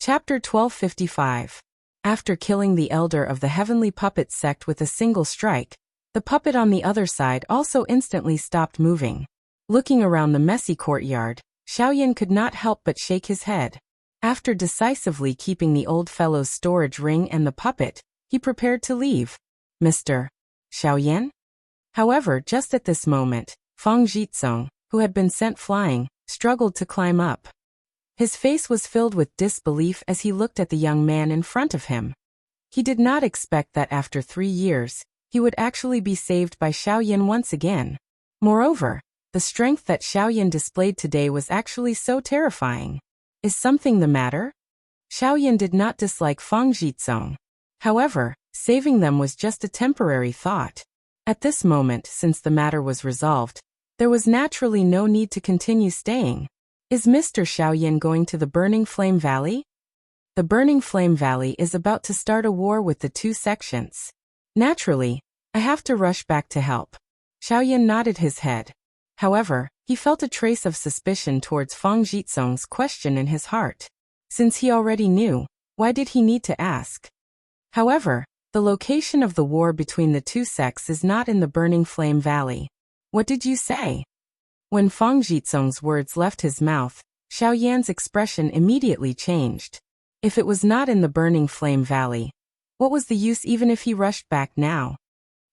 Chapter 1255. After killing the elder of the heavenly puppet sect with a single strike, the puppet on the other side also instantly stopped moving. Looking around the messy courtyard, Xiaoyan could not help but shake his head. After decisively keeping the old fellow's storage ring and the puppet, he prepared to leave. Mr. Xiaoyan? However, just at this moment, Feng Jizong, who had been sent flying, struggled to climb up. His face was filled with disbelief as he looked at the young man in front of him. He did not expect that after 3 years, he would actually be saved by Xiaoyan once again. Moreover, the strength that Xiaoyan displayed today was actually so terrifying. Is something the matter? Xiaoyan did not dislike Feng Jizong. However, saving them was just a temporary thought. At this moment, since the matter was resolved, there was naturally no need to continue staying. Is Mr. Xiaoyan going to the Burning Flame Valley? The Burning Flame Valley is about to start a war with the 2 sections. Naturally, I have to rush back to help. Xiaoyan nodded his head. However, he felt a trace of suspicion towards Feng Jizong's question in his heart. Since he already knew, why did he need to ask? However, the location of the war between the 2 sects is not in the Burning Flame Valley. What did you say? When Feng Jizong's words left his mouth, Xiaoyan's expression immediately changed. If it was not in the Burning Flame Valley, what was the use even if he rushed back now?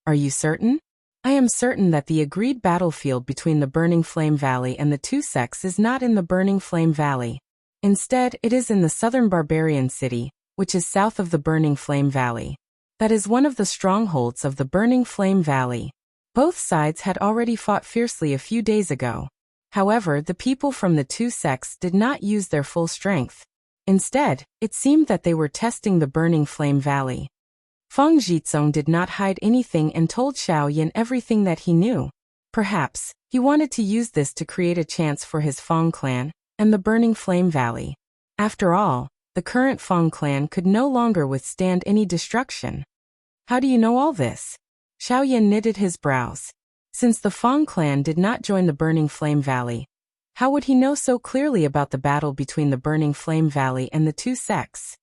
Are you certain? I am certain that the agreed battlefield between the Burning Flame Valley and the 2 sects is not in the Burning Flame Valley. Instead, it is in the southern barbarian city, which is south of the Burning Flame Valley. That is one of the strongholds of the Burning Flame Valley. Both sides had already fought fiercely a few days ago. However, the people from the 2 sects did not use their full strength. Instead, it seemed that they were testing the Burning Flame Valley. Feng Jizong did not hide anything and told Xiaoyan everything that he knew. Perhaps, he wanted to use this to create a chance for his Feng clan and the Burning Flame Valley. After all, the current Feng clan could no longer withstand any destruction. How do you know all this? Xiaoyan knitted his brows. Since the Feng clan did not join the Burning Flame Valley, how would he know so clearly about the battle between the Burning Flame Valley and the 2 sects?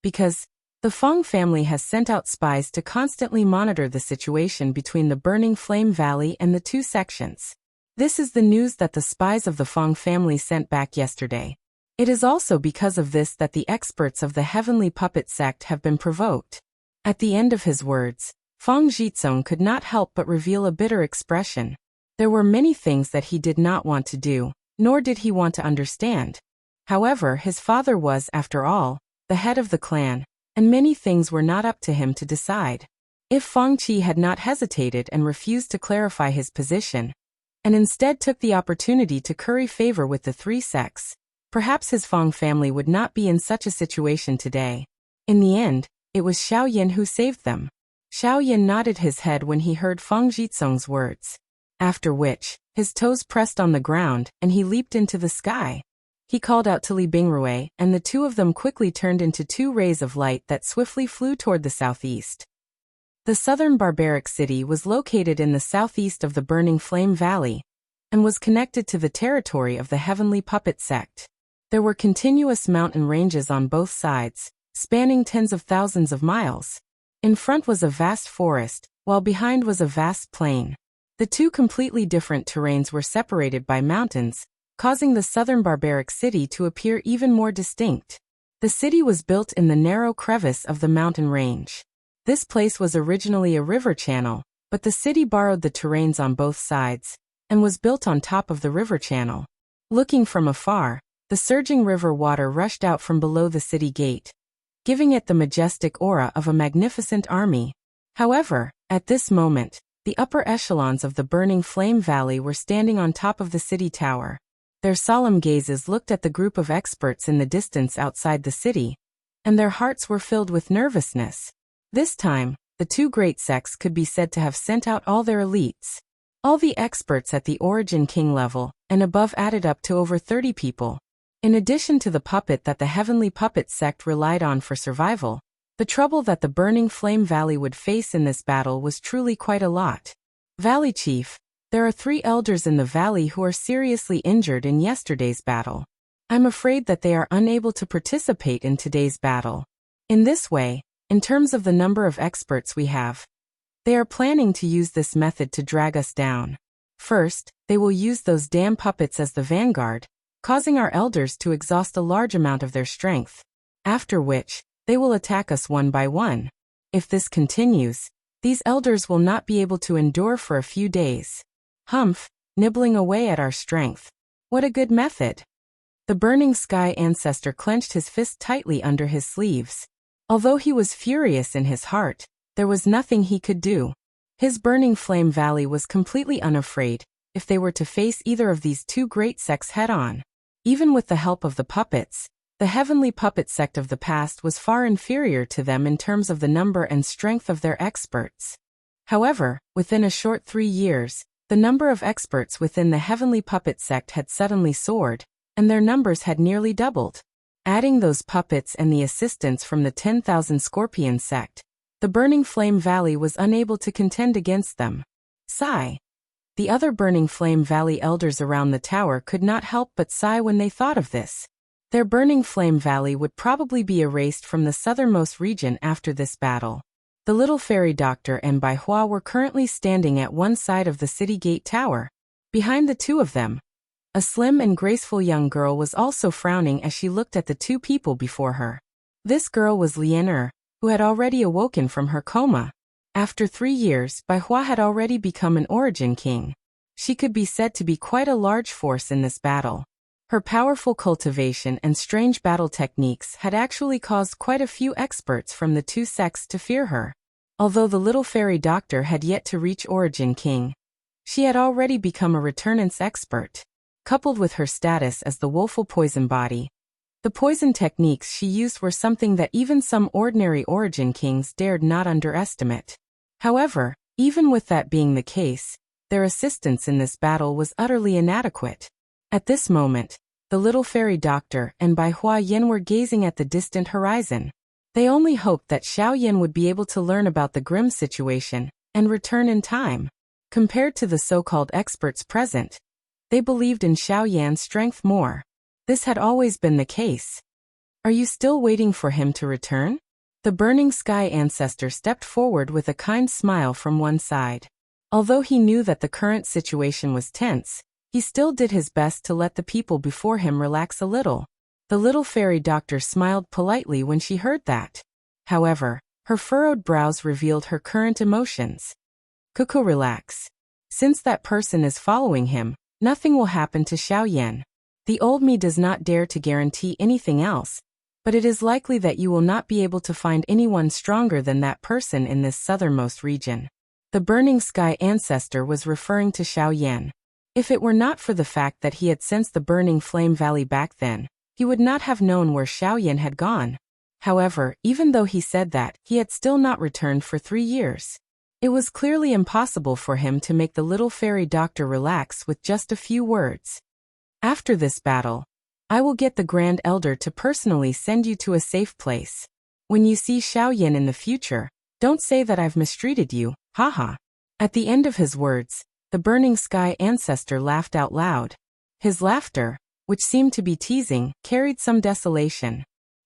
Because the Feng family has sent out spies to constantly monitor the situation between the Burning Flame Valley and the 2 sections. This is the news that the spies of the Feng family sent back yesterday. It is also because of this that the experts of the Heavenly Puppet sect have been provoked. At the end of his words, Feng Jizong could not help but reveal a bitter expression. There were many things that he did not want to do, nor did he want to understand. However, his father was, after all, the head of the clan, and many things were not up to him to decide. If Feng Qi had not hesitated and refused to clarify his position, and instead took the opportunity to curry favor with the 3 sects, perhaps his Feng family would not be in such a situation today. In the end, it was Xiaoyan who saved them. Xiaoyan nodded his head when he heard Feng Jizong's words. After which, his toes pressed on the ground and he leaped into the sky. He called out to Li Bingrui, and the 2 of them quickly turned into 2 rays of light that swiftly flew toward the southeast. The southern barbaric city was located in the southeast of the Burning Flame Valley, and was connected to the territory of the Heavenly Puppet sect. There were continuous mountain ranges on both sides, spanning tens of thousands of miles. In front was a vast forest, while behind was a vast plain. The 2 completely different terrains were separated by mountains, causing the southern barbaric city to appear even more distinct. The city was built in the narrow crevice of the mountain range. This place was originally a river channel, but the city borrowed the terrains on both sides, and was built on top of the river channel. Looking from afar, the surging river water rushed out from below the city gate, giving it the majestic aura of a magnificent army. However, at this moment, the upper echelons of the Burning Flame Valley were standing on top of the city tower. Their solemn gazes looked at the group of experts in the distance outside the city, and their hearts were filled with nervousness. This time, the 2 great sects could be said to have sent out all their elites. All the experts at the Origin King level, and above added up to over 30 people. In addition to the puppet that the Heavenly Puppet sect relied on for survival, the trouble that the Burning Flame Valley would face in this battle was truly quite a lot. Valley Chief, there are 3 elders in the valley who are seriously injured in yesterday's battle. I'm afraid that they are unable to participate in today's battle. In this way, in terms of the number of experts we have, they are planning to use this method to drag us down. First, they will use those damn puppets as the vanguard, causing our elders to exhaust a large amount of their strength. After which, they will attack us one by one. If this continues, these elders will not be able to endure for a few days. Humph, nibbling away at our strength. What a good method. The Burning Sky ancestor clenched his fist tightly under his sleeves. Although he was furious in his heart, there was nothing he could do. His Burning Flame Valley was completely unafraid if they were to face either of these two great sects head-on. Even with the help of the puppets, the heavenly puppet sect of the past was far inferior to them in terms of the number and strength of their experts. However, within a short 3 years, the number of experts within the heavenly puppet sect had suddenly soared, and their numbers had nearly doubled. Adding those puppets and the assistance from the 10,000 Scorpion sect, the Burning Flame Valley was unable to contend against them. Sigh. The other Burning Flame Valley elders around the tower could not help but sigh when they thought of this. Their Burning Flame Valley would probably be erased from the southernmost region after this battle. The little fairy doctor and Bai Hua were currently standing at one side of the city gate tower. Behind the two of them, a slim and graceful young girl was also frowning as she looked at the two people before her. This girl was Lian, who had already awoken from her coma. After 3 years, Bai Hua had already become an Origin King. She could be said to be quite a large force in this battle. Her powerful cultivation and strange battle techniques had actually caused quite a few experts from the two sects to fear her. Although the little fairy doctor had yet to reach Origin King, she had already become a returnance expert. Coupled with her status as the woeful poison body, the poison techniques she used were something that even some ordinary Origin Kings dared not underestimate. However, even with that being the case, their assistance in this battle was utterly inadequate. At this moment, the little fairy doctor and Bai Hua Yin were gazing at the distant horizon. They only hoped that Xiao Yin would be able to learn about the grim situation and return in time. Compared to the so-called experts present, they believed in Xiao Yan's strength more. This had always been the case. Are you still waiting for him to return? The Burning Sky ancestor stepped forward with a kind smile from one side. Although he knew that the current situation was tense, he still did his best to let the people before him relax a little. The little fairy doctor smiled politely when she heard that. However, her furrowed brows revealed her current emotions. Cuckoo, relax. Since that person is following him, nothing will happen to Xiao Yan. The old me does not dare to guarantee anything else, but it is likely that you will not be able to find anyone stronger than that person in this southernmost region. The Burning Sky ancestor was referring to Xiao Yan. If it were not for the fact that he had sensed the Burning Flame Valley back then, he would not have known where Xiao Yan had gone. However, even though he said that, he had still not returned for 3 years. It was clearly impossible for him to make the little fairy doctor relax with just a few words. After this battle, I will get the Grand Elder to personally send you to a safe place. When you see Xiao Yan in the future, don't say that I've mistreated you, haha. At the end of his words, the Burning Sky ancestor laughed out loud. His laughter, which seemed to be teasing, carried some desolation.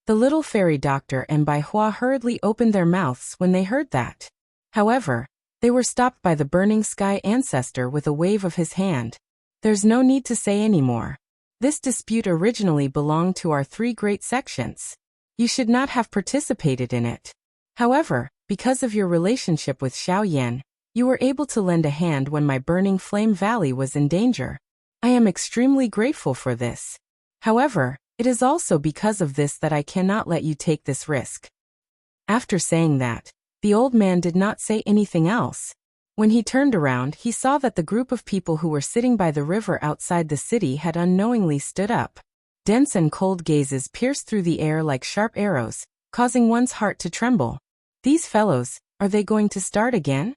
The little fairy doctor and Bai Hua hurriedly opened their mouths when they heard that. However, they were stopped by the Burning Sky ancestor with a wave of his hand. There's no need to say any more. This dispute originally belonged to our 3 great sections. You should not have participated in it. However, because of your relationship with Xiao Yan, you were able to lend a hand when my Burning Flame Valley was in danger. I am extremely grateful for this. However, it is also because of this that I cannot let you take this risk. After saying that, the old man did not say anything else. When he turned around, he saw that the group of people who were sitting by the river outside the city had unknowingly stood up. Dense and cold gazes pierced through the air like sharp arrows, causing one's heart to tremble. These fellows, are they going to start again?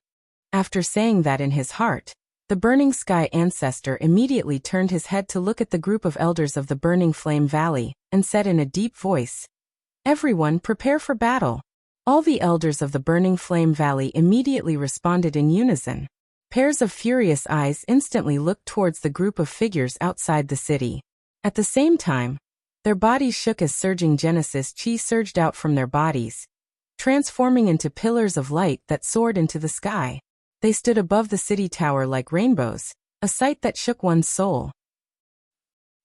After saying that in his heart, the Burning Sky ancestor immediately turned his head to look at the group of elders of the Burning Flame Valley, and said in a deep voice, "Everyone prepare for battle." All the elders of the Burning Flame Valley immediately responded in unison. Pairs of furious eyes instantly looked towards the group of figures outside the city. At the same time, Their bodies shook as surging Genesis chi surged out from their bodies, transforming into pillars of light that soared into the sky. They stood above the city tower like rainbows, a sight that shook one's soul.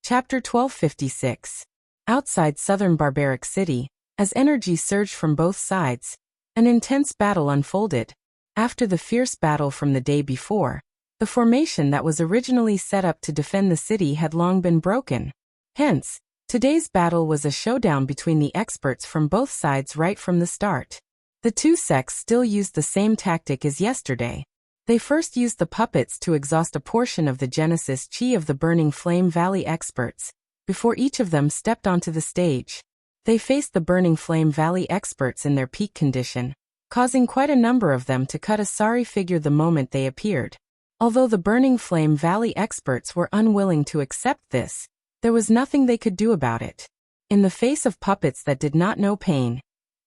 Chapter 1256. Outside southern barbaric city, as energy surged from both sides, an intense battle unfolded. After the fierce battle from the day before, the formation that was originally set up to defend the city had long been broken. Hence, today's battle was a showdown between the experts from both sides right from the start. The two sects still used the same tactic as yesterday. They first used the puppets to exhaust a portion of the Genesis chi of the Burning Flame Valley experts, before each of them stepped onto the stage. They faced the Burning Flame Valley experts in their peak condition, causing quite a number of them to cut a sorry figure the moment they appeared. Although the Burning Flame Valley experts were unwilling to accept this, there was nothing they could do about it. In the face of puppets that did not know pain,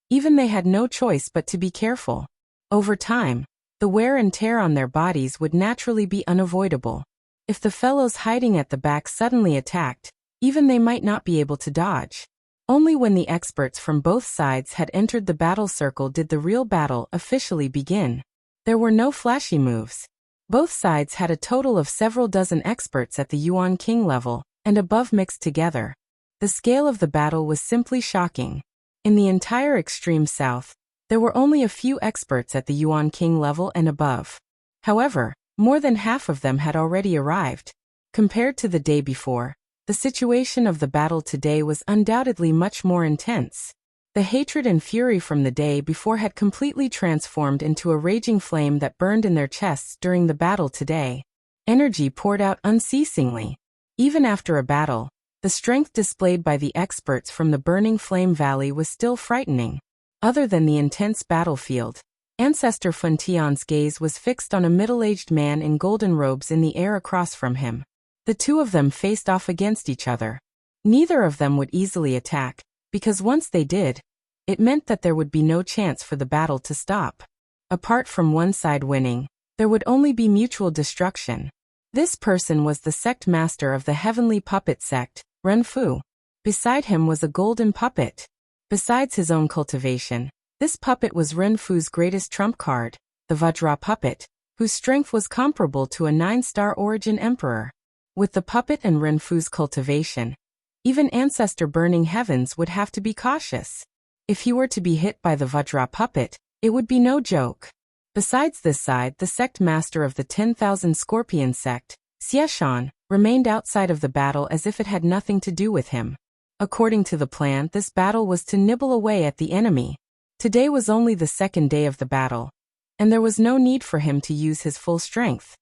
even they had no choice but to be careful. Over time, the wear and tear on their bodies would naturally be unavoidable. If the fellows hiding at the back suddenly attacked, even they might not be able to dodge. Only when the experts from both sides had entered the battle circle did the real battle officially begin. There were no flashy moves. Both sides had a total of several dozen experts at the Yuan King level and above mixed together. The scale of the battle was simply shocking. In the entire extreme south, there were only a few experts at the Yuan King level and above. However, more than half of them had already arrived. Compared to the day before, the situation of the battle today was undoubtedly much more intense. The hatred and fury from the day before had completely transformed into a raging flame that burned in their chests during the battle today. Energy poured out unceasingly. Even after a battle, the strength displayed by the experts from the Burning Flame Valley was still frightening. Other than the intense battlefield, Ancestor Funtion's gaze was fixed on a middle-aged man in golden robes in the air across from him. The two of them faced off against each other. Neither of them would easily attack, because once they did, it meant that there would be no chance for the battle to stop. Apart from one side winning, there would only be mutual destruction. This person was the sect master of the Heavenly Puppet sect, Renfu. Beside him was a golden puppet. Besides his own cultivation, this puppet was Renfu's greatest trump card, the Vajra puppet, whose strength was comparable to a 9-star origin emperor. With the puppet and Renfu's cultivation, even Ancestor Burning Heavens would have to be cautious. If he were to be hit by the Vajra puppet, it would be no joke. Besides this side, the sect master of the 10,000 Scorpion sect, Xieshan, remained outside of the battle as if it had nothing to do with him. According to the plan, this battle was to nibble away at the enemy. Today was only the second day of the battle, and there was no need for him to use his full strength.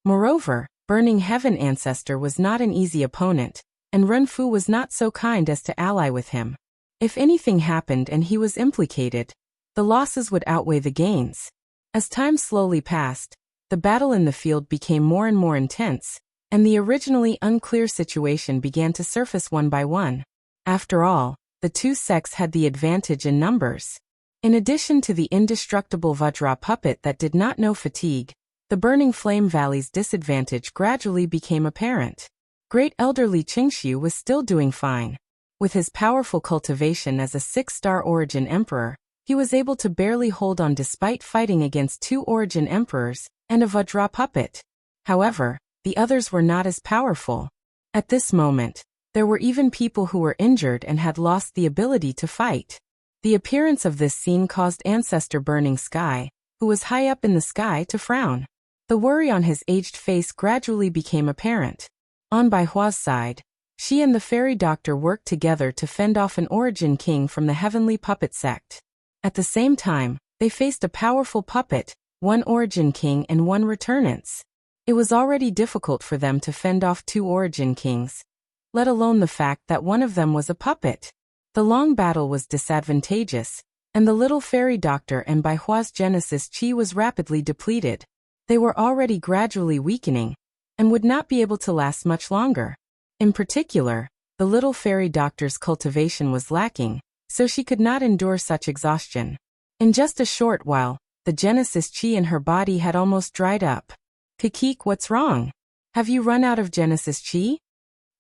Moreover, Burning Heaven Ancestor was not an easy opponent, and Renfu was not so kind as to ally with him. If anything happened and he was implicated, the losses would outweigh the gains. As time slowly passed, the battle in the field became more and more intense, and the originally unclear situation began to surface one by one. After all, the two sects had the advantage in numbers. In addition to the indestructible Vajra puppet that did not know fatigue, the Burning Flame Valley's disadvantage gradually became apparent. Great elderly Qingxiu was still doing fine. With his powerful cultivation as a 6-star origin emperor, he was able to barely hold on despite fighting against 2 origin emperors and a Vajra puppet. However, the others were not as powerful. At this moment, there were even people who were injured and had lost the ability to fight. The appearance of this scene caused Ancestor Burning Sky, who was high up in the sky, to frown. The worry on his aged face gradually became apparent. On Baihua's side, she and the fairy doctor worked together to fend off an origin king from the Heavenly Puppet sect. At the same time, they faced a powerful puppet, 1 origin king and 1 returnance. It was already difficult for them to fend off 2 origin kings, let alone the fact that one of them was a puppet. The long battle was disadvantageous, and the little fairy doctor and Baihua's Genesis chi was rapidly depleted. They were already gradually weakening, and would not be able to last much longer. In particular, the little fairy doctor's cultivation was lacking, so she could not endure such exhaustion. In just a short while, the Genesis chi in her body had almost dried up. Kikik, what's wrong? Have you run out of Genesis chi?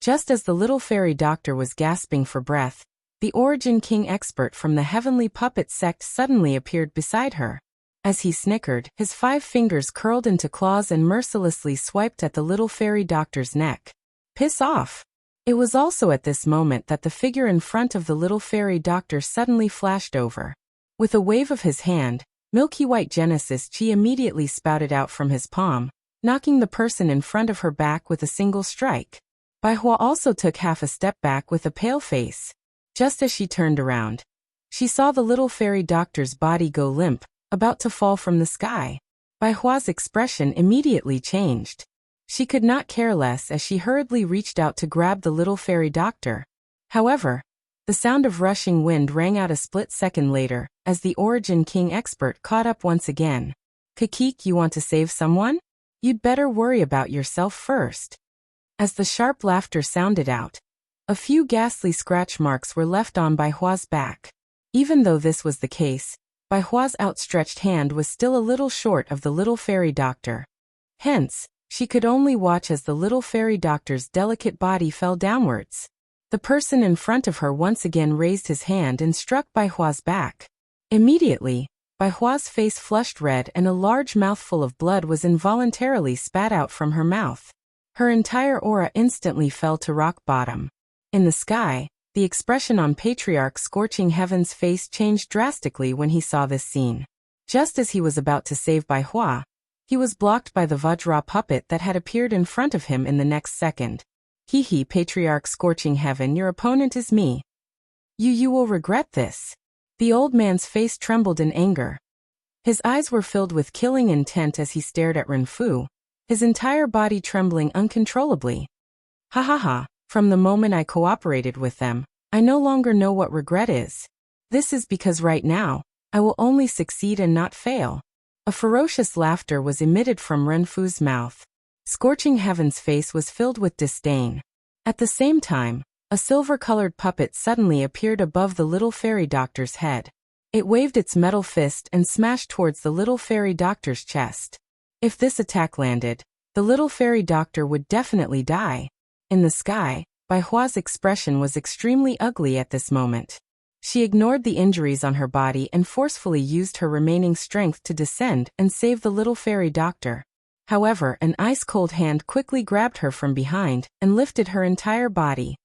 Just as the little fairy doctor was gasping for breath, the Origin King expert from the heavenly puppet sect suddenly appeared beside her. As he snickered, his 5 fingers curled into claws and mercilessly swiped at the little fairy doctor's neck. Piss off! It was also at this moment that the figure in front of the little fairy doctor suddenly flashed over. With a wave of his hand, milky white Genesis Chi immediately spouted out from his palm, knocking the person in front of her back with a single strike. Bai Hua also took half a step back with a pale face. Just as she turned around, she saw the little fairy doctor's body go limp, about to fall from the sky. Bai Hua's expression immediately changed. She could not care less as she hurriedly reached out to grab the little fairy doctor. However, the sound of rushing wind rang out a split second later, as the Origin King expert caught up once again. Kakik, you want to save someone? You'd better worry about yourself first. As the sharp laughter sounded out, a few ghastly scratch marks were left on Bai Hua's back. Even though this was the case, Bai Hua's outstretched hand was still a little short of the little fairy doctor. Hence, she could only watch as the little fairy doctor's delicate body fell downwards. The person in front of her once again raised his hand and struck Bai Hua's back. Immediately, Bai Hua's face flushed red and a large mouthful of blood was involuntarily spat out from her mouth. Her entire aura instantly fell to rock bottom. In the sky, the expression on Patriarch Scorching Heaven's face changed drastically when he saw this scene. Just as he was about to save Bai Hua, he was blocked by the Vajra puppet that had appeared in front of him in the next second. Hee, Patriarch Scorching Heaven, your opponent is me. You will regret this. The old man's face trembled in anger. His eyes were filled with killing intent as he stared at Renfu, his entire body trembling uncontrollably. Ha. From the moment I cooperated with them, I no longer know what regret is. This is because right now, I will only succeed and not fail. A ferocious laughter was emitted from Renfu's mouth. Scorching Heaven's face was filled with disdain. At the same time, a silver-colored puppet suddenly appeared above the little fairy doctor's head. It waved its metal fist and smashed towards the little fairy doctor's chest. If this attack landed, the little fairy doctor would definitely die. In the sky, Bai Hua's expression was extremely ugly at this moment. She ignored the injuries on her body and forcefully used her remaining strength to descend and save the little fairy doctor. However, an ice-cold hand quickly grabbed her from behind and lifted her entire body.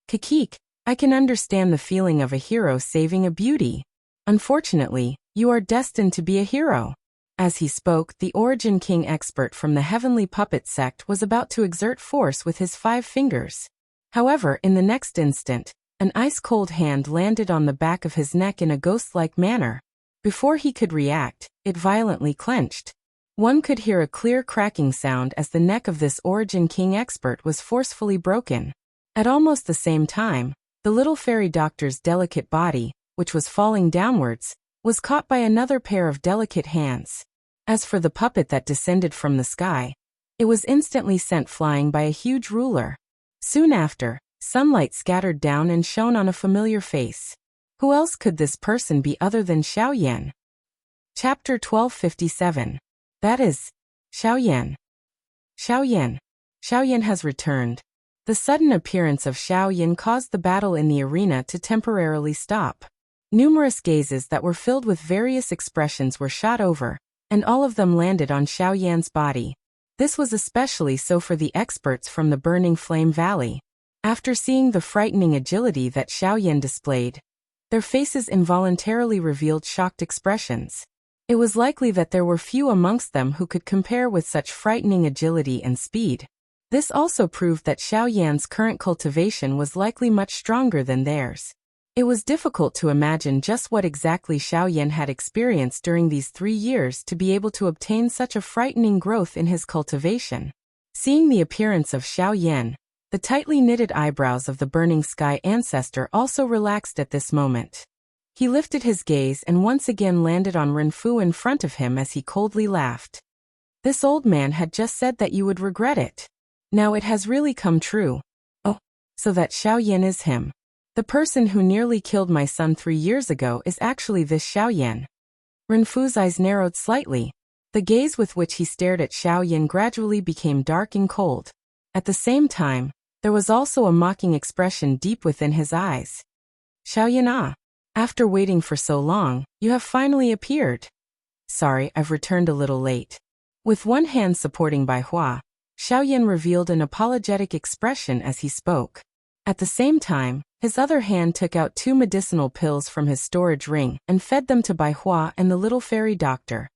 Kakik, I can understand the feeling of a hero saving a beauty. Unfortunately, you are destined to be a hero. As he spoke, the Origin King expert from the heavenly puppet sect was about to exert force with his 5 fingers. However, in the next instant, an ice-cold hand landed on the back of his neck in a ghost-like manner. Before he could react, it violently clenched. One could hear a clear cracking sound as the neck of this Origin King expert was forcefully broken. At almost the same time, the little fairy doctor's delicate body, which was falling downwards, was caught by another pair of delicate hands. As for the puppet that descended from the sky, it was instantly sent flying by a huge ruler. Soon after, sunlight scattered down and shone on a familiar face. Who else could this person be other than Xiao Yan? Chapter 1257. That is, Xiao Yan. Xiao Yan. Xiao Yan has returned. The sudden appearance of Xiao Yan caused the battle in the arena to temporarily stop. Numerous gazes that were filled with various expressions were shot over, and all of them landed on Xiao Yan's body. This was especially so for the experts from the Burning Flame Valley. After seeing the frightening agility that Xiao Yan displayed, their faces involuntarily revealed shocked expressions. It was likely that there were few amongst them who could compare with such frightening agility and speed. This also proved that Xiao Yan's current cultivation was likely much stronger than theirs. It was difficult to imagine just what exactly Xiao Yan had experienced during these 3 years to be able to obtain such a frightening growth in his cultivation. Seeing the appearance of Xiao Yan, the tightly knitted eyebrows of the Burning Sky ancestor also relaxed at this moment. He lifted his gaze and once again landed on Renfu in front of him as he coldly laughed. This old man had just said that you would regret it. Now it has really come true. Oh, so that Xiao Yan is him. The person who nearly killed my son 3 years ago is actually this Xiao Yan. Renfu's eyes narrowed slightly. The gaze with which he stared at Xiao Yan gradually became dark and cold. At the same time, There was also a mocking expression deep within his eyes. Xiaoyan, ah. After waiting for so long, you have finally appeared. Sorry, I've returned a little late. With one hand supporting Bai Hua, Xiaoyan revealed an apologetic expression as he spoke. At the same time, his other hand took out 2 medicinal pills from his storage ring and fed them to Bai Hua and the little fairy doctor.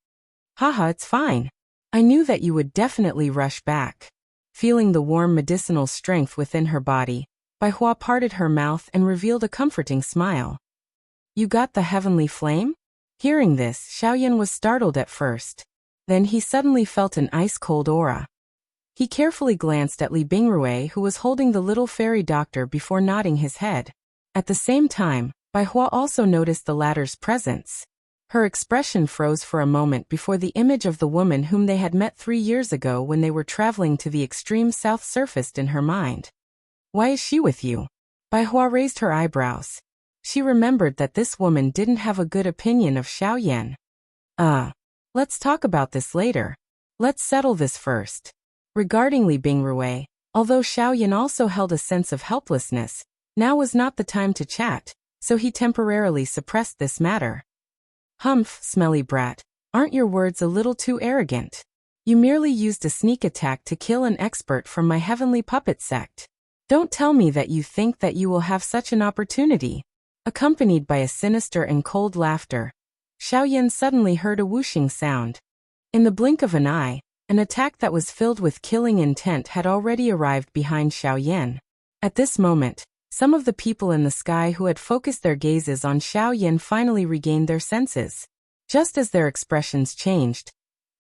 Haha, it's fine. I knew that you would definitely rush back. Feeling the warm medicinal strength within her body, Bai Hua parted her mouth and revealed a comforting smile. You got the heavenly flame? Hearing this, Xiaoyan was startled at first. Then he suddenly felt an ice-cold aura. He carefully glanced at Li Bingrui, who was holding the little fairy doctor, before nodding his head. At the same time, Bai Hua also noticed the latter's presence. Her expression froze for a moment before the image of the woman whom they had met 3 years ago when they were traveling to the extreme south surfaced in her mind. Why is she with you? Bai Hua raised her eyebrows. She remembered that this woman didn't have a good opinion of Xiaoyan. Let's talk about this later. Let's settle this first. Regarding Li Bingrui, although Xiaoyan also held a sense of helplessness, now was not the time to chat, so he temporarily suppressed this matter. Humph, smelly brat, aren't your words a little too arrogant? You merely used a sneak attack to kill an expert from my heavenly puppet sect. Don't tell me that you think that you will have such an opportunity. Accompanied by a sinister and cold laughter, Xiaoyan suddenly heard a whooshing sound. In the blink of an eye, an attack that was filled with killing intent had already arrived behind Xiaoyan. At this moment, some of the people in the sky who had focused their gazes on Xiaoyan finally regained their senses. Just as their expressions changed,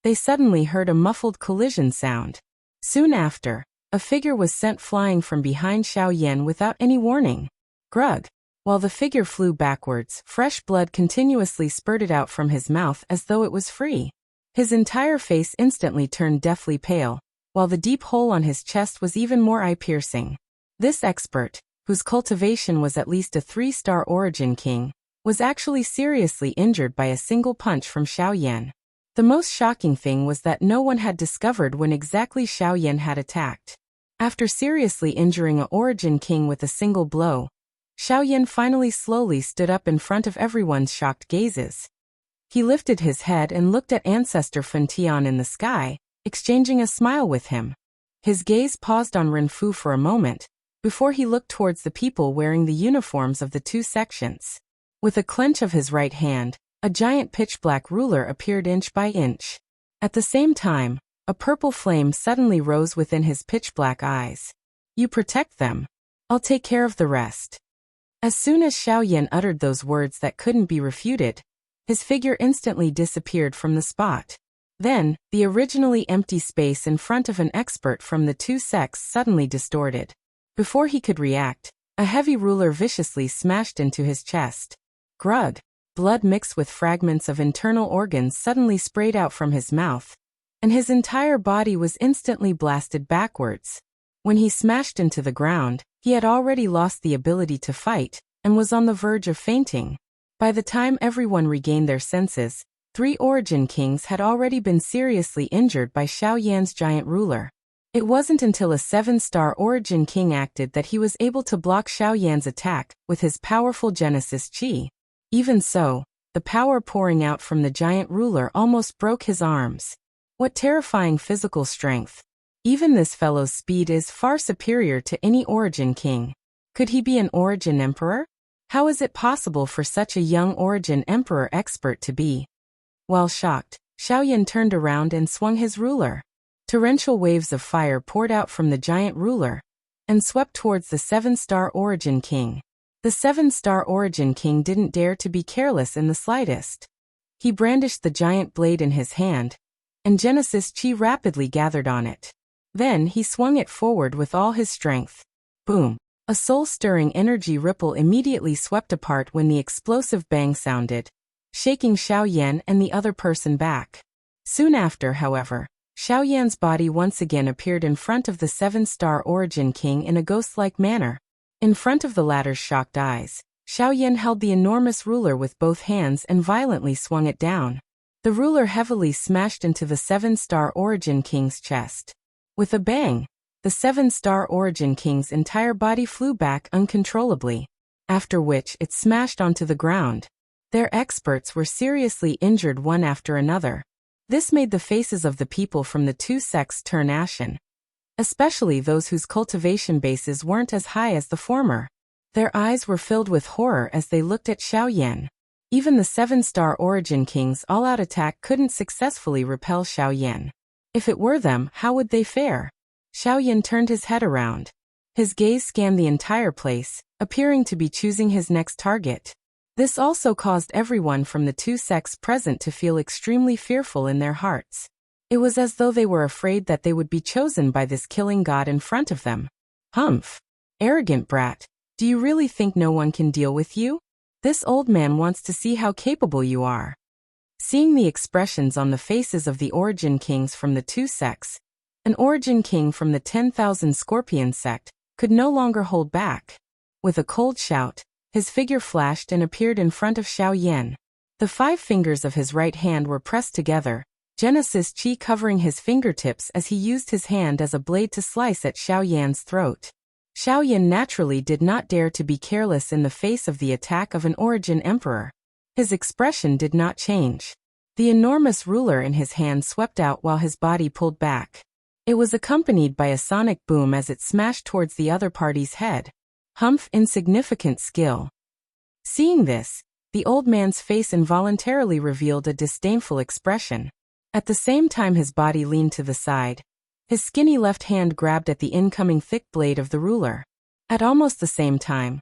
they suddenly heard a muffled collision sound. Soon after, a figure was sent flying from behind Xiaoyan without any warning. Grug. While the figure flew backwards, fresh blood continuously spurted out from his mouth as though it was free. His entire face instantly turned deathly pale, while the deep hole on his chest was even more eye-piercing. This expert, whose cultivation was at least a 3-star origin king, was actually seriously injured by a single punch from Xiaoyan. The most shocking thing was that no one had discovered when exactly Xiaoyan had attacked. After seriously injuring an origin king with a single blow, Xiaoyan finally slowly stood up in front of everyone's shocked gazes. He lifted his head and looked at Ancestor Fentian in the sky, exchanging a smile with him. His gaze paused on Renfu for a moment, before he looked towards the people wearing the uniforms of the 2 sections. With a clench of his right hand, a giant pitch-black ruler appeared inch by inch. At the same time, a purple flame suddenly rose within his pitch-black eyes. You protect them. I'll take care of the rest. As soon as Xiaoyan uttered those words that couldn't be refuted, his figure instantly disappeared from the spot. Then, the originally empty space in front of an expert from the 2 sects suddenly distorted. Before he could react, a heavy ruler viciously smashed into his chest. Grug. Blood mixed with fragments of internal organs suddenly sprayed out from his mouth, and his entire body was instantly blasted backwards. When he smashed into the ground, he had already lost the ability to fight, and was on the verge of fainting. By the time everyone regained their senses, 3 origin kings had already been seriously injured by Xiaoyan's giant ruler. It wasn't until a 7-star origin king acted that he was able to block Xiaoyan's attack with his powerful Genesis Chi. Even so, the power pouring out from the giant ruler almost broke his arms. What terrifying physical strength! Even this fellow's speed is far superior to any origin king. Could he be an origin emperor? How is it possible for such a young origin emperor expert to be? While shocked, Xiaoyan turned around and swung his ruler. Torrential waves of fire poured out from the giant ruler and swept towards the 7-star origin king. The 7-star origin king didn't dare to be careless in the slightest. He brandished the giant blade in his hand, and Genesis Chi rapidly gathered on it. Then he swung it forward with all his strength. Boom! A soul-stirring energy ripple immediately swept apart when the explosive bang sounded, shaking Xiaoyan and the other person back. Soon after, however, Xiaoyan's body once again appeared in front of the 7-star origin king in a ghost-like manner. In front of the latter's shocked eyes, Xiaoyan held the enormous ruler with both hands and violently swung it down. The ruler heavily smashed into the 7-star origin king's chest. With a bang, the 7-star Origin King's entire body flew back uncontrollably, after which it smashed onto the ground. Their experts were seriously injured one after another. This made the faces of the people from the two sects turn ashen, especially those whose cultivation bases weren't as high as the former. Their eyes were filled with horror as they looked at Xiao Yan. Even the 7-star Origin King's all-out attack couldn't successfully repel Xiao Yan. If it were them, how would they fare? Xiao Yan turned his head around. His gaze scanned the entire place, appearing to be choosing his next target. This also caused everyone from the two sects present to feel extremely fearful in their hearts. It was as though they were afraid that they would be chosen by this killing god in front of them. Humph! Arrogant brat, do you really think no one can deal with you? This old man wants to see how capable you are. Seeing the expressions on the faces of the Origin Kings from the two sects, an Origin King from the 10,000 Scorpion sect could no longer hold back. With a cold shout, his figure flashed and appeared in front of Xiao Yan. The 5 fingers of his right hand were pressed together, Genesis Chi covering his fingertips as he used his hand as a blade to slice at Xiao Yan's throat. Xiao Yan naturally did not dare to be careless in the face of the attack of an Origin Emperor. His expression did not change. The enormous ruler in his hand swept out while his body pulled back. It was accompanied by a sonic boom as it smashed towards the other party's head. Humph! Insignificant skill. Seeing this, the old man's face involuntarily revealed a disdainful expression. At the same time his body leaned to the side. His skinny left hand grabbed at the incoming thick blade of the ruler. At almost the same time,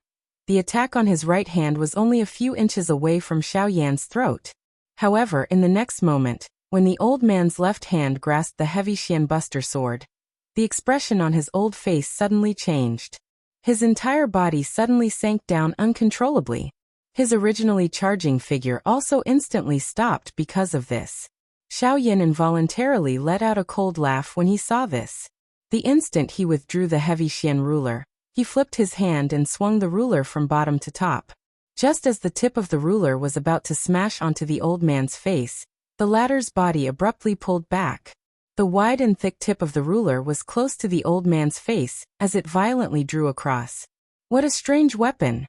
the attack on his right hand was only a few inches away from Xiao Yan's throat. However, in the next moment, when the old man's left hand grasped the heavy Xian Buster sword, the expression on his old face suddenly changed. His entire body suddenly sank down uncontrollably. His originally charging figure also instantly stopped because of this. Xiao Yan involuntarily let out a cold laugh when he saw this. The instant he withdrew the heavy Xian ruler, he flipped his hand and swung the ruler from bottom to top. Just as the tip of the ruler was about to smash onto the old man's face, the latter's body abruptly pulled back. The wide and thick tip of the ruler was close to the old man's face as it violently drew across. What a strange weapon!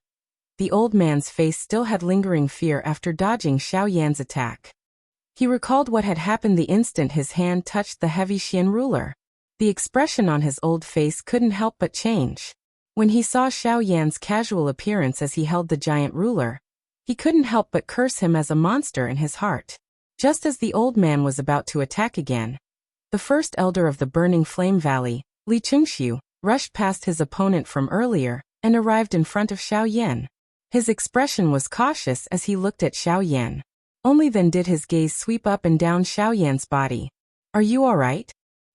The old man's face still had lingering fear after dodging Xiao Yan's attack. He recalled what had happened the instant his hand touched the heavy Xian ruler. The expression on his old face couldn't help but change. When he saw Xiao Yan's casual appearance as he held the giant ruler, he couldn't help but curse him as a monster in his heart. Just as the old man was about to attack again, the first elder of the Burning Flame Valley, Li Chengxiu, rushed past his opponent from earlier and arrived in front of Xiao Yan. His expression was cautious as he looked at Xiao Yan. Only then did his gaze sweep up and down Xiao Yan's body. Are you all right?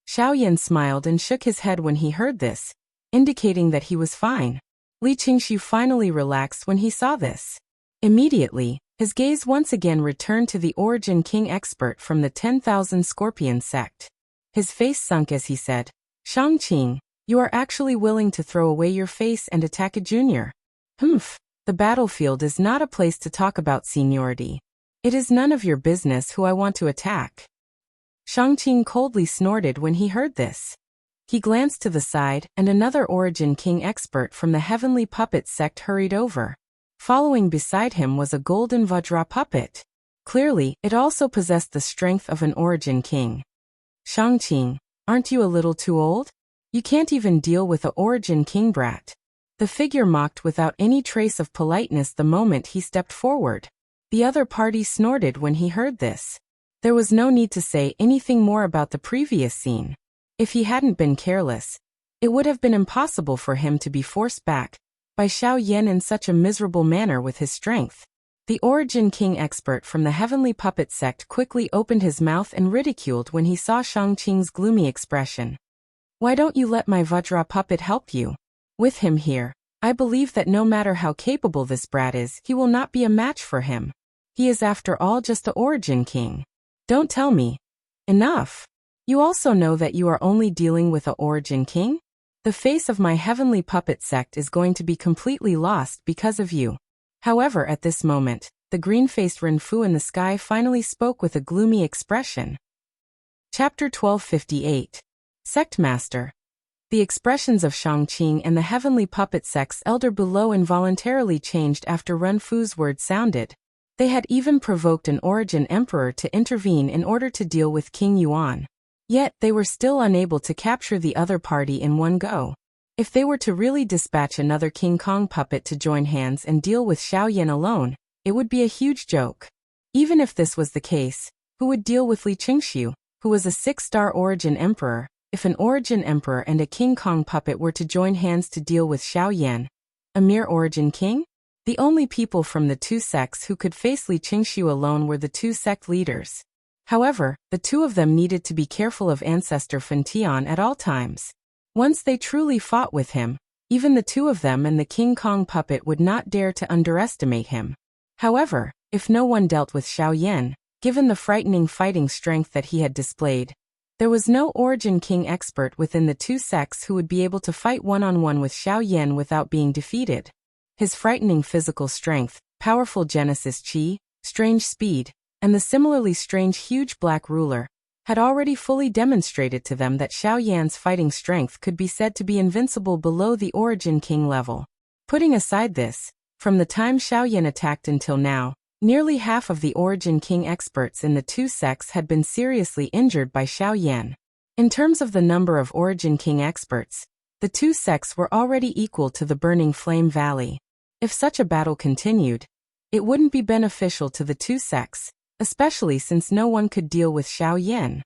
Xiao Yan smiled and shook his head when he heard this, indicating that he was fine. Li Chengxiu finally relaxed when he saw this. Immediately, his gaze once again returned to the Origin King expert from the 10,000 Scorpion sect. His face sunk as he said, Shangqing, you are actually willing to throw away your face and attack a junior. Humph, the battlefield is not a place to talk about seniority. It is none of your business who I want to attack. Shangqing coldly snorted when he heard this. He glanced to the side and another Origin King expert from the Heavenly Puppet sect hurried over. Following beside him was a golden Vajra puppet. Clearly, it also possessed the strength of an Origin King. Shangqing, aren't you a little too old? You can't even deal with a Origin King brat. The figure mocked without any trace of politeness the moment he stepped forward. The other party snorted when he heard this. There was no need to say anything more about the previous scene. If he hadn't been careless, it would have been impossible for him to be forced back by Xiao Yan in such a miserable manner with his strength. The Origin King expert from the Heavenly Puppet sect quickly opened his mouth and ridiculed when he saw Shangqing's gloomy expression. Why don't you let my Vajra puppet help you? With him here, I believe that no matter how capable this brat is, he will not be a match for him. He is after all just the Origin King. Don't tell me. Enough. You also know that you are only dealing with a Origin King? The face of my Heavenly Puppet sect is going to be completely lost because of you. However, at this moment, the green-faced Renfu in the sky finally spoke with a gloomy expression. Chapter 1258. Sect Master. The expressions of Shangqing and the heavenly puppet sect's elder below involuntarily changed after Renfu's words sounded. They had even provoked an Origin Emperor to intervene in order to deal with King Yuan. Yet, they were still unable to capture the other party in one go. If they were to really dispatch another King Kong puppet to join hands and deal with Xiaoyan alone, it would be a huge joke. Even if this was the case, who would deal with Li Qingxiu, who was a 6-star Origin Emperor? If an Origin Emperor and a King Kong puppet were to join hands to deal with Xiaoyan, a mere Origin King? The only people from the two sects who could face Li Qingxiu alone were the two sect leaders. However, the two of them needed to be careful of Ancestor Fan Tian at all times. Once they truly fought with him, even the two of them and the King Kong puppet would not dare to underestimate him. However, if no one dealt with Xiaoyan, given the frightening fighting strength that he had displayed, there was no Origin King expert within the two sects who would be able to fight one-on-one with Xiaoyan without being defeated. His frightening physical strength, powerful Genesis Qi, strange speed, and the similarly strange huge black ruler, had already fully demonstrated to them that Xiaoyan's fighting strength could be said to be invincible below the Origin King level. Putting aside this, from the time Xiaoyan attacked until now, nearly half of the Origin King experts in the two sects had been seriously injured by Xiaoyan. In terms of the number of Origin King experts, the two sects were already equal to the Burning Flame Valley. If such a battle continued, it wouldn't be beneficial to the two sects, especially since no one could deal with Xiaoyan.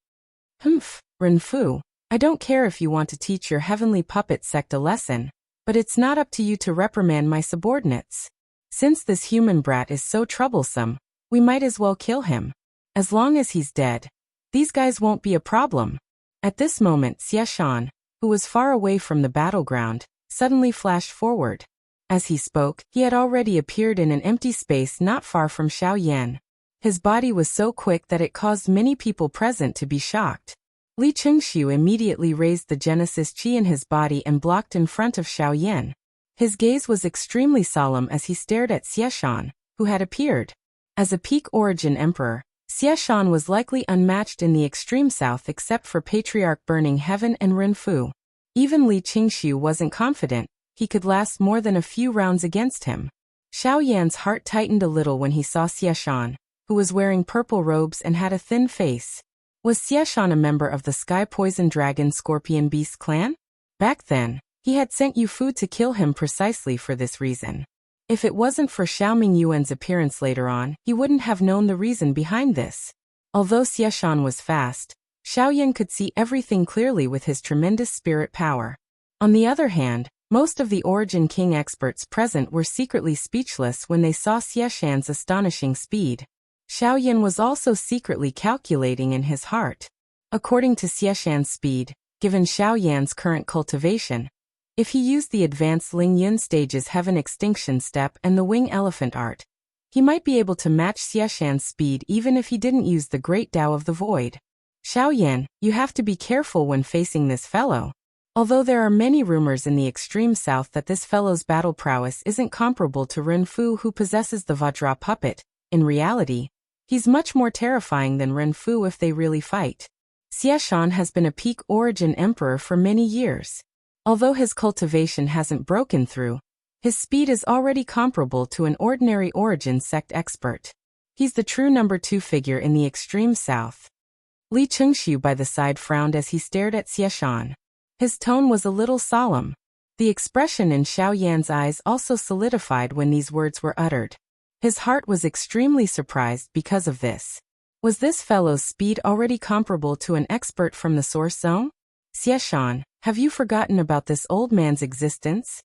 Renfu, I don't care if you want to teach your heavenly puppet sect a lesson, but it's not up to you to reprimand my subordinates. Since this human brat is so troublesome, we might as well kill him. As long as he's dead, these guys won't be a problem. At this moment, Xie Shan, who was far away from the battleground, suddenly flashed forward. As he spoke, he had already appeared in an empty space not far from Xiaoyan. His body was so quick that it caused many people present to be shocked. Li Qingxiu immediately raised the Genesis Qi in his body and blocked in front of Xiaoyan. His gaze was extremely solemn as he stared at Xie Shan, who had appeared. As a peak Origin Emperor, Xie Shan was likely unmatched in the extreme south except for Patriarch Burning Heaven and Renfu. Even Li Qingxiu wasn't confident he could last more than a few rounds against him. Xiaoyan's heart tightened a little when he saw Xie Shan, who was wearing purple robes and had a thin face. Was Xie Shan a member of the Sky Poison Dragon Scorpion Beast clan? Back then, he had sent Yu Fu to kill him precisely for this reason. If it wasn't for Xiaoming Yuan's appearance later on, he wouldn't have known the reason behind this. Although Xie Shan was fast, Xiaoyan could see everything clearly with his tremendous spirit power. On the other hand, most of the Origin King experts present were secretly speechless when they saw Xie Shan's astonishing speed. Xiaoyan was also secretly calculating in his heart. According to Xie Shan's speed, given Xiaoyan's current cultivation, if he used the advanced Ling Yun stage's Heaven Extinction Step and the Wing Elephant art, he might be able to match Xie Shan's speed even if he didn't use the Great Tao of the Void. Xiaoyan, you have to be careful when facing this fellow. Although there are many rumors in the extreme south that this fellow's battle prowess isn't comparable to Renfu who possesses the Vajra puppet, in reality, he's much more terrifying than Renfu if they really fight. Xie Shan has been a peak Origin Emperor for many years. Although his cultivation hasn't broken through, his speed is already comparable to an ordinary Origin sect expert. He's the true number 2 figure in the extreme south. Li Qingxiu by the side frowned as he stared at Xie Shan. His tone was a little solemn. The expression in Xiaoyan's eyes also solidified when these words were uttered. His heart was extremely surprised because of this. Was this fellow's speed already comparable to an expert from the Source Zone? Xie Shan, have you forgotten about this old man's existence?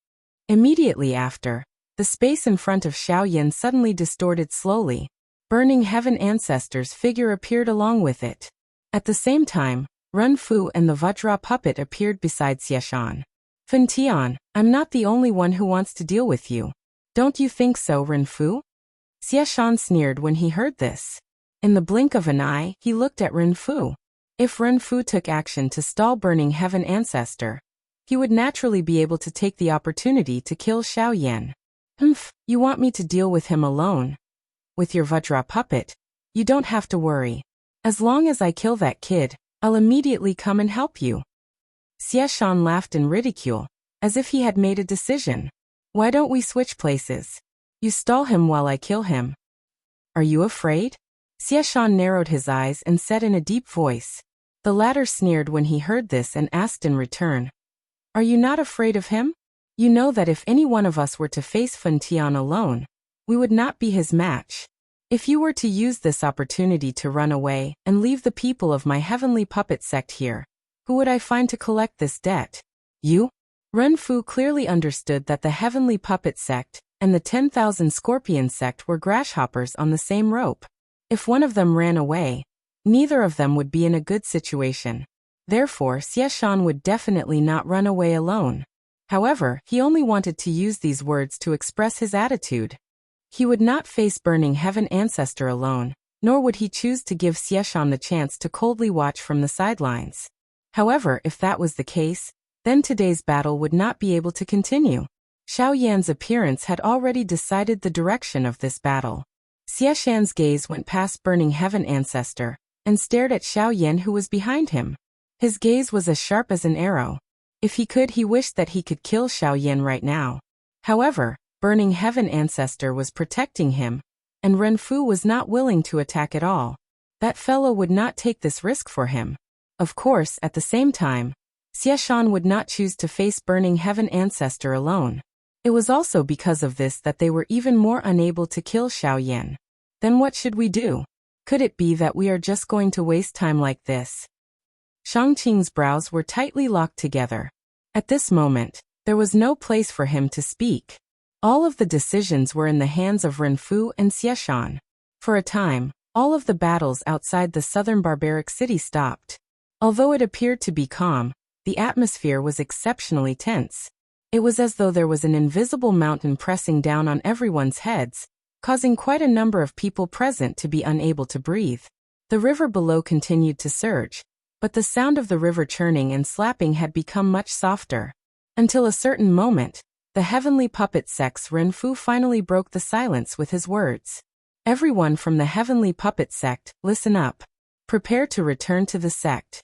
Immediately after, the space in front of Xiaoyan suddenly distorted slowly. Burning Heaven Ancestor's figure appeared along with it. At the same time, Renfu and the Vajra puppet appeared beside Xie Shan. Fan Tian, I'm not the only one who wants to deal with you. Don't you think so, Renfu? Xie Shan sneered when he heard this. In the blink of an eye, he looked at Renfu. If Renfu took action to stall Burning Heaven Ancestor, he would naturally be able to take the opportunity to kill Xiaoyan. You want me to deal with him alone? With your Vajra puppet, you don't have to worry. As long as I kill that kid, I'll immediately come and help you. Xieshan laughed in ridicule, as if he had made a decision. Why don't we switch places? You stall him while I kill him. Are you afraid? Xieshan narrowed his eyes and said in a deep voice. The latter sneered when he heard this and asked in return. Are you not afraid of him? You know that if any one of us were to face Fen Tian alone, we would not be his match. If you were to use this opportunity to run away and leave the people of my heavenly puppet sect here, who would I find to collect this debt? You? Ren Fu clearly understood that the heavenly puppet sect and the 10,000 scorpion sect were grasshoppers on the same rope. If one of them ran away, neither of them would be in a good situation. Therefore, Xieshan would definitely not run away alone. However, he only wanted to use these words to express his attitude. He would not face Burning Heaven Ancestor alone, nor would he choose to give Xieshan the chance to coldly watch from the sidelines. However, if that was the case, then today's battle would not be able to continue. Xiao Yan's appearance had already decided the direction of this battle. Xieshan's gaze went past Burning Heaven Ancestor and stared at Xiao Yan, who was behind him. His gaze was as sharp as an arrow. If he could, he wished that he could kill Xiao Yan right now. However, Burning Heaven Ancestor was protecting him, and Ren Fu was not willing to attack at all. That fellow would not take this risk for him. Of course, at the same time, Xieshan would not choose to face Burning Heaven Ancestor alone. It was also because of this that they were even more unable to kill Xiao Yan. Then what should we do? Could it be that we are just going to waste time like this? Shangqing's brows were tightly locked together. At this moment, there was no place for him to speak. All of the decisions were in the hands of Ren Fu and Xieshan. For a time, all of the battles outside the southern barbaric city stopped. Although it appeared to be calm, the atmosphere was exceptionally tense. It was as though there was an invisible mountain pressing down on everyone's heads, causing quite a number of people present to be unable to breathe. The river below continued to surge, but the sound of the river churning and slapping had become much softer. Until a certain moment, the heavenly puppet sect's Ren Fu finally broke the silence with his words. Everyone from the heavenly puppet sect, listen up. Prepare to return to the sect.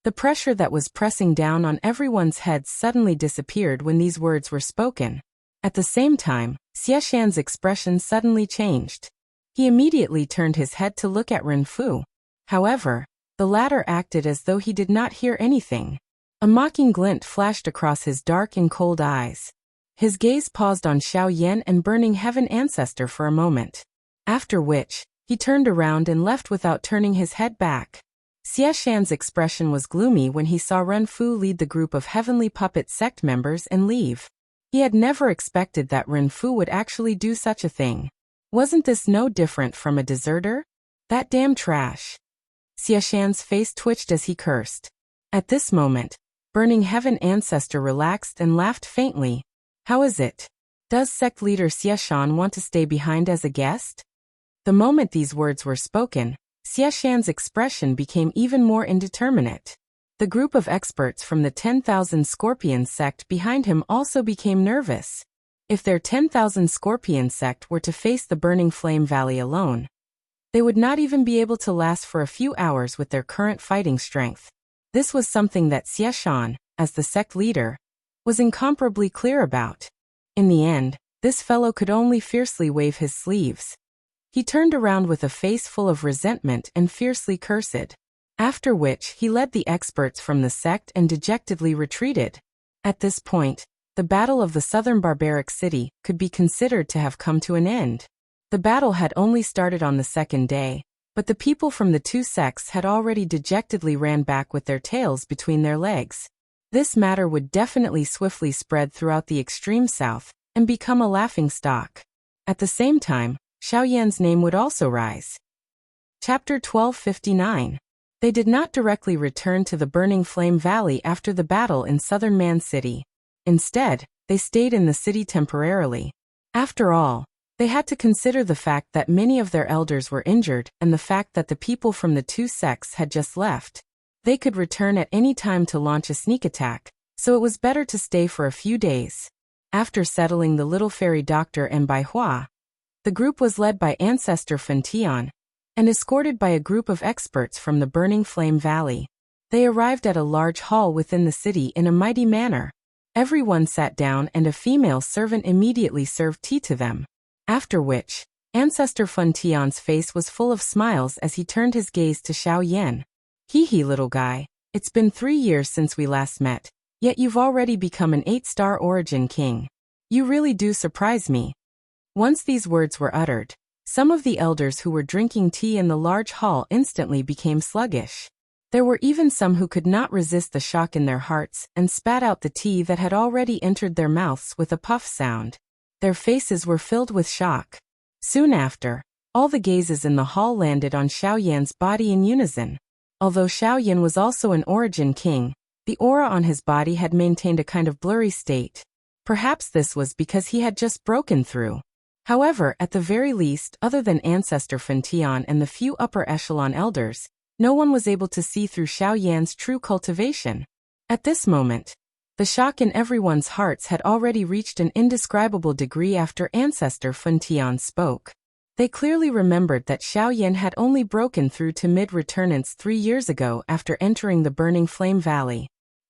The pressure that was pressing down on everyone's heads suddenly disappeared when these words were spoken. At the same time, Xieshan's expression suddenly changed. He immediately turned his head to look at Ren Fu. However, the latter acted as though he did not hear anything. A mocking glint flashed across his dark and cold eyes. His gaze paused on Xiao Yan and Burning Heaven Ancestor for a moment. After which, he turned around and left without turning his head back. Xieshan's expression was gloomy when he saw Ren Fu lead the group of Heavenly Puppet sect members and leave. He had never expected that Ren Fu would actually do such a thing. Wasn't this no different from a deserter? That damn trash. Xieshan's face twitched as he cursed. At this moment, Burning Heaven Ancestor relaxed and laughed faintly. How is it? Does sect leader Xieshan want to stay behind as a guest? The moment these words were spoken, Xieshan's expression became even more indeterminate. The group of experts from the 10,000 Scorpion sect behind him also became nervous. If their 10,000 Scorpion sect were to face the Burning Flame Valley alone, they would not even be able to last for a few hours with their current fighting strength. This was something that Xieshan, as the sect leader, was incomparably clear about. In the end, this fellow could only fiercely wave his sleeves. He turned around with a face full of resentment and fiercely cursed. After which, he led the experts from the sect and dejectedly retreated. At this point, the battle of the southern barbaric city could be considered to have come to an end. The battle had only started on the second day, but the people from the two sects had already dejectedly ran back with their tails between their legs. This matter would definitely swiftly spread throughout the extreme south and become a laughingstock. At the same time, Xiao Yan's name would also rise. Chapter 1259. They did not directly return to the Burning Flame Valley after the battle in southern Man City. Instead, they stayed in the city temporarily. After all, they had to consider the fact that many of their elders were injured and the fact that the people from the two sects had just left. They could return at any time to launch a sneak attack, so it was better to stay for a few days. After settling the little fairy doctor and Bai Hua, the group was led by Ancestor Fen Tian and escorted by a group of experts from the Burning Flame Valley. They arrived at a large hall within the city in a mighty manner. Everyone sat down and a female servant immediately served tea to them. After which, Ancestor Fun Tian's face was full of smiles as he turned his gaze to Xiao Yan. Hee hee, little guy, it's been 3 years since we last met, yet you've already become an 8-star origin king. You really do surprise me. Once these words were uttered, some of the elders who were drinking tea in the large hall instantly became sluggish. There were even some who could not resist the shock in their hearts and spat out the tea that had already entered their mouths with a puff sound. Their faces were filled with shock. Soon after, all the gazes in the hall landed on Xiao Yan's body in unison. Although Xiao Yan was also an origin king, the aura on his body had maintained a kind of blurry state. Perhaps this was because he had just broken through. However, at the very least, other than Ancestor Fun Tian and the few upper echelon elders, no one was able to see through Xiao Yan's true cultivation. At this moment, the shock in everyone's hearts had already reached an indescribable degree after Ancestor Fun Tian spoke. They clearly remembered that Xiao Yan had only broken through to mid-returnance 3 years ago after entering the Burning Flame Valley.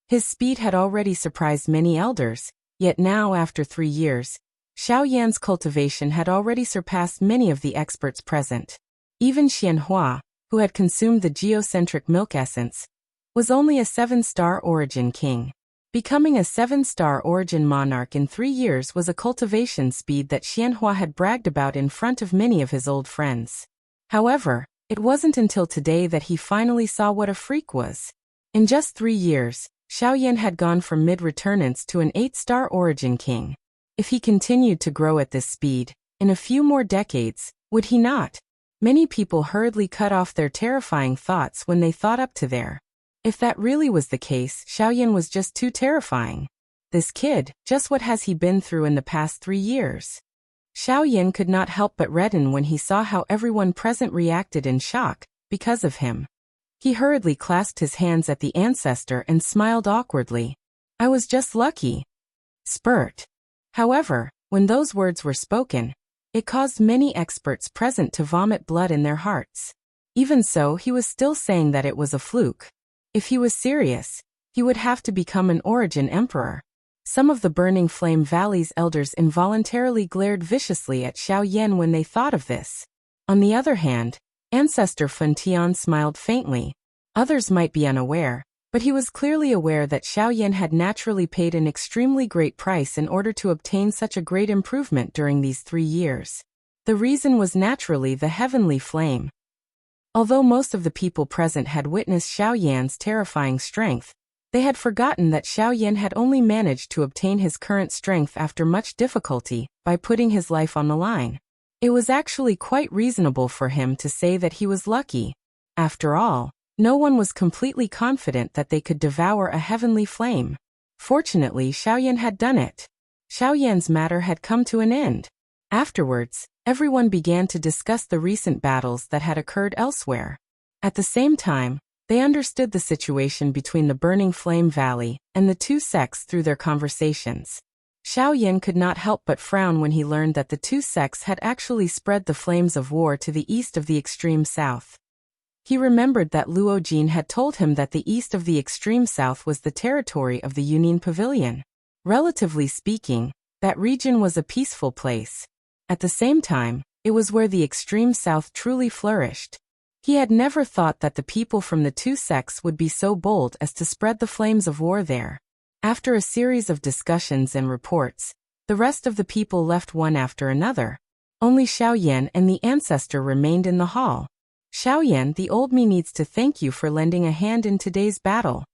His speed had already surprised many elders, yet now after 3 years, Xiao Yan's cultivation had already surpassed many of the experts present. Even Xianhua, who had consumed the geocentric milk essence, was only a 7-star origin king. Becoming a 7-star origin monarch in 3 years was a cultivation speed that Xianhua had bragged about in front of many of his old friends. However, it wasn't until today that he finally saw what a freak was. In just 3 years, Xiao Yan had gone from mid-returnance to an 8-star origin king. If he continued to grow at this speed, in a few more decades, would he not? Many people hurriedly cut off their terrifying thoughts when they thought up to there. If that really was the case, Xiao Yan was just too terrifying. This kid, just what has he been through in the past 3 years? Xiao Yan could not help but redden when he saw how everyone present reacted in shock because of him. He hurriedly clasped his hands at the ancestor and smiled awkwardly. I was just lucky. Spurt. However, when those words were spoken, it caused many experts present to vomit blood in their hearts. Even so, he was still saying that it was a fluke. If he was serious, he would have to become an origin emperor. Some of the Burning Flame Valley's elders involuntarily glared viciously at Xiao Yan when they thought of this. On the other hand, Ancestor Fun Tian smiled faintly. Others might be unaware, but he was clearly aware that Xiao Yan had naturally paid an extremely great price in order to obtain such a great improvement during these 3 years. The reason was naturally the heavenly flame. Although most of the people present had witnessed Xiao Yan's terrifying strength, they had forgotten that Xiao Yan had only managed to obtain his current strength after much difficulty, by putting his life on the line. It was actually quite reasonable for him to say that he was lucky. After all, no one was completely confident that they could devour a heavenly flame. Fortunately, Xiao Yan had done it. Xiao Yan's matter had come to an end. Afterwards, everyone began to discuss the recent battles that had occurred elsewhere. At the same time, they understood the situation between the Burning Flame Valley and the 2 sects through their conversations. Xiao Yan could not help but frown when he learned that the 2 sects had actually spread the flames of war to the east of the extreme south. He remembered that Luo Jin had told him that the east of the extreme south was the territory of the Union Pavilion. Relatively speaking, that region was a peaceful place. At the same time, it was where the extreme south truly flourished. He had never thought that the people from the 2 sects would be so bold as to spread the flames of war there. After a series of discussions and reports, the rest of the people left one after another. Only Xiao Yan and the ancestor remained in the hall. Xiao Yan, the old me needs to thank you for lending a hand in today's battle.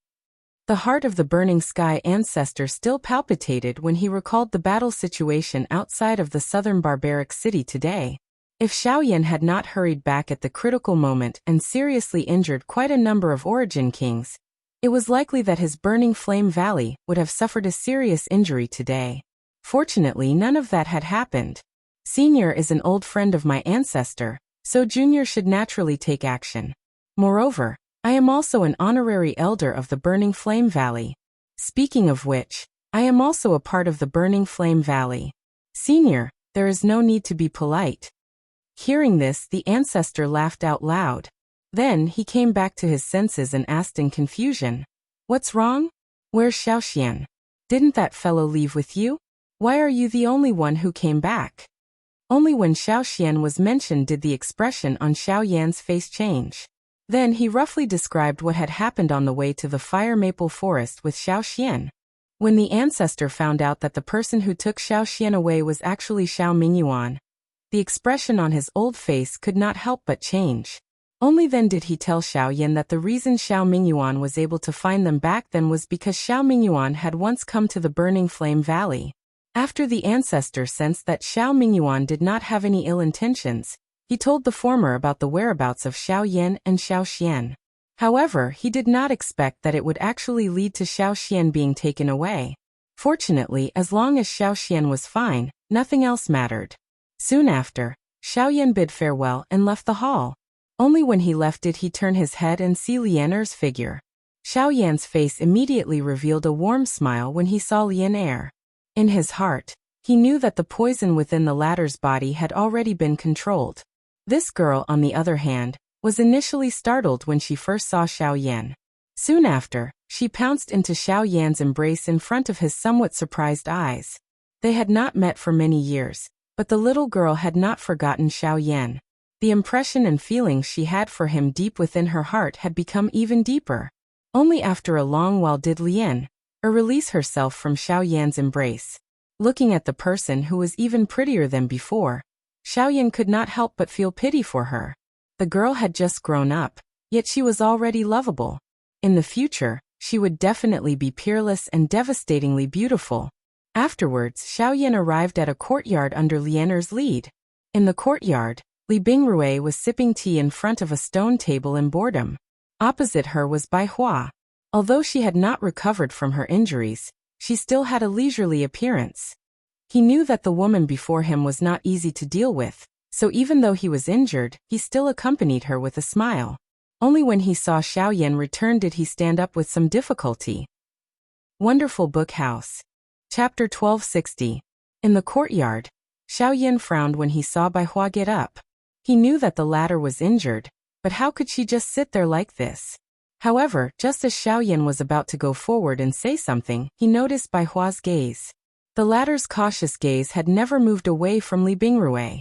The heart of the Burning Sky ancestor still palpitated when he recalled the battle situation outside of the southern barbaric city today. If Xiao Yan had not hurried back at the critical moment and seriously injured quite a number of origin kings, it was likely that his Burning Flame Valley would have suffered a serious injury today. Fortunately, none of that had happened. Senior is an old friend of my ancestor, so Junior should naturally take action. Moreover, I am also an honorary elder of the Burning Flame Valley. Speaking of which, I am also a part of the Burning Flame Valley. Senior, there is no need to be polite. Hearing this, the ancestor laughed out loud. Then he came back to his senses and asked in confusion, "What's wrong? Where's Xiaoxian? Didn't that fellow leave with you? Why are you the only one who came back?" Only when Xiaoxian was mentioned did the expression on Xiao Yan's face change. Then he roughly described what had happened on the way to the fire maple forest with Xiaoxian. When the ancestor found out that the person who took Xiaoxian away was actually Xiao Mingyuan, the expression on his old face could not help but change. Only then did he tell Xiao Yan that the reason Xiao Mingyuan was able to find them back then was because Xiao Mingyuan had once come to the Burning Flame Valley. After the ancestor sensed that Xiao Mingyuan did not have any ill intentions, he told the former about the whereabouts of Xiao Yan and Xiao Xian. However, he did not expect that it would actually lead to Xiao Xian being taken away. Fortunately, as long as Xiao Xian was fine, nothing else mattered. Soon after, Xiao Yan bid farewell and left the hall. Only when he left did he turn his head and see Lian Er's figure. Xiao Yan's face immediately revealed a warm smile when he saw Lian Er. In his heart, he knew that the poison within the latter's body had already been controlled. This girl, on the other hand, was initially startled when she first saw Xiao Yan. Soon after, she pounced into Xiao Yan's embrace in front of his somewhat surprised eyes. They had not met for many years, but the little girl had not forgotten Xiao Yan. The impression and feelings she had for him deep within her heart had become even deeper. Only after a long while did Lian Er release herself from Xiao Yan's embrace. Looking at the person who was even prettier than before, Xiao Yan could not help but feel pity for her. The girl had just grown up, yet she was already lovable. In the future, she would definitely be peerless and devastatingly beautiful. Afterwards, Xiao Yan arrived at a courtyard under Lian Er's lead. In the courtyard, Li Bingrui was sipping tea in front of a stone table in boredom. Opposite her was Bai Hua. Although she had not recovered from her injuries, she still had a leisurely appearance. He knew that the woman before him was not easy to deal with, so even though he was injured, he still accompanied her with a smile. Only when he saw Xiao Yan return did he stand up with some difficulty. Wonderful Book House. Chapter 1260. In the courtyard, Xiao Yan frowned when he saw Bai Hua get up. He knew that the latter was injured, but how could she just sit there like this? However, just as Xiao Yan was about to go forward and say something, he noticed Bai Hua's gaze. The latter's cautious gaze had never moved away from Li Bingrui.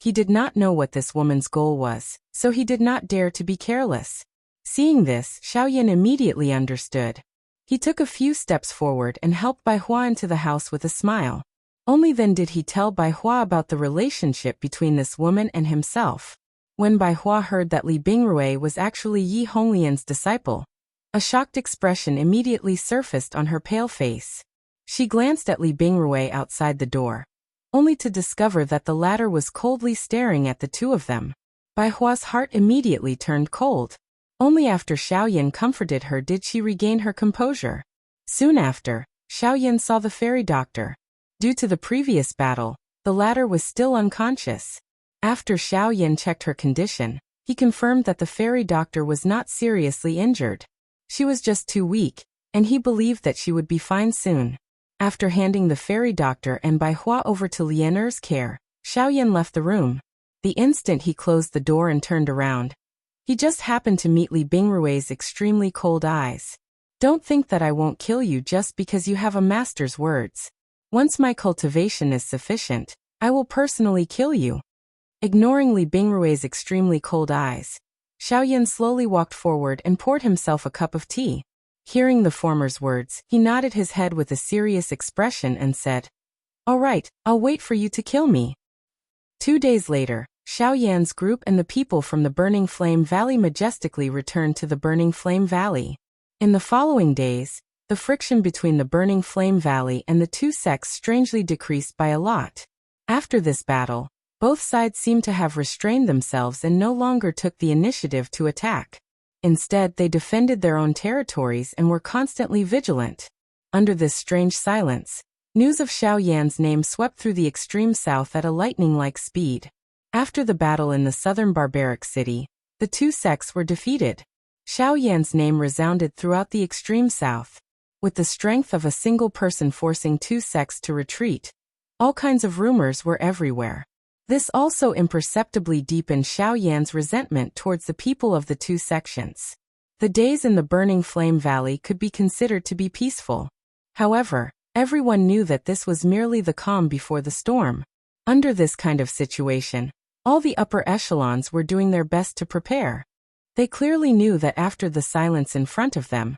He did not know what this woman's goal was, so he did not dare to be careless. Seeing this, Xiao Yan immediately understood. He took a few steps forward and helped Bai Hua into the house with a smile. Only then did he tell Bai Hua about the relationship between this woman and himself. When Bai Hua heard that Li Bingrui was actually Yi Honglian's disciple, a shocked expression immediately surfaced on her pale face. She glanced at Li Bingrui outside the door, only to discover that the latter was coldly staring at the two of them. Bai Hua's heart immediately turned cold. Only after Xiao Yan comforted her did she regain her composure. Soon after, Xiao Yan saw the fairy doctor. Due to the previous battle, the latter was still unconscious. After Xiao Yan checked her condition, he confirmed that the fairy doctor was not seriously injured. She was just too weak, and he believed that she would be fine soon. After handing the fairy doctor and Bai Hua over to Lian Er's care, Xiao Yan left the room. The instant he closed the door and turned around, he just happened to meet Li Bingrui's extremely cold eyes. "Don't think that I won't kill you just because you have a master's words. Once my cultivation is sufficient, I will personally kill you." Ignoring Li Bingrui's extremely cold eyes, Xiao Yan slowly walked forward and poured himself a cup of tea. Hearing the former's words, he nodded his head with a serious expression and said, "All right, I'll wait for you to kill me." 2 days later, Xiao Yan's group and the people from the Burning Flame Valley majestically returned to the Burning Flame Valley. In the following days, the friction between the Burning Flame Valley and the two sects strangely decreased by a lot. After this battle, both sides seemed to have restrained themselves and no longer took the initiative to attack. Instead, they defended their own territories and were constantly vigilant. Under this strange silence, news of Xiao Yan's name swept through the extreme south at a lightning-like speed. After the battle in the southern barbaric city, the two sects were defeated. Xiao Yan's name resounded throughout the extreme south. With the strength of a single person forcing two sects to retreat, all kinds of rumors were everywhere. This also imperceptibly deepened Xiao Yan's resentment towards the people of the two sections. The days in the Burning Flame Valley could be considered to be peaceful. However, everyone knew that this was merely the calm before the storm. Under this kind of situation, all the upper echelons were doing their best to prepare. They clearly knew that after the silence in front of them,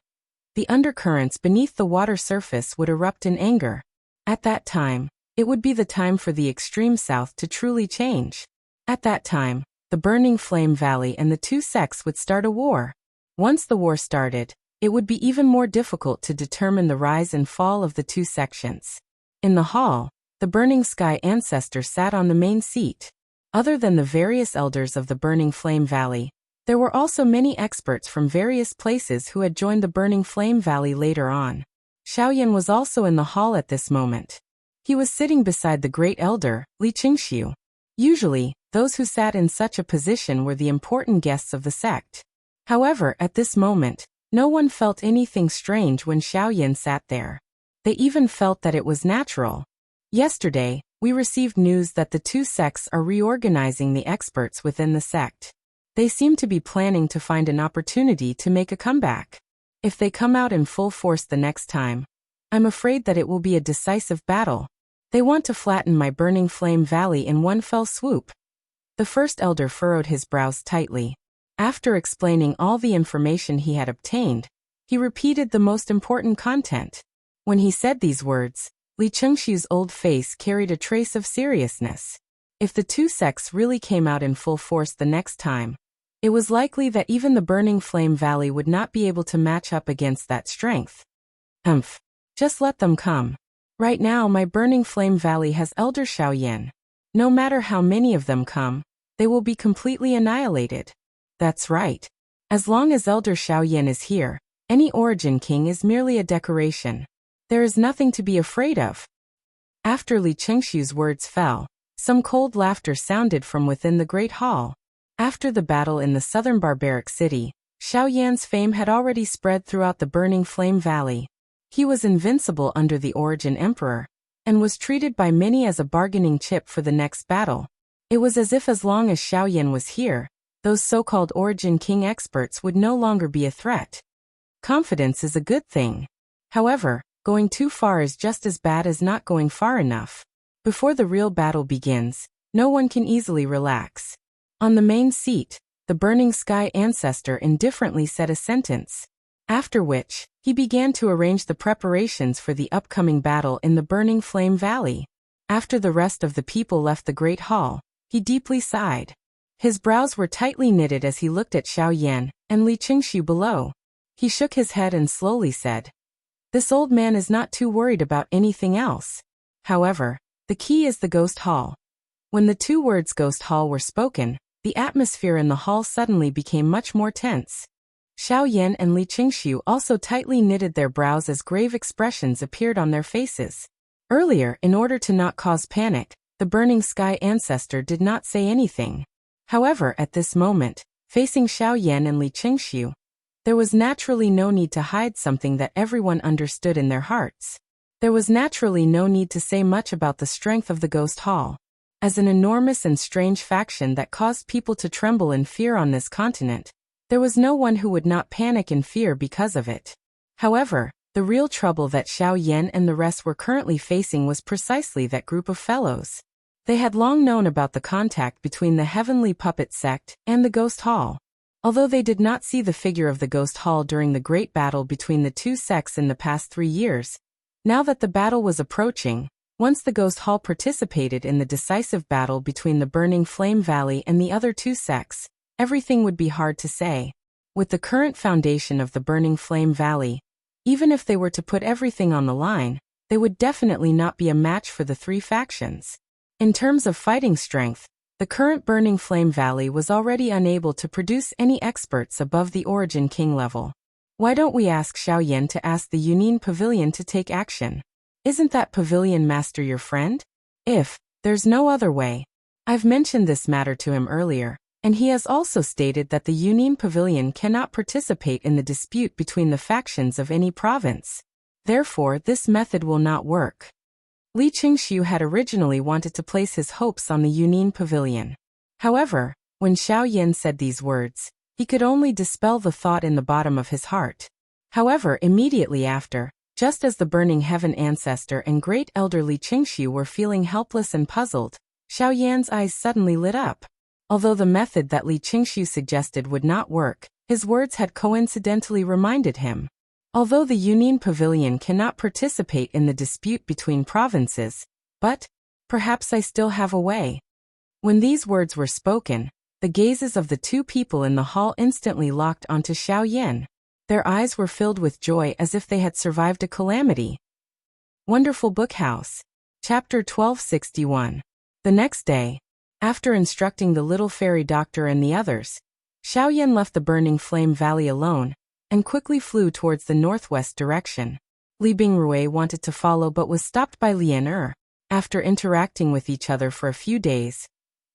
the undercurrents beneath the water surface would erupt in anger. At that time, it would be the time for the extreme south to truly change. At that time, the Burning Flame Valley and the two sects would start a war. Once the war started, it would be even more difficult to determine the rise and fall of the two sections. In the hall, the Burning Sky Ancestor sat on the main seat. Other than the various elders of the Burning Flame Valley, there were also many experts from various places who had joined the Burning Flame Valley later on. Xiao Yan was also in the hall at this moment. He was sitting beside the great elder, Li Qingxiu. Usually, those who sat in such a position were the important guests of the sect. However, at this moment, no one felt anything strange when Xiao Yan sat there. They even felt that it was natural. Yesterday, we received news that the two sects are reorganizing the experts within the sect. They seem to be planning to find an opportunity to make a comeback. If they come out in full force the next time, I'm afraid that it will be a decisive battle. They want to flatten my Burning Flame Valley in one fell swoop. The first elder furrowed his brows tightly. After explaining all the information he had obtained, he repeated the most important content. When he said these words, Li Chengxiu's old face carried a trace of seriousness. If the two sects really came out in full force the next time, it was likely that even the Burning Flame Valley would not be able to match up against that strength. Just let them come. Right now my Burning Flame Valley has Elder Xiao Yan. No matter how many of them come, they will be completely annihilated. That's right. As long as Elder Xiao Yan is here, any Origin King is merely a decoration. There is nothing to be afraid of. After Li Chengxiu's words fell, some cold laughter sounded from within the great hall. After the battle in the southern barbaric city, Xiao Yan's fame had already spread throughout the Burning Flame Valley. He was invincible under the Origin Emperor, and was treated by many as a bargaining chip for the next battle. It was as if as long as Xiao Yan was here, those so-called Origin King experts would no longer be a threat. Confidence is a good thing. However, going too far is just as bad as not going far enough. Before the real battle begins, no one can easily relax. On the main seat, the Burning Sky Ancestor indifferently said a sentence. After which, he began to arrange the preparations for the upcoming battle in the Burning Flame Valley. After the rest of the people left the great hall, he deeply sighed. His brows were tightly knitted as he looked at Xiao Yan and Li Qingxiu below. He shook his head and slowly said, "This old man is not too worried about anything else. However, the key is the Ghost Hall." When the two words Ghost Hall were spoken, the atmosphere in the hall suddenly became much more tense. Xiao Yan and Li Qingxiu also tightly knitted their brows as grave expressions appeared on their faces. Earlier, in order to not cause panic, the Burning Sky Ancestor did not say anything. However, at this moment, facing Xiao Yan and Li Qingxiu, there was naturally no need to hide something that everyone understood in their hearts. There was naturally no need to say much about the strength of the Ghost Hall. As an enormous and strange faction that caused people to tremble in fear on this continent, there was no one who would not panic in fear because of it. However, the real trouble that Xiao Yan and the rest were currently facing was precisely that group of fellows. They had long known about the contact between the Heavenly Puppet Sect and the Ghost Hall. Although they did not see the figure of the Ghost Hall during the great battle between the two sects in the past 3 years, now that the battle was approaching, once the Ghost Hall participated in the decisive battle between the Burning Flame Valley and the other two sects, everything would be hard to say. With the current foundation of the Burning Flame Valley, even if they were to put everything on the line, they would definitely not be a match for the three factions. In terms of fighting strength, the current Burning Flame Valley was already unable to produce any experts above the Origin King level. Why don't we ask Xiao Yan to ask the Yunin Pavilion to take action? Isn't that Pavilion Master your friend? If there's no other way. I've mentioned this matter to him earlier, and he has also stated that the Yunin Pavilion cannot participate in the dispute between the factions of any province. Therefore, this method will not work. Li Qingxiu had originally wanted to place his hopes on the Yunin Pavilion. However, when Xiao Yan said these words, he could only dispel the thought in the bottom of his heart. However, immediately after, just as the Burning Heaven ancestor and great elder Li Qingxiu were feeling helpless and puzzled, Xiao Yan's eyes suddenly lit up. Although the method that Li Qingxiu suggested would not work, his words had coincidentally reminded him. Although the Yunin Pavilion cannot participate in the dispute between provinces, but perhaps I still have a way. When these words were spoken, the gazes of the two people in the hall instantly locked onto Xiao Yan. Their eyes were filled with joy as if they had survived a calamity. Wonderful Book House. Chapter 1261. The next day, after instructing the little fairy doctor and the others, Xiao Yan left the Burning Flame Valley alone, and quickly flew towards the northwest direction. Li Bingrui wanted to follow but was stopped by Lian after interacting with each other for a few days.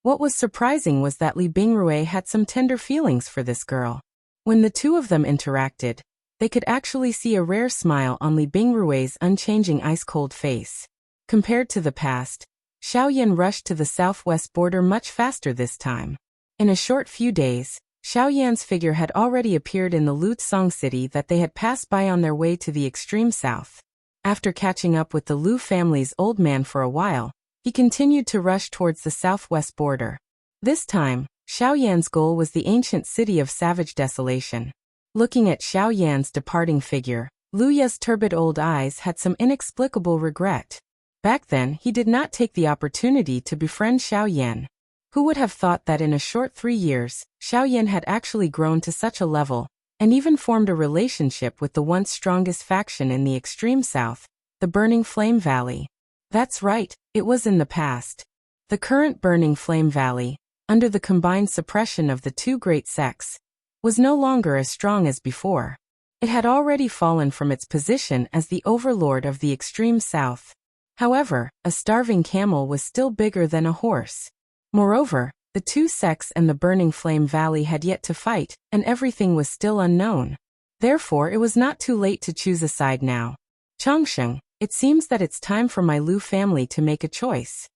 What was surprising was that Li Bingrui had some tender feelings for this girl. When the two of them interacted, they could actually see a rare smile on Li Bingrui's unchanging ice-cold face. Compared to the past, Xiao Yan rushed to the southwest border much faster this time. In a short few days, Xiao Yan's figure had already appeared in the Lutsong city that they had passed by on their way to the extreme south. After catching up with the Lu family's old man for a while, he continued to rush towards the southwest border. This time, Xiao Yan's goal was the ancient city of Savage Desolation. Looking at Xiao Yan's departing figure, Lu Ye's turbid old eyes had some inexplicable regret. Back then, he did not take the opportunity to befriend Xiao Yan. Who would have thought that in a short 3 years, Xiao Yan had actually grown to such a level, and even formed a relationship with the once strongest faction in the extreme south, the Burning Flame Valley. That's right, it was in the past. The current Burning Flame Valley, under the combined suppression of the two great sects, was no longer as strong as before. It had already fallen from its position as the overlord of the extreme south. However, a starving camel was still bigger than a horse. Moreover, the two sects and the Burning Flame Valley had yet to fight, and everything was still unknown. Therefore, it was not too late to choose a side now. Changsheng, it seems that it's time for my Lu family to make a choice.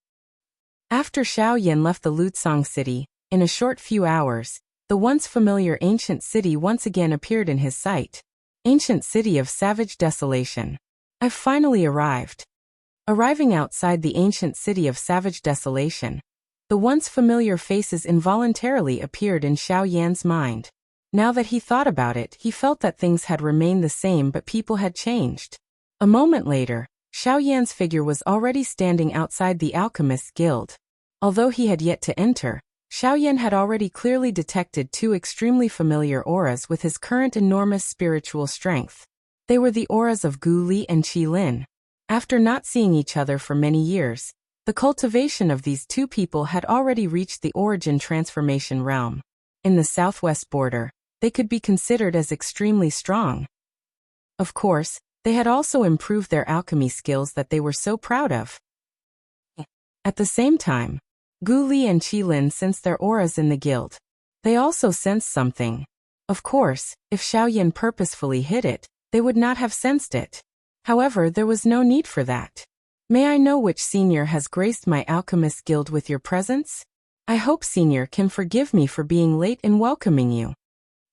After Xiao Yan left the Lutsong city, in a short few hours, the once familiar ancient city once again appeared in his sight. Ancient city of Savage Desolation. I've finally arrived. Arriving outside the ancient city of Savage Desolation, the once familiar faces involuntarily appeared in Xiao Yan's mind. Now that he thought about it, he felt that things had remained the same but people had changed. A moment later, Xiao Yan's figure was already standing outside the Alchemist's Guild. Although he had yet to enter, Xiao Yan had already clearly detected two extremely familiar auras with his current enormous spiritual strength. They were the auras of Gu Li and Qi Lin. After not seeing each other for many years, the cultivation of these two people had already reached the origin transformation realm. In the southwest border, they could be considered as extremely strong. Of course, they had also improved their alchemy skills that they were so proud of. At the same time, Gu Li and Qi Lin sensed their auras in the guild. They also sensed something. Of course, if Xiao Yan purposefully hid it, they would not have sensed it. However, there was no need for that. May I know which senior has graced my alchemist guild with your presence? I hope senior can forgive me for being late in welcoming you.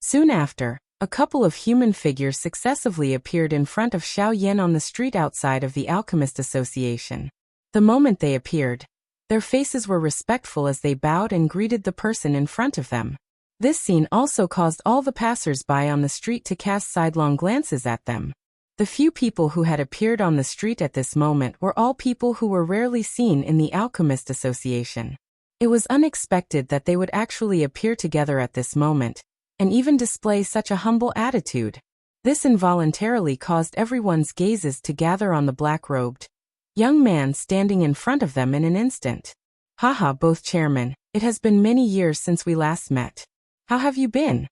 Soon after, a couple of human figures successively appeared in front of Xiao Yan on the street outside of the Alchemist Association. The moment they appeared, their faces were respectful as they bowed and greeted the person in front of them. This scene also caused all the passers-by on the street to cast sidelong glances at them. The few people who had appeared on the street at this moment were all people who were rarely seen in the Alchemist Association. It was unexpected that they would actually appear together at this moment, and even display such a humble attitude. This involuntarily caused everyone's gazes to gather on the black-robed young man standing in front of them in an instant. Haha, both chairmen, it has been many years since we last met. How have you been?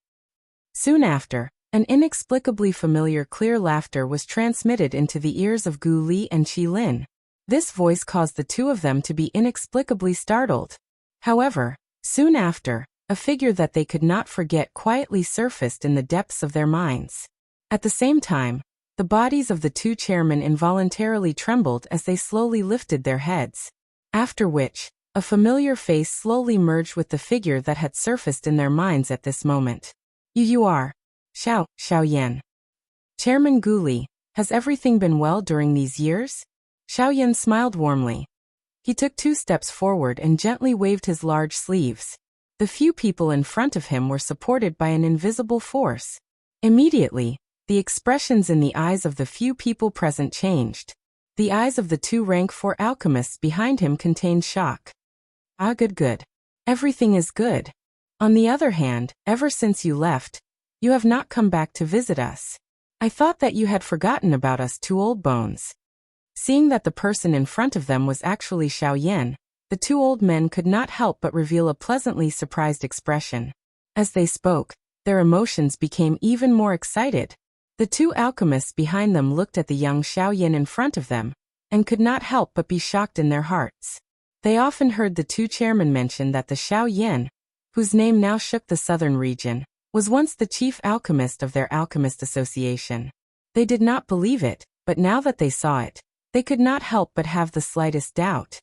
Soon after, an inexplicably familiar clear laughter was transmitted into the ears of Gu Li and Qi Lin. This voice caused the two of them to be inexplicably startled. However, soon after, a figure that they could not forget quietly surfaced in the depths of their minds. At the same time, The bodies of the two chairmen involuntarily trembled as they slowly lifted their heads. After which, a familiar face slowly merged with the figure that had surfaced in their minds at this moment. You are Xiaoyan. Chairman Guli, has everything been well during these years? Xiaoyan smiled warmly. He took 2 steps forward and gently waved his large sleeves. The few people in front of him were supported by an invisible force. Immediately, the expressions in the eyes of the few people present changed. The eyes of the 2 rank 4 alchemists behind him contained shock. Ah, good. Everything is good. On the other hand, ever since you left, you have not come back to visit us. I thought that you had forgotten about us 2 old bones. Seeing that the person in front of them was actually Xiaoyan, the 2 old men could not help but reveal a pleasantly surprised expression. As they spoke, their emotions became even more excited. The 2 alchemists behind them looked at the young Xiaoyan in front of them, and could not help but be shocked in their hearts. They often heard the 2 chairmen mention that the Xiaoyan, whose name now shook the southern region, was once the chief alchemist of their alchemist association. They did not believe it, but now that they saw it, they could not help but have the slightest doubt.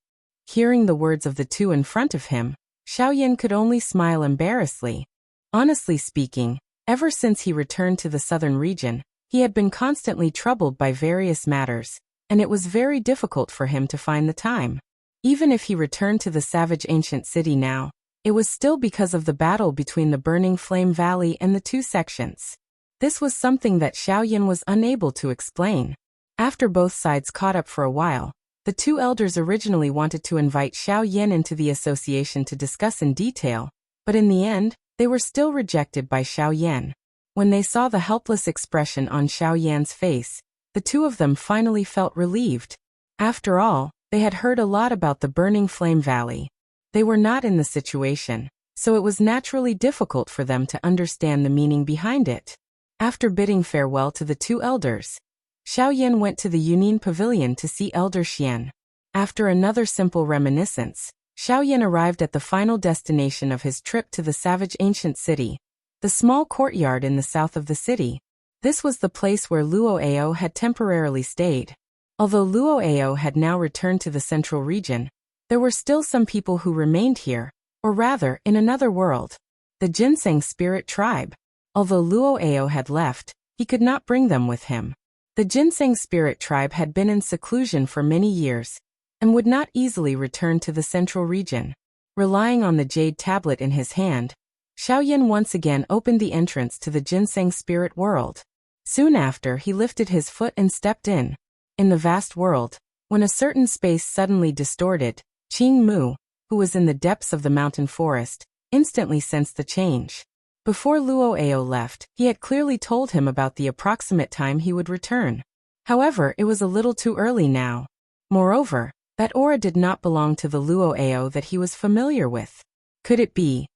Hearing the words of the 2 in front of him, Xiaoyan could only smile embarrassedly. Honestly speaking, ever since he returned to the southern region, he had been constantly troubled by various matters, and it was very difficult for him to find the time. Even if he returned to the savage ancient city now, it was still because of the battle between the Burning Flame Valley and the 2 sections. This was something that Xiaoyan was unable to explain. After both sides caught up for a while, the 2 elders originally wanted to invite Xiaoyan into the association to discuss in detail, but in the end, they were still rejected by Xiaoyan. When they saw the helpless expression on Xiaoyan's face, the 2 of them finally felt relieved. After all, they had heard a lot about the Burning Flame Valley. They were not in the situation, so it was naturally difficult for them to understand the meaning behind it. After bidding farewell to the 2 elders, Xiaoyan went to the Yunin Pavilion to see Elder Xian. After another simple reminiscence, Xiaoyan arrived at the final destination of his trip to the savage ancient city, the small courtyard in the south of the city. This was the place where Luo Ao had temporarily stayed. Although Luo Ao had now returned to the central region, there were still some people who remained here, or rather, in another world. The Ginseng spirit tribe. Although Luo Ao had left, he could not bring them with him. The Ginseng spirit tribe had been in seclusion for many years, and would not easily return to the central region. Relying on the jade tablet in his hand, Xiaoyan once again opened the entrance to the Ginseng spirit world. Soon after, he lifted his foot and stepped in. In the vast world, when a certain space suddenly distorted, Qing Mu, who was in the depths of the mountain forest, instantly sensed the change. Before Luo Ao left, he had clearly told him about the approximate time he would return. However, it was a little too early now. Moreover, that aura did not belong to the Luo Ao that he was familiar with. Could it be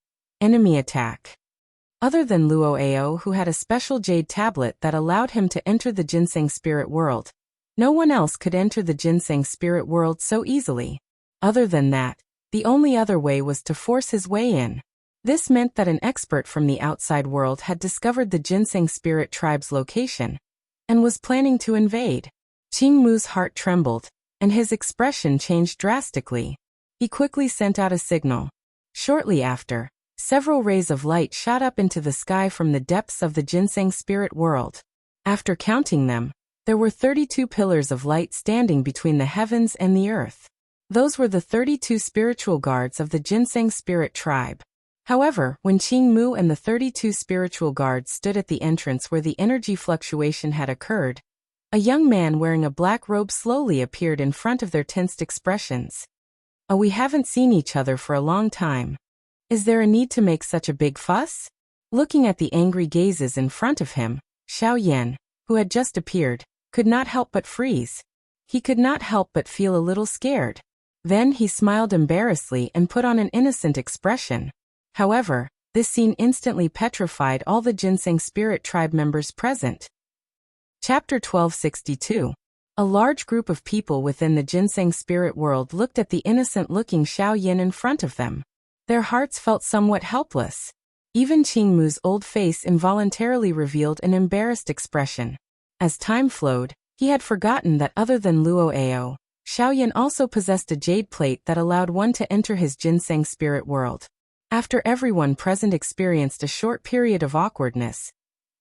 enemy attack? Other than Luo Ao, who had a special jade tablet that allowed him to enter the Ginseng spirit world, no one else could enter the Ginseng spirit world so easily. Other than that, the only other way was to force his way in. This meant that an expert from the outside world had discovered the Ginseng spirit tribe's location, and was planning to invade. Qing Mu's heart trembled, and his expression changed drastically. He quickly sent out a signal. Shortly after, several rays of light shot up into the sky from the depths of the Ginseng spirit world. After counting them, there were 32 pillars of light standing between the heavens and the earth. Those were the 32 spiritual guards of the Ginseng spirit tribe. However, when Qing Mu and the 32 spiritual guards stood at the entrance where the energy fluctuation had occurred, a young man wearing a black robe slowly appeared in front of their tensed expressions. "Oh, we haven't seen each other for a long time. Is there a need to make such a big fuss?" Looking at the angry gazes in front of him, Xiaoyan, who had just appeared, could not help but freeze. He could not help but feel a little scared. Then he smiled embarrassedly and put on an innocent expression. However, this scene instantly petrified all the Ginseng spirit tribe members present. Chapter 1262. A large group of people within the Ginseng spirit world looked at the innocent-looking Xiaoyan in front of them. Their hearts felt somewhat helpless. Even Qing Mu's old face involuntarily revealed an embarrassed expression. As time flowed, he had forgotten that other than Luo Ao, Xiaoyan also possessed a jade plate that allowed one to enter his ginseng spirit world. After everyone present experienced a short period of awkwardness,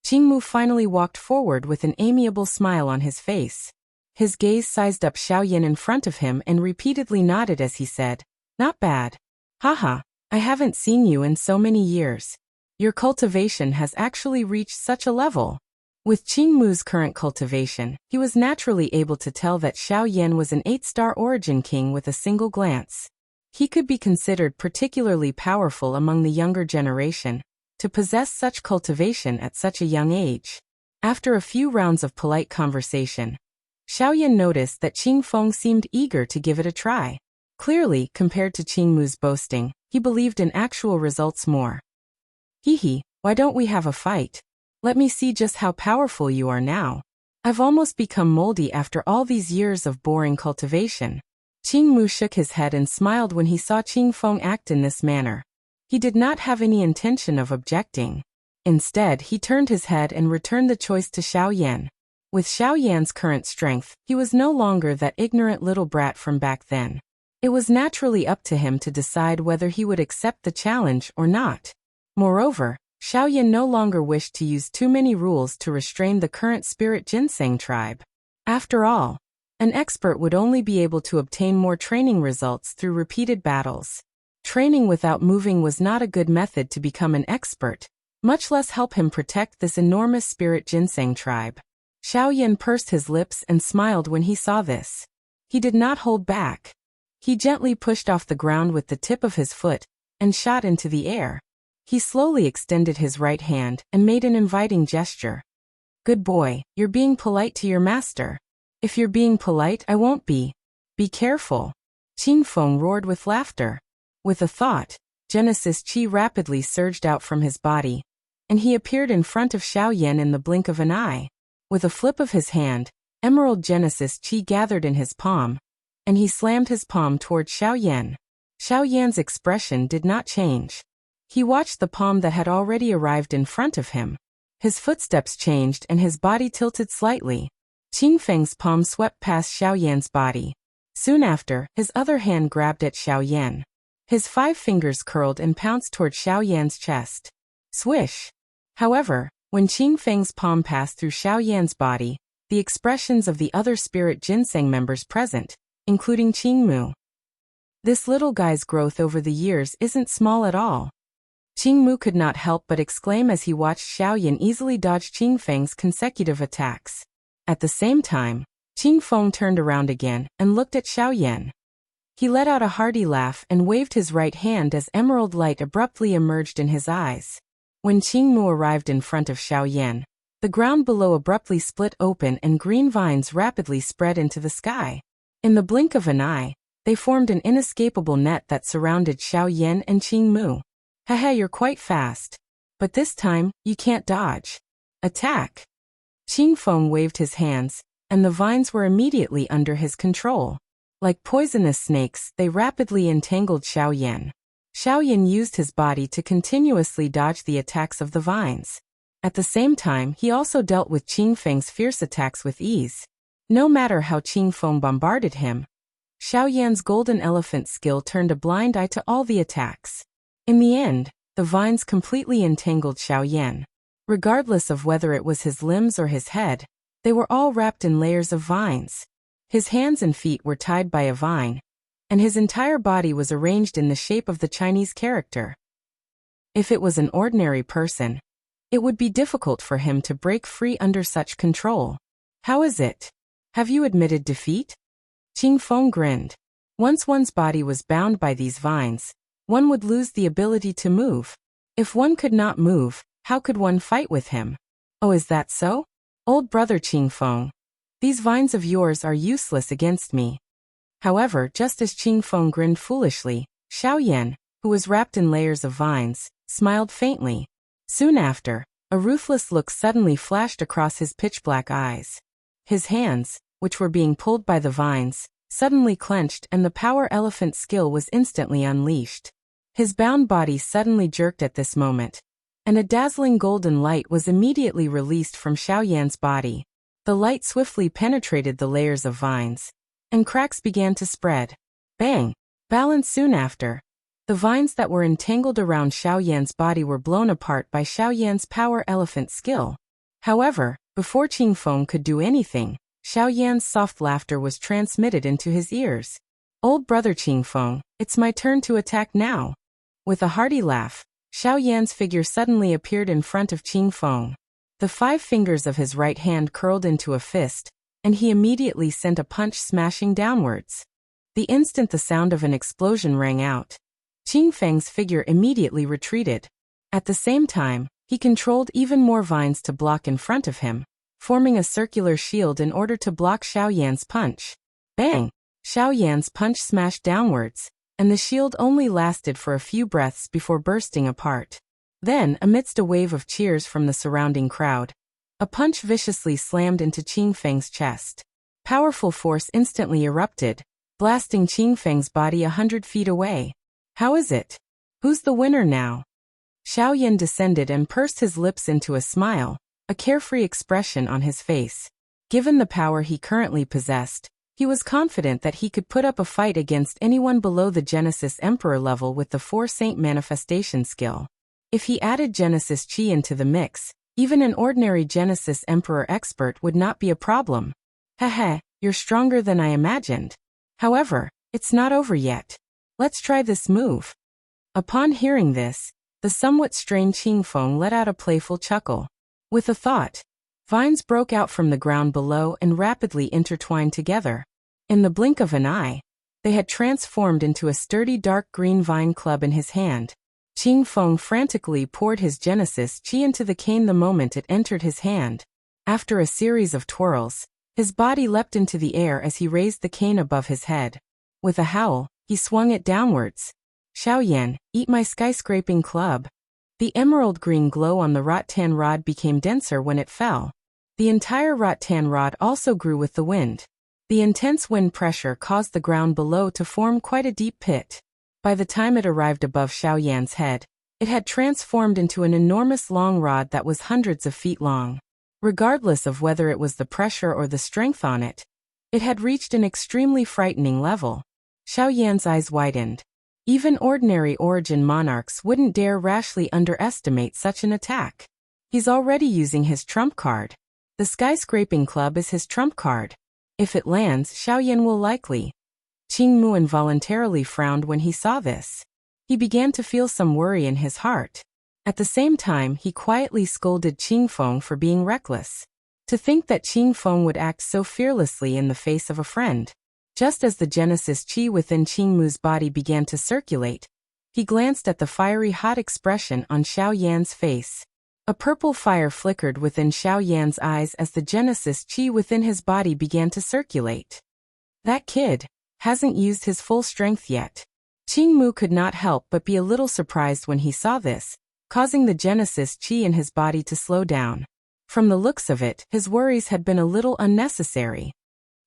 Qingmu finally walked forward with an amiable smile on his face. His gaze sized up Xiaoyan in front of him and repeatedly nodded as he said, "Not bad. Haha, I haven't seen you in so many years. Your cultivation has actually reached such a level." With Qingmu's current cultivation, he was naturally able to tell that Xiaoyan was an 8-star origin king with a single glance. He could be considered particularly powerful among the younger generation, to possess such cultivation at such a young age. After a few rounds of polite conversation, Xiaoyan noticed that Qingfeng seemed eager to give it a try. Clearly, compared to Qingmu's boasting, he believed in actual results more. "Hehe, why don't we have a fight? Let me see just how powerful you are now. I've almost become moldy after all these years of boring cultivation." Qingmu shook his head and smiled when he saw Qingfeng act in this manner. He did not have any intention of objecting. Instead, he turned his head and returned the choice to Xiaoyan. With Xiaoyan's current strength, he was no longer that ignorant little brat from back then. It was naturally up to him to decide whether he would accept the challenge or not. Moreover, Xiaoyan no longer wished to use too many rules to restrain the current spirit ginseng tribe. After all, an expert would only be able to obtain more training results through repeated battles. Training without moving was not a good method to become an expert, much less help him protect this enormous spirit ginseng tribe. Xiaoyan pursed his lips and smiled when he saw this. He did not hold back. He gently pushed off the ground with the tip of his foot and shot into the air. He slowly extended his right hand and made an inviting gesture. "Good boy, you're being polite to your master. If you're being polite, I won't be. Be careful." Qingfeng roared with laughter. With a thought, Genesis Qi rapidly surged out from his body, and he appeared in front of Xiaoyan in the blink of an eye. With a flip of his hand, Emerald Genesis Qi gathered in his palm, and he slammed his palm toward Xiaoyan. Xiaoyan's expression did not change. He watched the palm that had already arrived in front of him. His footsteps changed and his body tilted slightly. Qingfeng's palm swept past Xiaoyan's body. Soon after, his other hand grabbed at Xiaoyan. His 5 fingers curled and pounced toward Xiaoyan's chest. Swish! However, when Qingfeng's palm passed through Xiaoyan's body, the expressions of the other spirit ginseng members present, including Qingmu. This little guy's growth over the years isn't small at all. Qingmu could not help but exclaim as he watched Xiaoyan easily dodge Qingfeng's consecutive attacks. At the same time, Qingfeng turned around again and looked at Xiaoyan. He let out a hearty laugh and waved his right hand as emerald light abruptly emerged in his eyes. When Qingmu arrived in front of Xiaoyan, the ground below abruptly split open and green vines rapidly spread into the sky. In the blink of an eye, they formed an inescapable net that surrounded Xiaoyan and Qingmu. "Haha, you're quite fast. But this time, you can't dodge. Attack!" Qingfeng waved his hands, and the vines were immediately under his control. Like poisonous snakes, they rapidly entangled Xiaoyan. Xiaoyan used his body to continuously dodge the attacks of the vines. At the same time, he also dealt with Qingfeng's fierce attacks with ease. No matter how Qingfeng bombarded him, Xiaoyan's golden elephant skill turned a blind eye to all the attacks. In the end, the vines completely entangled Xiaoyan. Regardless of whether it was his limbs or his head, they were all wrapped in layers of vines. His hands and feet were tied by a vine, and his entire body was arranged in the shape of the Chinese character. If it was an ordinary person, it would be difficult for him to break free under such control. "How is it? Have you admitted defeat?" Qingfeng grinned. Once one's body was bound by these vines, one would lose the ability to move. If one could not move, how could one fight with him? "Oh, is that so? Old brother Qingfeng, these vines of yours are useless against me." However, just as Qingfeng grinned foolishly, Xiaoyan, who was wrapped in layers of vines, smiled faintly. Soon after, a ruthless look suddenly flashed across his pitch-black eyes. His hands, which were being pulled by the vines, suddenly clenched and the power elephant skill was instantly unleashed. His bound body suddenly jerked at this moment, and a dazzling golden light was immediately released from Xiaoyan's body. The light swiftly penetrated the layers of vines, and cracks began to spread. Bang! Balance soon after. The vines that were entangled around Xiaoyan's body were blown apart by Xiaoyan's power elephant skill. However, before Qingfeng could do anything, Xiaoyan's soft laughter was transmitted into his ears. Old brother Qingfeng, it's my turn to attack now. With a hearty laugh, Xiaoyan's figure suddenly appeared in front of Qingfeng. The 5 fingers of his right hand curled into a fist, and he immediately sent a punch smashing downwards. The instant the sound of an explosion rang out, Qingfeng's figure immediately retreated. At the same time, he controlled even more vines to block in front of him, forming a circular shield in order to block Xiaoyan's punch. Bang! Xiaoyan's punch smashed downwards, and the shield only lasted for a few breaths before bursting apart. Then, amidst a wave of cheers from the surrounding crowd, a punch viciously slammed into Qingfeng's chest. Powerful force instantly erupted, blasting Qingfeng's body 100 feet away. How is it? Who's the winner now? Xiaoyan descended and pursed his lips into a smile, a carefree expression on his face. Given the power he currently possessed, he was confident that he could put up a fight against anyone below the Genesis Emperor level with the 4 Saint manifestation skill. If he added Genesis Chi into the mix, even an ordinary Genesis Emperor expert would not be a problem. Heh, you're stronger than I imagined. However, it's not over yet. Let's try this move. Upon hearing this, the somewhat strained Qingfeng let out a playful chuckle. With a thought, vines broke out from the ground below and rapidly intertwined together. In the blink of an eye, they had transformed into a sturdy dark green vine club in his hand. Qingfeng frantically poured his Genesis Chi into the cane the moment it entered his hand. After a series of twirls, his body leapt into the air as he raised the cane above his head. With a howl, he swung it downwards. Xiaoyan, eat my skyscraping club. The emerald green glow on the rattan rod became denser when it fell. The entire rattan rod also grew with the wind. The intense wind pressure caused the ground below to form quite a deep pit. By the time it arrived above Xiaoyan's head, it had transformed into an enormous long rod that was hundreds of feet long. Regardless of whether it was the pressure or the strength on it, it had reached an extremely frightening level. Xiaoyan's eyes widened. Even ordinary origin monarchs wouldn't dare rashly underestimate such an attack. He's already using his trump card. The skyscraping club is his trump card. If it lands, Xiaoyan will likely. Qingmu involuntarily frowned when he saw this. He began to feel some worry in his heart. At the same time, he quietly scolded Qingfeng for being reckless. To think that Qingfeng would act so fearlessly in the face of a friend. Just as the Genesis Chi within Qingmu's body began to circulate, he glanced at the fiery hot expression on Xiaoyan's face. A purple fire flickered within Xiaoyan's eyes as the Genesis Chi within his body began to circulate. That kid hasn't used his full strength yet. Qingmu could not help but be a little surprised when he saw this, causing the Genesis Chi in his body to slow down. From the looks of it, his worries had been a little unnecessary.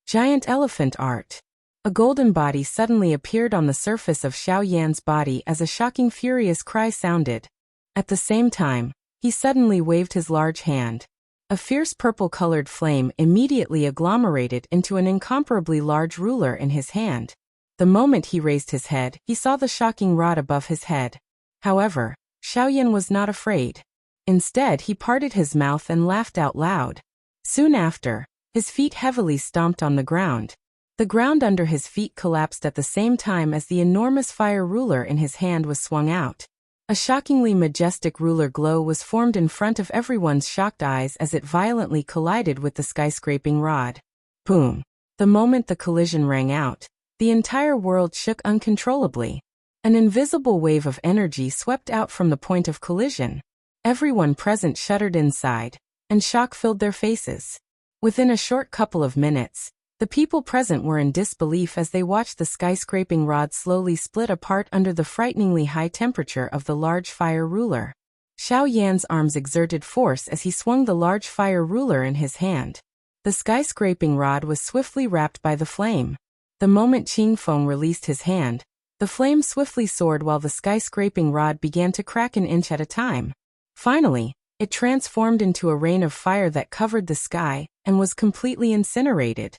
Giant elephant art. A golden body suddenly appeared on the surface of Xiaoyan's body as a shocking furious cry sounded. At the same time, he suddenly waved his large hand. A fierce purple-colored flame immediately agglomerated into an incomparably large ruler in his hand. The moment he raised his head, he saw the shocking rod above his head. However, Xiaoyan was not afraid. Instead, he parted his mouth and laughed out loud. Soon after, his feet heavily stomped on the ground. The ground under his feet collapsed at the same time as the enormous fire ruler in his hand was swung out. A shockingly majestic ruler glow was formed in front of everyone's shocked eyes as it violently collided with the skyscraping rod. Boom! The moment the collision rang out, the entire world shook uncontrollably. An invisible wave of energy swept out from the point of collision. Everyone present shuddered inside, and shock filled their faces. Within a short couple of minutes, the people present were in disbelief as they watched the skyscraping rod slowly split apart under the frighteningly high temperature of the large fire ruler. Xiaoyan's arms exerted force as he swung the large fire ruler in his hand. The skyscraping rod was swiftly wrapped by the flame. The moment Qingfeng released his hand, the flame swiftly soared while the skyscraping rod began to crack an inch at a time. Finally, it transformed into a rain of fire that covered the sky, and was completely incinerated.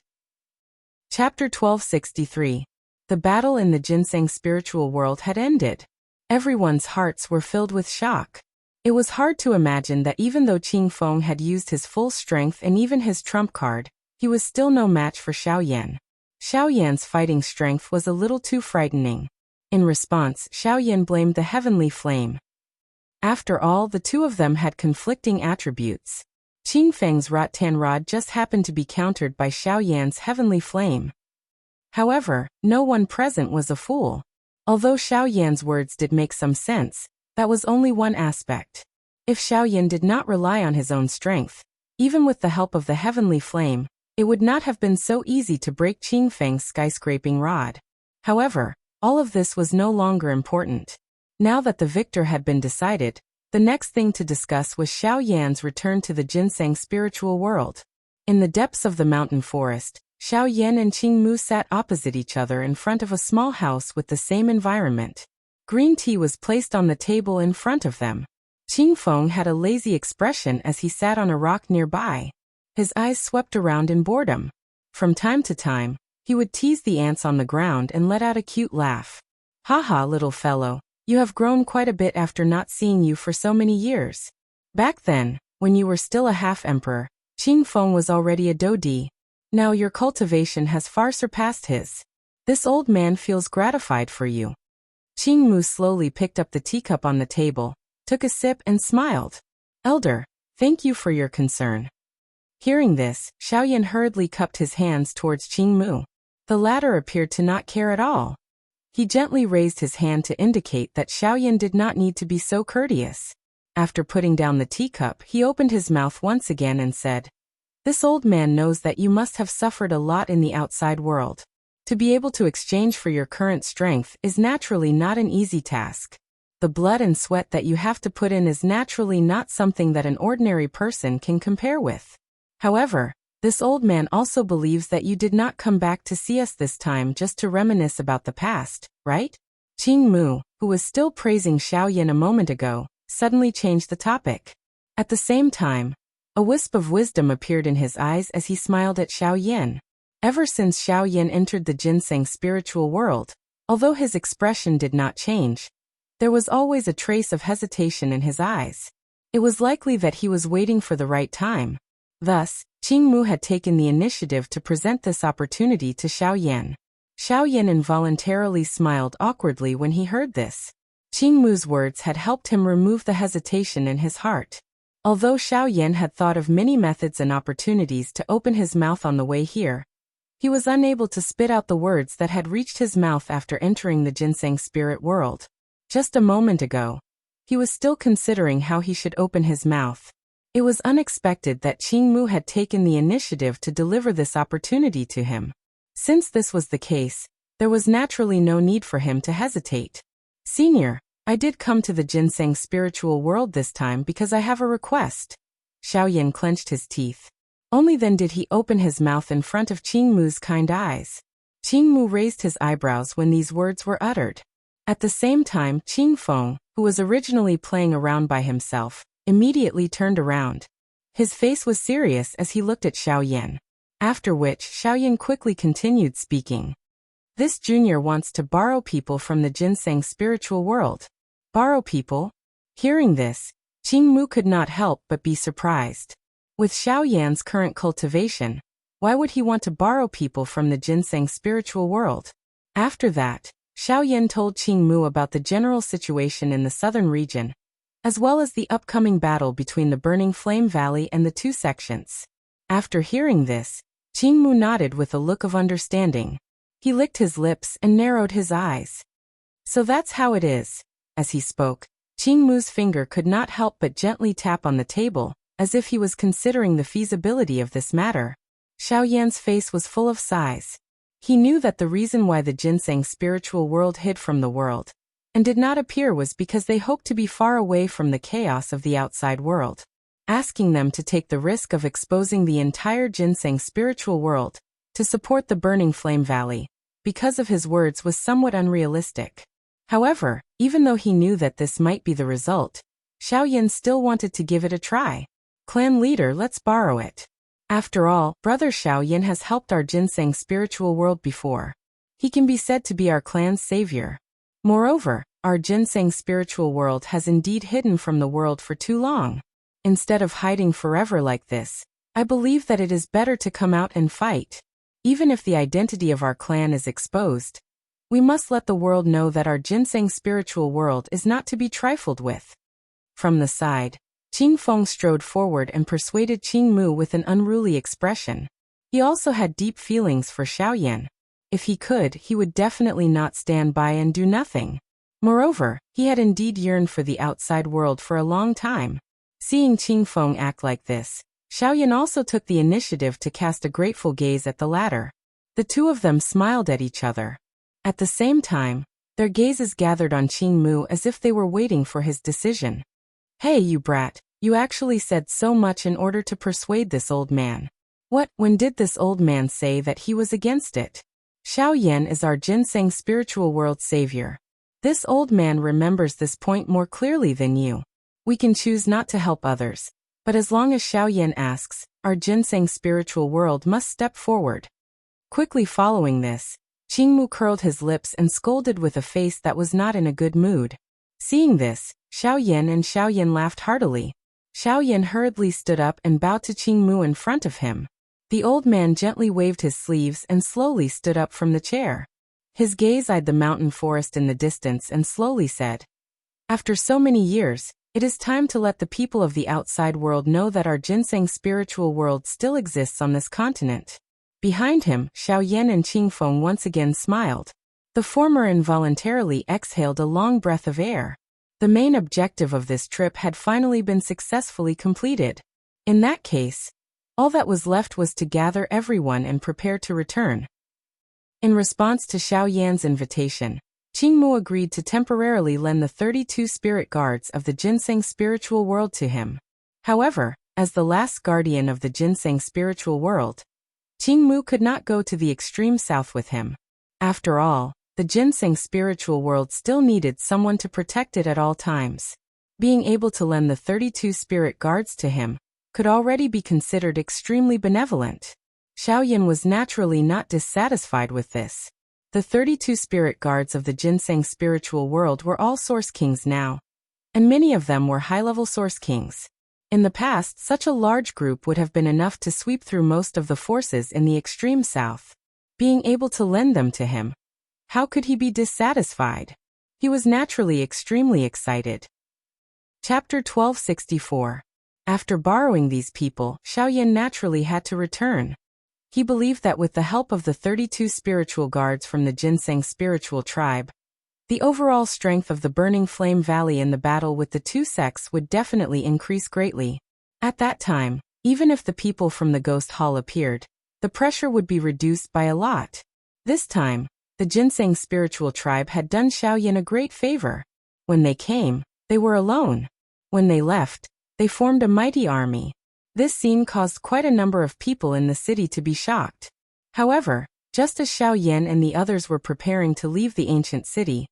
Chapter 1263. The battle in the ginseng spiritual world had ended. Everyone's hearts were filled with shock. It was hard to imagine that even though Qing Feng had used his full strength and even his trump card, he was still no match for Xiao Yan. Xiao Yan's fighting strength was a little too frightening. In response, Xiao Yan blamed the heavenly flame. After all, the two of them had conflicting attributes. Qing Feng's Rattan Rod just happened to be countered by Xiao Yan's heavenly flame. However, no one present was a fool. Although Xiao Yan's words did make some sense, that was only one aspect. If Xiao Yan did not rely on his own strength, even with the help of the heavenly flame, it would not have been so easy to break Qing Feng's skyscraping rod. However, all of this was no longer important. Now that the victor had been decided, the next thing to discuss was Xiao Yan's return to the ginseng spiritual world. In the depths of the mountain forest, Xiao Yan and Qing Mu sat opposite each other in front of a small house with the same environment. Green tea was placed on the table in front of them. Qing Feng had a lazy expression as he sat on a rock nearby. His eyes swept around in boredom. From time to time, he would tease the ants on the ground and let out a cute laugh. "Haha, little fellow, you have grown quite a bit after not seeing you for so many years. Back then, when you were still a half-emperor, Qing Feng was already a dodi. Now your cultivation has far surpassed his. This old man feels gratified for you." Qing Mu slowly picked up the teacup on the table, took a sip and smiled. "Elder, thank you for your concern." Hearing this, Xiao Yan hurriedly cupped his hands towards Qing Mu. The latter appeared to not care at all. He gently raised his hand to indicate that Xiao Yan did not need to be so courteous. After putting down the teacup, he opened his mouth once again and said, "This old man knows that you must have suffered a lot in the outside world. To be able to exchange for your current strength is naturally not an easy task. The blood and sweat that you have to put in is naturally not something that an ordinary person can compare with. However, this old man also believes that you did not come back to see us this time just to reminisce about the past, right?" Qing Mu, who was still praising Xiao Yan a moment ago, suddenly changed the topic. At the same time, a wisp of wisdom appeared in his eyes as he smiled at Xiao Yan. Ever since Xiao Yan entered the ginseng spiritual world, although his expression did not change, there was always a trace of hesitation in his eyes. It was likely that he was waiting for the right time. Thus, Qing Mu had taken the initiative to present this opportunity to Xiao Yan. Xiao Yan involuntarily smiled awkwardly when he heard this. Qing Mu's words had helped him remove the hesitation in his heart. Although Xiao Yan had thought of many methods and opportunities to open his mouth on the way here, he was unable to spit out the words that had reached his mouth after entering the ginseng spirit world. Just a moment ago, he was still considering how he should open his mouth. It was unexpected that Qing Mu had taken the initiative to deliver this opportunity to him. Since this was the case, there was naturally no need for him to hesitate. "Senior, I did come to the ginseng spiritual world this time because I have a request." Xiao Yan clenched his teeth. Only then did he open his mouth in front of Qing Mu's kind eyes. Qing Mu raised his eyebrows when these words were uttered. At the same time, Qing Feng, who was originally playing around by himself, immediately turned around. His face was serious as he looked at Xiao Yan. After which, Xiao Yan quickly continued speaking. "This junior wants to borrow people from the ginseng spiritual world." Borrow people? Hearing this, Qing Mu could not help but be surprised. With Xiao Yan's current cultivation, why would he want to borrow people from the ginseng spiritual world? After that, Xiao Yan told Qing Mu about the general situation in the southern region, as well as the upcoming battle between the Burning Flame Valley and the two sections. After hearing this, Qing Mu nodded with a look of understanding. He licked his lips and narrowed his eyes. "So that's how it is." As he spoke, Qing Mu's finger could not help but gently tap on the table, as if he was considering the feasibility of this matter. Xiao Yan's face was full of sighs. He knew that the reason why the ginseng spiritual world hid from the world and did not appear was because they hoped to be far away from the chaos of the outside world. Asking them to take the risk of exposing the entire ginseng spiritual world to support the Burning Flame Valley, because of his words, was somewhat unrealistic. However, even though he knew that this might be the result, Xiao Yan still wanted to give it a try. "Clan leader, let's borrow it." After all, Brother Xiaoyan has helped our ginseng spiritual world before. He can be said to be our clan's savior. Moreover, our ginseng spiritual world has indeed hidden from the world for too long. Instead of hiding forever like this, I believe that it is better to come out and fight. Even if the identity of our clan is exposed, we must let the world know that our ginseng spiritual world is not to be trifled with. From the side, Qing Feng strode forward and persuaded Qing Mu with an unruly expression. He also had deep feelings for Xiaoyan. If he could, he would definitely not stand by and do nothing. Moreover, he had indeed yearned for the outside world for a long time. Seeing Qing Feng act like this, Xiaoyan also took the initiative to cast a grateful gaze at the latter. The two of them smiled at each other. At the same time, their gazes gathered on Qing Mu as if they were waiting for his decision. Hey, you brat, you actually said so much in order to persuade this old man. When did this old man say that he was against it? Xiaoyan is our ginseng spiritual world savior. This old man remembers this point more clearly than you. We can choose not to help others, but as long as Xiaoyan asks, our ginseng spiritual world must step forward. Quickly following this, Qing Mu curled his lips and scolded with a face that was not in a good mood. Seeing this, Xiaoyan and Xiaoyan laughed heartily. Xiaoyan hurriedly stood up and bowed to Qing Mu in front of him. The old man gently waved his sleeves and slowly stood up from the chair. His gaze eyed the mountain forest in the distance and slowly said, "After so many years, it is time to let the people of the outside world know that our ginseng spiritual world still exists on this continent." Behind him, Xiaoyan and Qing Feng once again smiled. The former involuntarily exhaled a long breath of air. The main objective of this trip had finally been successfully completed. In that case, all that was left was to gather everyone and prepare to return. In response to Xiaoyan's invitation, Qing Mu agreed to temporarily lend the 32 spirit guards of the ginseng spiritual world to him. However, as the last guardian of the ginseng spiritual world, Qing Mu could not go to the extreme south with him. After all, the ginseng spiritual world still needed someone to protect it at all times. Being able to lend the 32 spirit guards to him could already be considered extremely benevolent. Xiaoyan was naturally not dissatisfied with this. The 32 spirit guards of the ginseng spiritual world were all source kings now, and many of them were high-level source kings. In the past, such a large group would have been enough to sweep through most of the forces in the extreme south. Being able to lend them to him, how could he be dissatisfied? He was naturally extremely excited. Chapter 1264. After borrowing these people, Xiaoyan naturally had to return. He believed that with the help of the 32 spiritual guards from the ginseng spiritual tribe, the overall strength of the Burning Flame Valley in the battle with the two sects would definitely increase greatly. At that time, even if the people from the Ghost Hall appeared, the pressure would be reduced by a lot. This time, the ginseng spiritual tribe had done Xiaoyan a great favor. When they came, they were alone. When they left, they formed a mighty army. This scene caused quite a number of people in the city to be shocked. However, just as Xiaoyan and the others were preparing to leave the ancient city,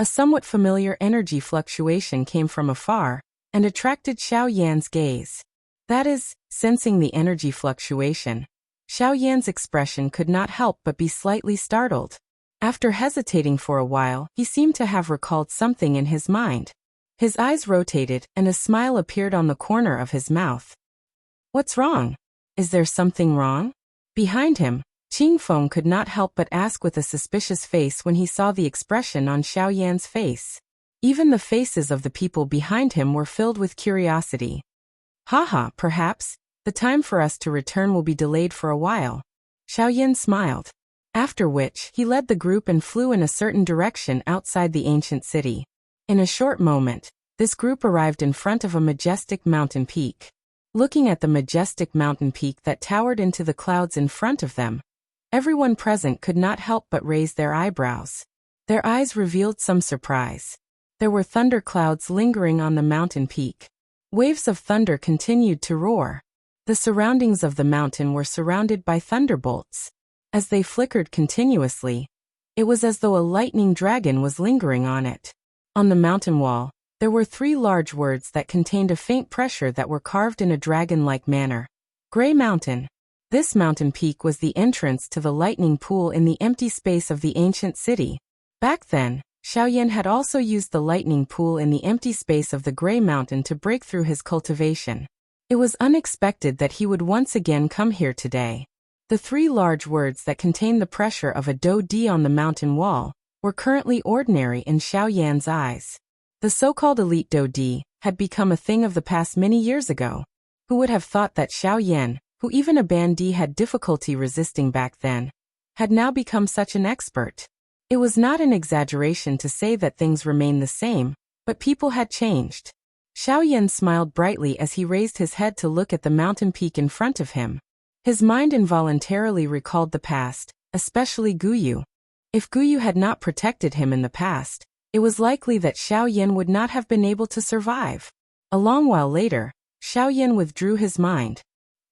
a somewhat familiar energy fluctuation came from afar and attracted Xiaoyan's gaze. That is, sensing the energy fluctuation, Xiaoyan's expression could not help but be slightly startled. After hesitating for a while, he seemed to have recalled something in his mind. His eyes rotated and a smile appeared on the corner of his mouth. "What's wrong? Is there something wrong?" Behind him, Qing Feng could not help but ask with a suspicious face when he saw the expression on Xiaoyan's face. Even the faces of the people behind him were filled with curiosity. "Haha, perhaps the time for us to return will be delayed for a while." Xiaoyan smiled. After which, he led the group and flew in a certain direction outside the ancient city. In a short moment, this group arrived in front of a majestic mountain peak. Looking at the majestic mountain peak that towered into the clouds in front of them, everyone present could not help but raise their eyebrows. Their eyes revealed some surprise. There were thunder clouds lingering on the mountain peak. Waves of thunder continued to roar. The surroundings of the mountain were surrounded by thunderbolts. As they flickered continuously, it was as though a lightning dragon was lingering on it. On the mountain wall, there were 3 large words that contained a faint pressure that were carved in a dragon-like manner. Gray Mountain. This mountain peak was the entrance to the lightning pool in the empty space of the ancient city. Back then, Xiaoyan had also used the lightning pool in the empty space of the Gray Mountain to break through his cultivation. It was unexpected that he would once again come here today. The 3 large words that contain the pressure of a do-di on the mountain wall were currently ordinary in Xiaoyan's eyes. The so-called elite do-di had become a thing of the past many years ago. Who would have thought that Xiaoyan, who even a bandit had difficulty resisting back then, had now become such an expert? It was not an exaggeration to say that things remained the same, but people had changed. Xiaoyan smiled brightly as he raised his head to look at the mountain peak in front of him. His mind involuntarily recalled the past, especially Guyu. If Guyu had not protected him in the past, it was likely that Xiaoyan would not have been able to survive. A long while later, Xiaoyan withdrew his mind.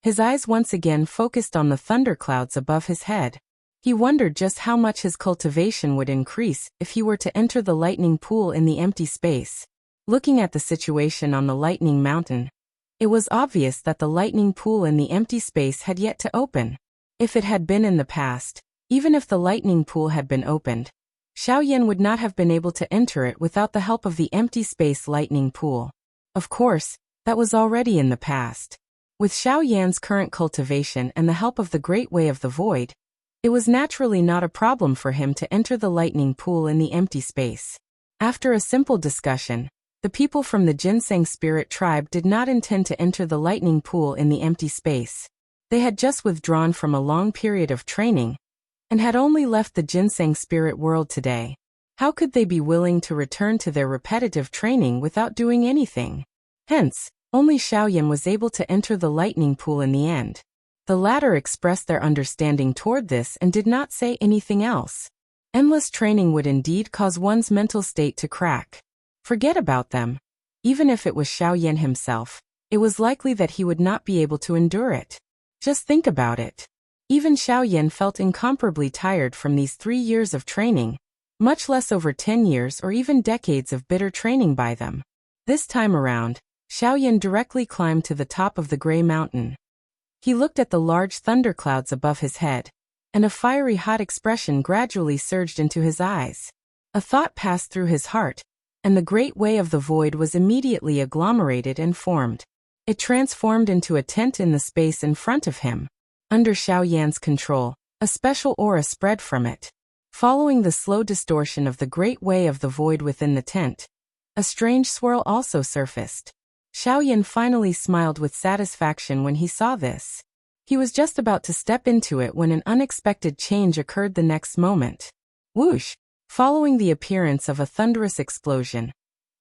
His eyes once again focused on the thunderclouds above his head. He wondered just how much his cultivation would increase if he were to enter the lightning pool in the empty space. Looking at the situation on the lightning mountain, it was obvious that the lightning pool in the empty space had yet to open. If it had been in the past, even if the lightning pool had been opened, Xiaoyan would not have been able to enter it without the help of the empty space lightning pool. Of course, that was already in the past. With Xiaoyan's current cultivation and the help of the Great Way of the Void, it was naturally not a problem for him to enter the lightning pool in the empty space. After a simple discussion, the people from the Ginseng spirit tribe did not intend to enter the lightning pool in the empty space. They had just withdrawn from a long period of training, and had only left the Ginseng spirit world today. How could they be willing to return to their repetitive training without doing anything? Hence, only Xiaoyan was able to enter the lightning pool in the end. The latter expressed their understanding toward this and did not say anything else. Endless training would indeed cause one's mental state to crack. Forget about them. Even if it was Xiaoyan himself, it was likely that he would not be able to endure it. Just think about it. Even Xiaoyan felt incomparably tired from these 3 years of training, much less over 10 years or even decades of bitter training by them. This time around, Xiaoyan directly climbed to the top of the Gray Mountain. He looked at the large thunderclouds above his head, and a fiery hot expression gradually surged into his eyes. A thought passed through his heart, and the Great Way of the Void was immediately agglomerated and formed. It transformed into a tent in the space in front of him. Under Xiaoyan's control, a special aura spread from it. Following the slow distortion of the Great Way of the Void within the tent, a strange swirl also surfaced. Xiaoyan finally smiled with satisfaction when he saw this. He was just about to step into it when an unexpected change occurred the next moment. Whoosh! Following the appearance of a thunderous explosion,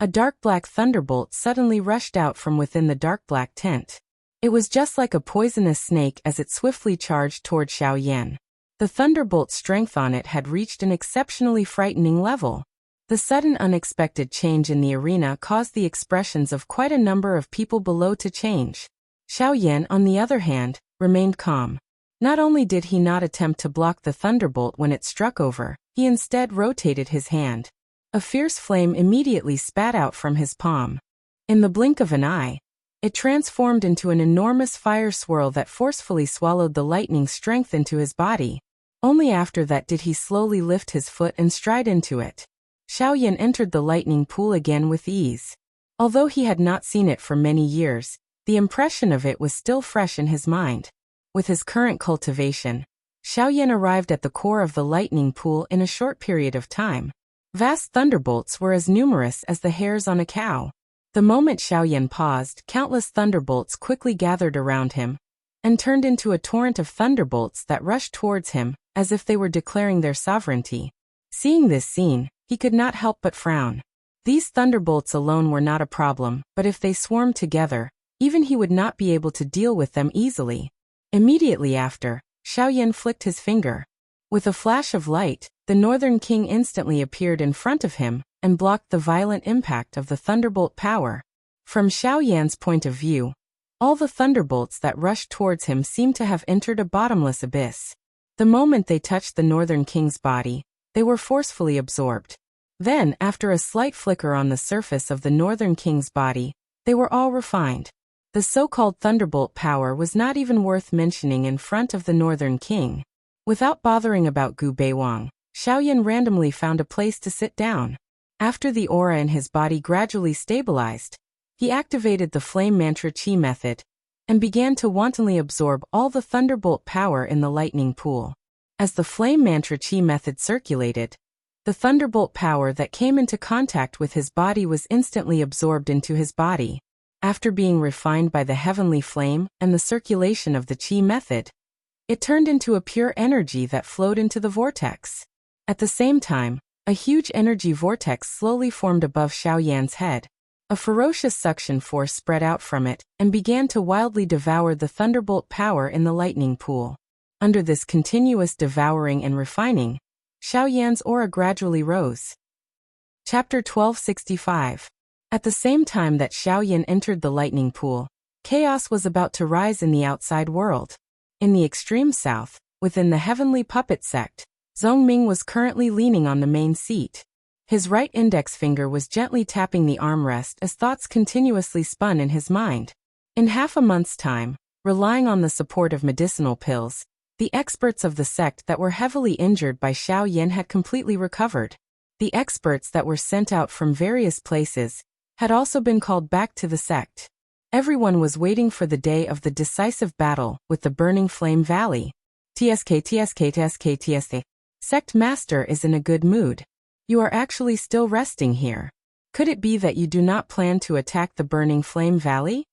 a dark black thunderbolt suddenly rushed out from within the dark black tent. It was just like a poisonous snake as it swiftly charged toward Xiaoyan. The thunderbolt's strength on it had reached an exceptionally frightening level. The sudden unexpected change in the arena caused the expressions of quite a number of people below to change. Xiaoyan, on the other hand, remained calm. Not only did he not attempt to block the thunderbolt when it struck over, he instead rotated his hand. A fierce flame immediately spat out from his palm. In the blink of an eye, it transformed into an enormous fire swirl that forcefully swallowed the lightning strength into his body. Only after that did he slowly lift his foot and stride into it. Xiaoyan entered the lightning pool again with ease. Although he had not seen it for many years, the impression of it was still fresh in his mind. With his current cultivation, Xiaoyan arrived at the core of the lightning pool in a short period of time. Vast thunderbolts were as numerous as the hairs on a cow. The moment Xiaoyan paused, countless thunderbolts quickly gathered around him and turned into a torrent of thunderbolts that rushed towards him, as if they were declaring their sovereignty. Seeing this scene, he could not help but frown. These thunderbolts alone were not a problem, but if they swarmed together, even he would not be able to deal with them easily. Immediately after, Xiaoyan flicked his finger. With a flash of light, the Northern King instantly appeared in front of him and blocked the violent impact of the thunderbolt power. From Xiaoyan's point of view, all the thunderbolts that rushed towards him seemed to have entered a bottomless abyss. The moment they touched the Northern King's body, they were forcefully absorbed. Then, after a slight flicker on the surface of the Northern King's body, they were all refined. The so-called thunderbolt power was not even worth mentioning in front of the Northern King. Without bothering about Gu Beiwang, Xiaoyan randomly found a place to sit down. After the aura in his body gradually stabilized, he activated the flame mantra chi method and began to wantonly absorb all the thunderbolt power in the lightning pool. As the flame mantra chi method circulated, the thunderbolt power that came into contact with his body was instantly absorbed into his body. After being refined by the heavenly flame and the circulation of the chi method, it turned into a pure energy that flowed into the vortex. At the same time, a huge energy vortex slowly formed above Xiaoyan's head. A ferocious suction force spread out from it and began to wildly devour the thunderbolt power in the lightning pool. Under this continuous devouring and refining, Xiaoyan's aura gradually rose. Chapter 1265. At the same time that Xiaoyan entered the lightning pool, chaos was about to rise in the outside world. In the extreme south, within the heavenly puppet sect, Zhongming was currently leaning on the main seat. His right index finger was gently tapping the armrest as thoughts continuously spun in his mind. In half a month's time, relying on the support of medicinal pills, the experts of the sect that were heavily injured by Xiaoyan had completely recovered. The experts that were sent out from various places had also been called back to the sect. Everyone was waiting for the day of the decisive battle with the Burning Flame Valley. TSK. Sect Master is in a good mood. You are actually still resting here. Could it be that you do not plan to attack the Burning Flame Valley?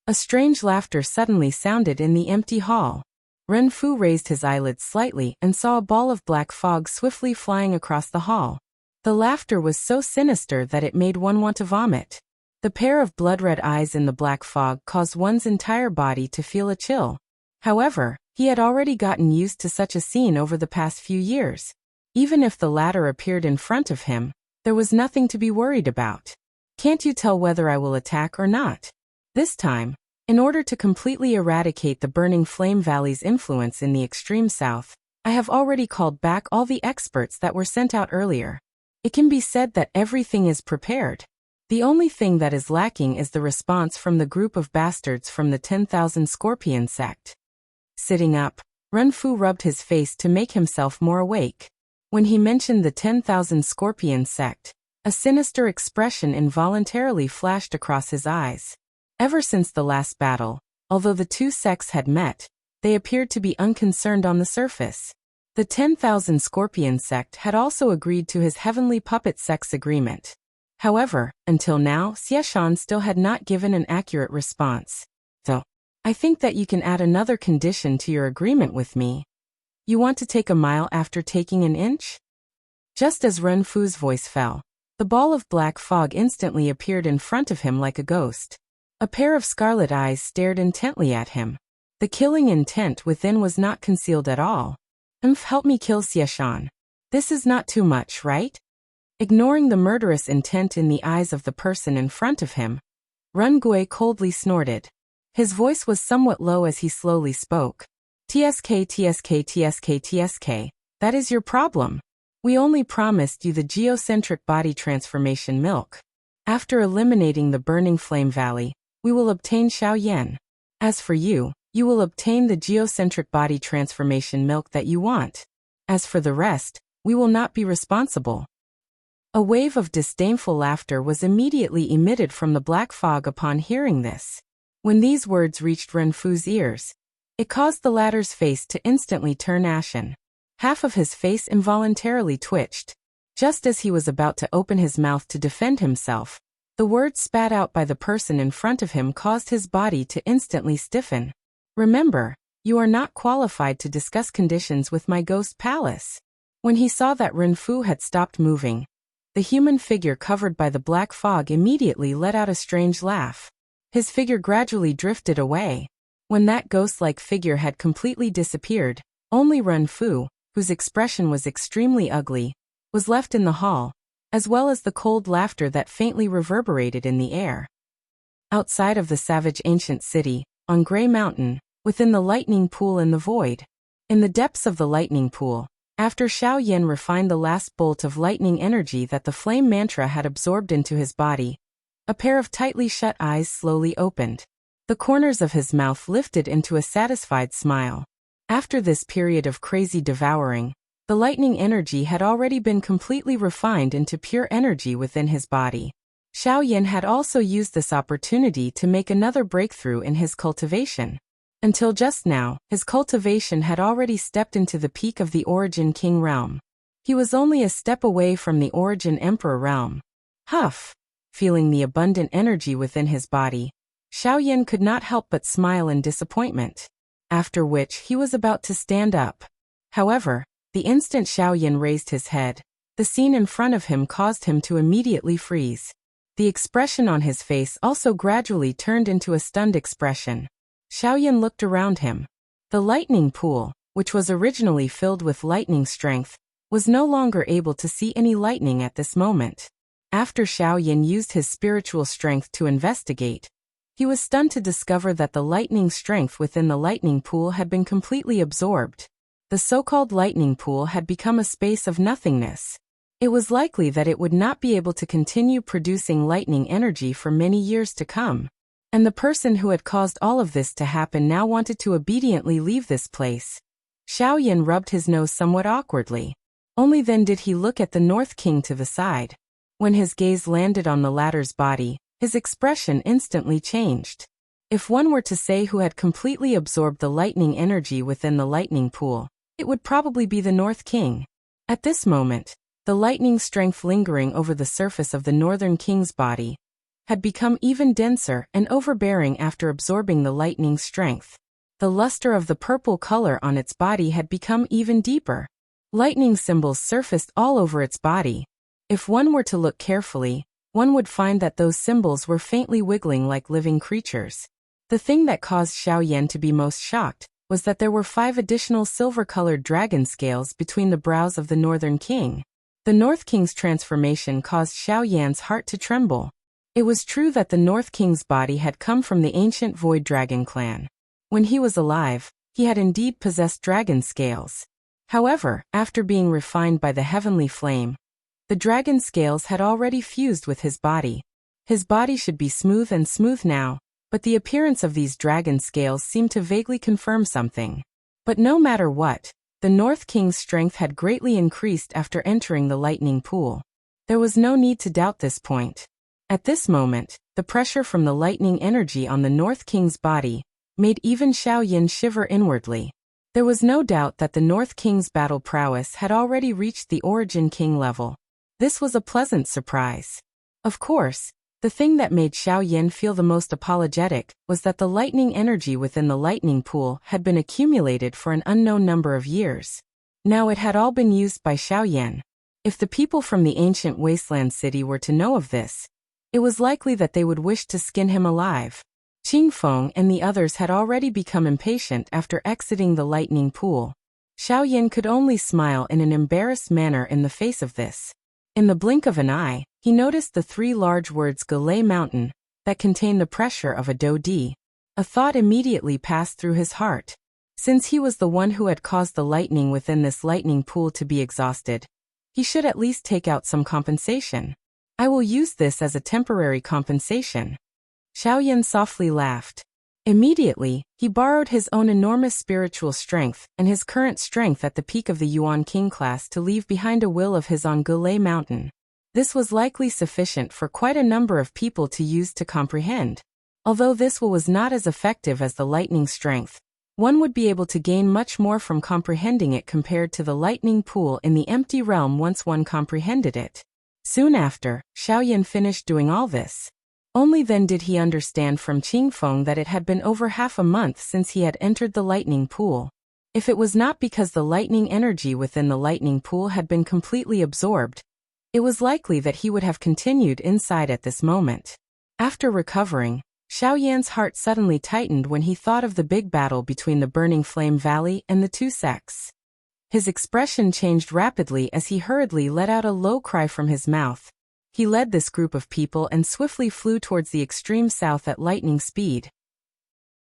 A strange laughter suddenly sounded in the empty hall. Ren Fu raised his eyelids slightly and saw a ball of black fog swiftly flying across the hall. The laughter was so sinister that it made one want to vomit. The pair of blood-red eyes in the black fog caused one's entire body to feel a chill. However, he had already gotten used to such a scene over the past few years. Even if the latter appeared in front of him, there was nothing to be worried about. Can't you tell whether I will attack or not? This time, in order to completely eradicate the Burning Flame Valley's influence in the extreme south, I have already called back all the experts that were sent out earlier. It can be said that everything is prepared. The only thing that is lacking is the response from the group of bastards from the 10,000 Scorpion sect. Sitting up, Ren Fu rubbed his face to make himself more awake. When he mentioned the 10,000 Scorpion sect, a sinister expression involuntarily flashed across his eyes. Ever since the last battle, although the two sects had met, they appeared to be unconcerned on the surface. The 10,000 Scorpion sect had also agreed to his heavenly puppet sect's agreement. However, until now, Xieshan still had not given an accurate response. So, I think that you can add another condition to your agreement with me. You want to take a mile after taking an inch? Just as Ren Fu's voice fell, the ball of black fog instantly appeared in front of him like a ghost. A pair of scarlet eyes stared intently at him. The killing intent within was not concealed at all. Help me kill Xieshan. This is not too much, right? Ignoring the murderous intent in the eyes of the person in front of him, Ren Gui coldly snorted. His voice was somewhat low as he slowly spoke. TSK, that is your problem. We only promised you the geocentric body transformation milk. After eliminating the Burning Flame Valley, we will obtain Xiaoyan. As for you, you will obtain the geocentric body transformation milk that you want. As for the rest, we will not be responsible. A wave of disdainful laughter was immediately emitted from the black fog upon hearing this. When these words reached Ren Fu's ears, it caused the latter's face to instantly turn ashen. Half of his face involuntarily twitched. Just as he was about to open his mouth to defend himself, the words spat out by the person in front of him caused his body to instantly stiffen. Remember, you are not qualified to discuss conditions with my ghost palace. When he saw that Ren Fu had stopped moving, the human figure covered by the black fog immediately let out a strange laugh. His figure gradually drifted away. When that ghost-like figure had completely disappeared, only Ren Fu, whose expression was extremely ugly, was left in the hall, as well as the cold laughter that faintly reverberated in the air. Outside of the savage ancient city, on Grey Mountain, within the lightning pool in the void. In the depths of the lightning pool, after Xiaoyan refined the last bolt of lightning energy that the flame mantra had absorbed into his body, a pair of tightly shut eyes slowly opened. The corners of his mouth lifted into a satisfied smile. After this period of crazy devouring, the lightning energy had already been completely refined into pure energy within his body. Xiaoyan had also used this opportunity to make another breakthrough in his cultivation. Until just now, his cultivation had already stepped into the peak of the Origin King realm. He was only a step away from the Origin Emperor realm. Huff! Feeling the abundant energy within his body, Xiaoyan could not help but smile in disappointment. After which he was about to stand up. However, the instant Xiaoyan raised his head, the scene in front of him caused him to immediately freeze. The expression on his face also gradually turned into a stunned expression. Xiaoyan looked around him. The lightning pool, which was originally filled with lightning strength, was no longer able to see any lightning at this moment. After Xiaoyan used his spiritual strength to investigate, he was stunned to discover that the lightning strength within the lightning pool had been completely absorbed. The so-called lightning pool had become a space of nothingness. It was likely that it would not be able to continue producing lightning energy for many years to come. And the person who had caused all of this to happen now wanted to obediently leave this place. Xiaoyan rubbed his nose somewhat awkwardly. Only then did he look at the North King to the side. When his gaze landed on the latter's body, his expression instantly changed. If one were to say who had completely absorbed the lightning energy within the lightning pool, it would probably be the North King. At this moment, the lightning strength lingering over the surface of the Northern King's body had become even denser and overbearing after absorbing the lightning strength. The luster of the purple color on its body had become even deeper. Lightning symbols surfaced all over its body. If one were to look carefully, one would find that those symbols were faintly wiggling like living creatures. The thing that caused Xiaoyan to be most shocked was that there were 5 additional silver-colored dragon scales between the brows of the Northern King. The North King's transformation caused Xiaoyan's heart to tremble. It was true that the North King's body had come from the ancient Void Dragon clan. When he was alive, he had indeed possessed dragon scales. However, after being refined by the heavenly flame, the dragon scales had already fused with his body. His body should be smooth and smooth now, but the appearance of these dragon scales seemed to vaguely confirm something. But no matter what, the North King's strength had greatly increased after entering the lightning pool. There was no need to doubt this point. At this moment, the pressure from the lightning energy on the North King's body made even Xiaoyan shiver inwardly. There was no doubt that the North King's battle prowess had already reached the Origin King level. This was a pleasant surprise. Of course, the thing that made Xiaoyan feel the most apologetic was that the lightning energy within the lightning pool had been accumulated for an unknown number of years. Now it had all been used by Xiaoyan. If the people from the ancient wasteland city were to know of this, it was likely that they would wish to skin him alive. Qingfeng and the others had already become impatient after exiting the lightning pool. Xiaoyan could only smile in an embarrassed manner in the face of this. In the blink of an eye, he noticed the 3 large words Galei Mountain that contained the pressure of a Dodi. A thought immediately passed through his heart. Since he was the one who had caused the lightning within this lightning pool to be exhausted, he should at least take out some compensation. I will use this as a temporary compensation. Xiaoyan softly laughed. Immediately, he borrowed his own enormous spiritual strength and his current strength at the peak of the Yuan King class to leave behind a will of his on Galei Mountain. This was likely sufficient for quite a number of people to use to comprehend. Although this will was not as effective as the lightning strength, one would be able to gain much more from comprehending it compared to the lightning pool in the empty realm once one comprehended it. Soon after, Xiaoyan finished doing all this. Only then did he understand from Qingfeng that it had been over half a month since he had entered the lightning pool. If it was not because the lightning energy within the lightning pool had been completely absorbed, it was likely that he would have continued inside at this moment. After recovering, Xiaoyan's heart suddenly tightened when he thought of the big battle between the Burning Flame Valley and the 2 sects. His expression changed rapidly as he hurriedly let out a low cry from his mouth. He led this group of people and swiftly flew towards the extreme south at lightning speed.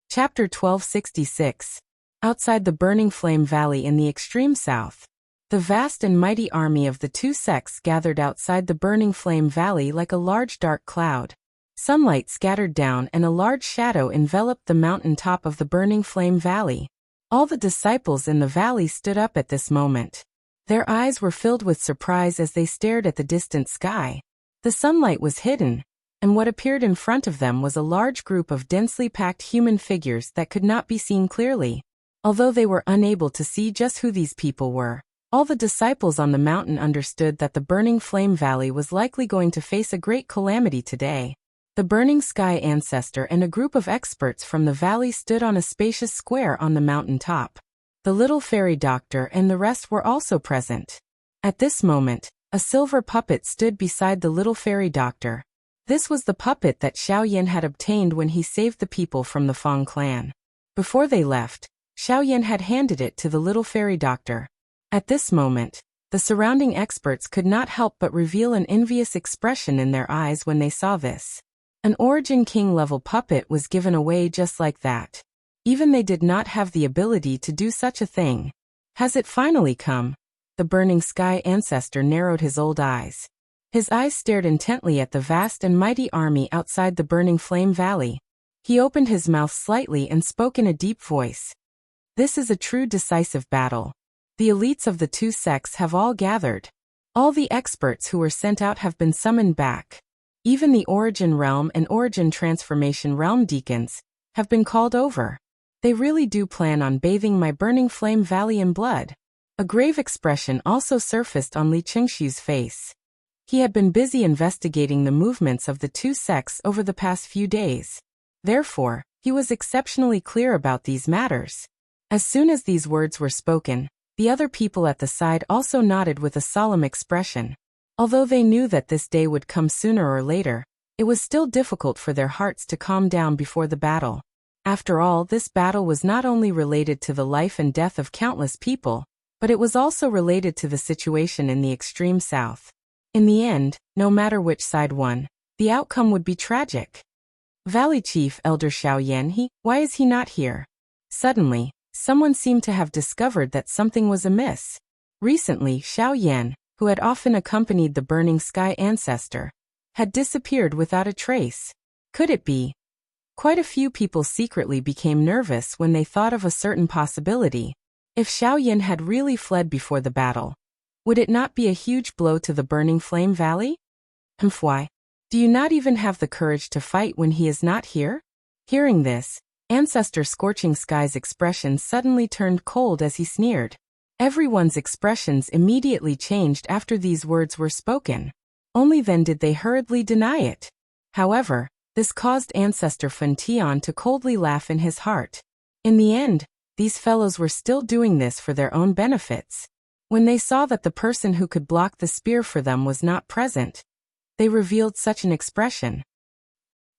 Chapter 1266. Outside the Burning Flame Valley in the extreme south, the vast and mighty army of the 2 sects gathered outside the Burning Flame Valley like a large dark cloud. Sunlight scattered down and a large shadow enveloped the mountain top of the burning flame valley. All the disciples in the valley stood up at this moment. Their eyes were filled with surprise as they stared at the distant sky. The sunlight was hidden, and what appeared in front of them was a large group of densely packed human figures that could not be seen clearly. Although they were unable to see just who these people were, all the disciples on the mountain understood that the burning flame valley was likely going to face a great calamity today. The burning sky ancestor and a group of experts from the valley stood on a spacious square on the mountain top. The little fairy doctor and the rest were also present. At this moment, a silver puppet stood beside the little fairy doctor. This was the puppet that Xiao Yan had obtained when he saved the people from the Fang clan. Before they left, Xiao Yan had handed it to the little fairy doctor. At this moment, the surrounding experts could not help but reveal an envious expression in their eyes when they saw this. An Origin King level puppet was given away just like that. Even they did not have the ability to do such a thing. Has it finally come? The burning sky ancestor narrowed his old eyes. His eyes stared intently at the vast and mighty army outside the burning flame valley. He opened his mouth slightly and spoke in a deep voice. This is a true decisive battle. The elites of the two sects have all gathered. All the experts who were sent out have been summoned back. Even the Origin Realm and Origin Transformation Realm deacons have been called over. They really do plan on bathing my burning flame valley in blood. A grave expression also surfaced on Li Qingshu's face. He had been busy investigating the movements of the two sects over the past few days. Therefore, he was exceptionally clear about these matters. As soon as these words were spoken, the other people at the side also nodded with a solemn expression. Although they knew that this day would come sooner or later, it was still difficult for their hearts to calm down before the battle. After all, this battle was not only related to the life and death of countless people, but it was also related to the situation in the extreme south. In the end, no matter which side won, the outcome would be tragic. Valley Chief Elder Xiao Yan, why is he not here? Suddenly, someone seemed to have discovered that something was amiss. Recently, Xiao Yan, who had often accompanied the burning sky ancestor, had disappeared without a trace. Could it be? Quite a few people secretly became nervous when they thought of a certain possibility. If Xiao Yan had really fled before the battle, would it not be a huge blow to the burning flame valley? Why? Do you not even have the courage to fight when he is not here? Hearing this, Ancestor Scorching Sky's expression suddenly turned cold as he sneered. Everyone's expressions immediately changed after these words were spoken. Only then did they hurriedly deny it. However, this caused Ancestor Fen Tian to coldly laugh in his heart. In the end, these fellows were still doing this for their own benefits. When they saw that the person who could block the spear for them was not present, they revealed such an expression.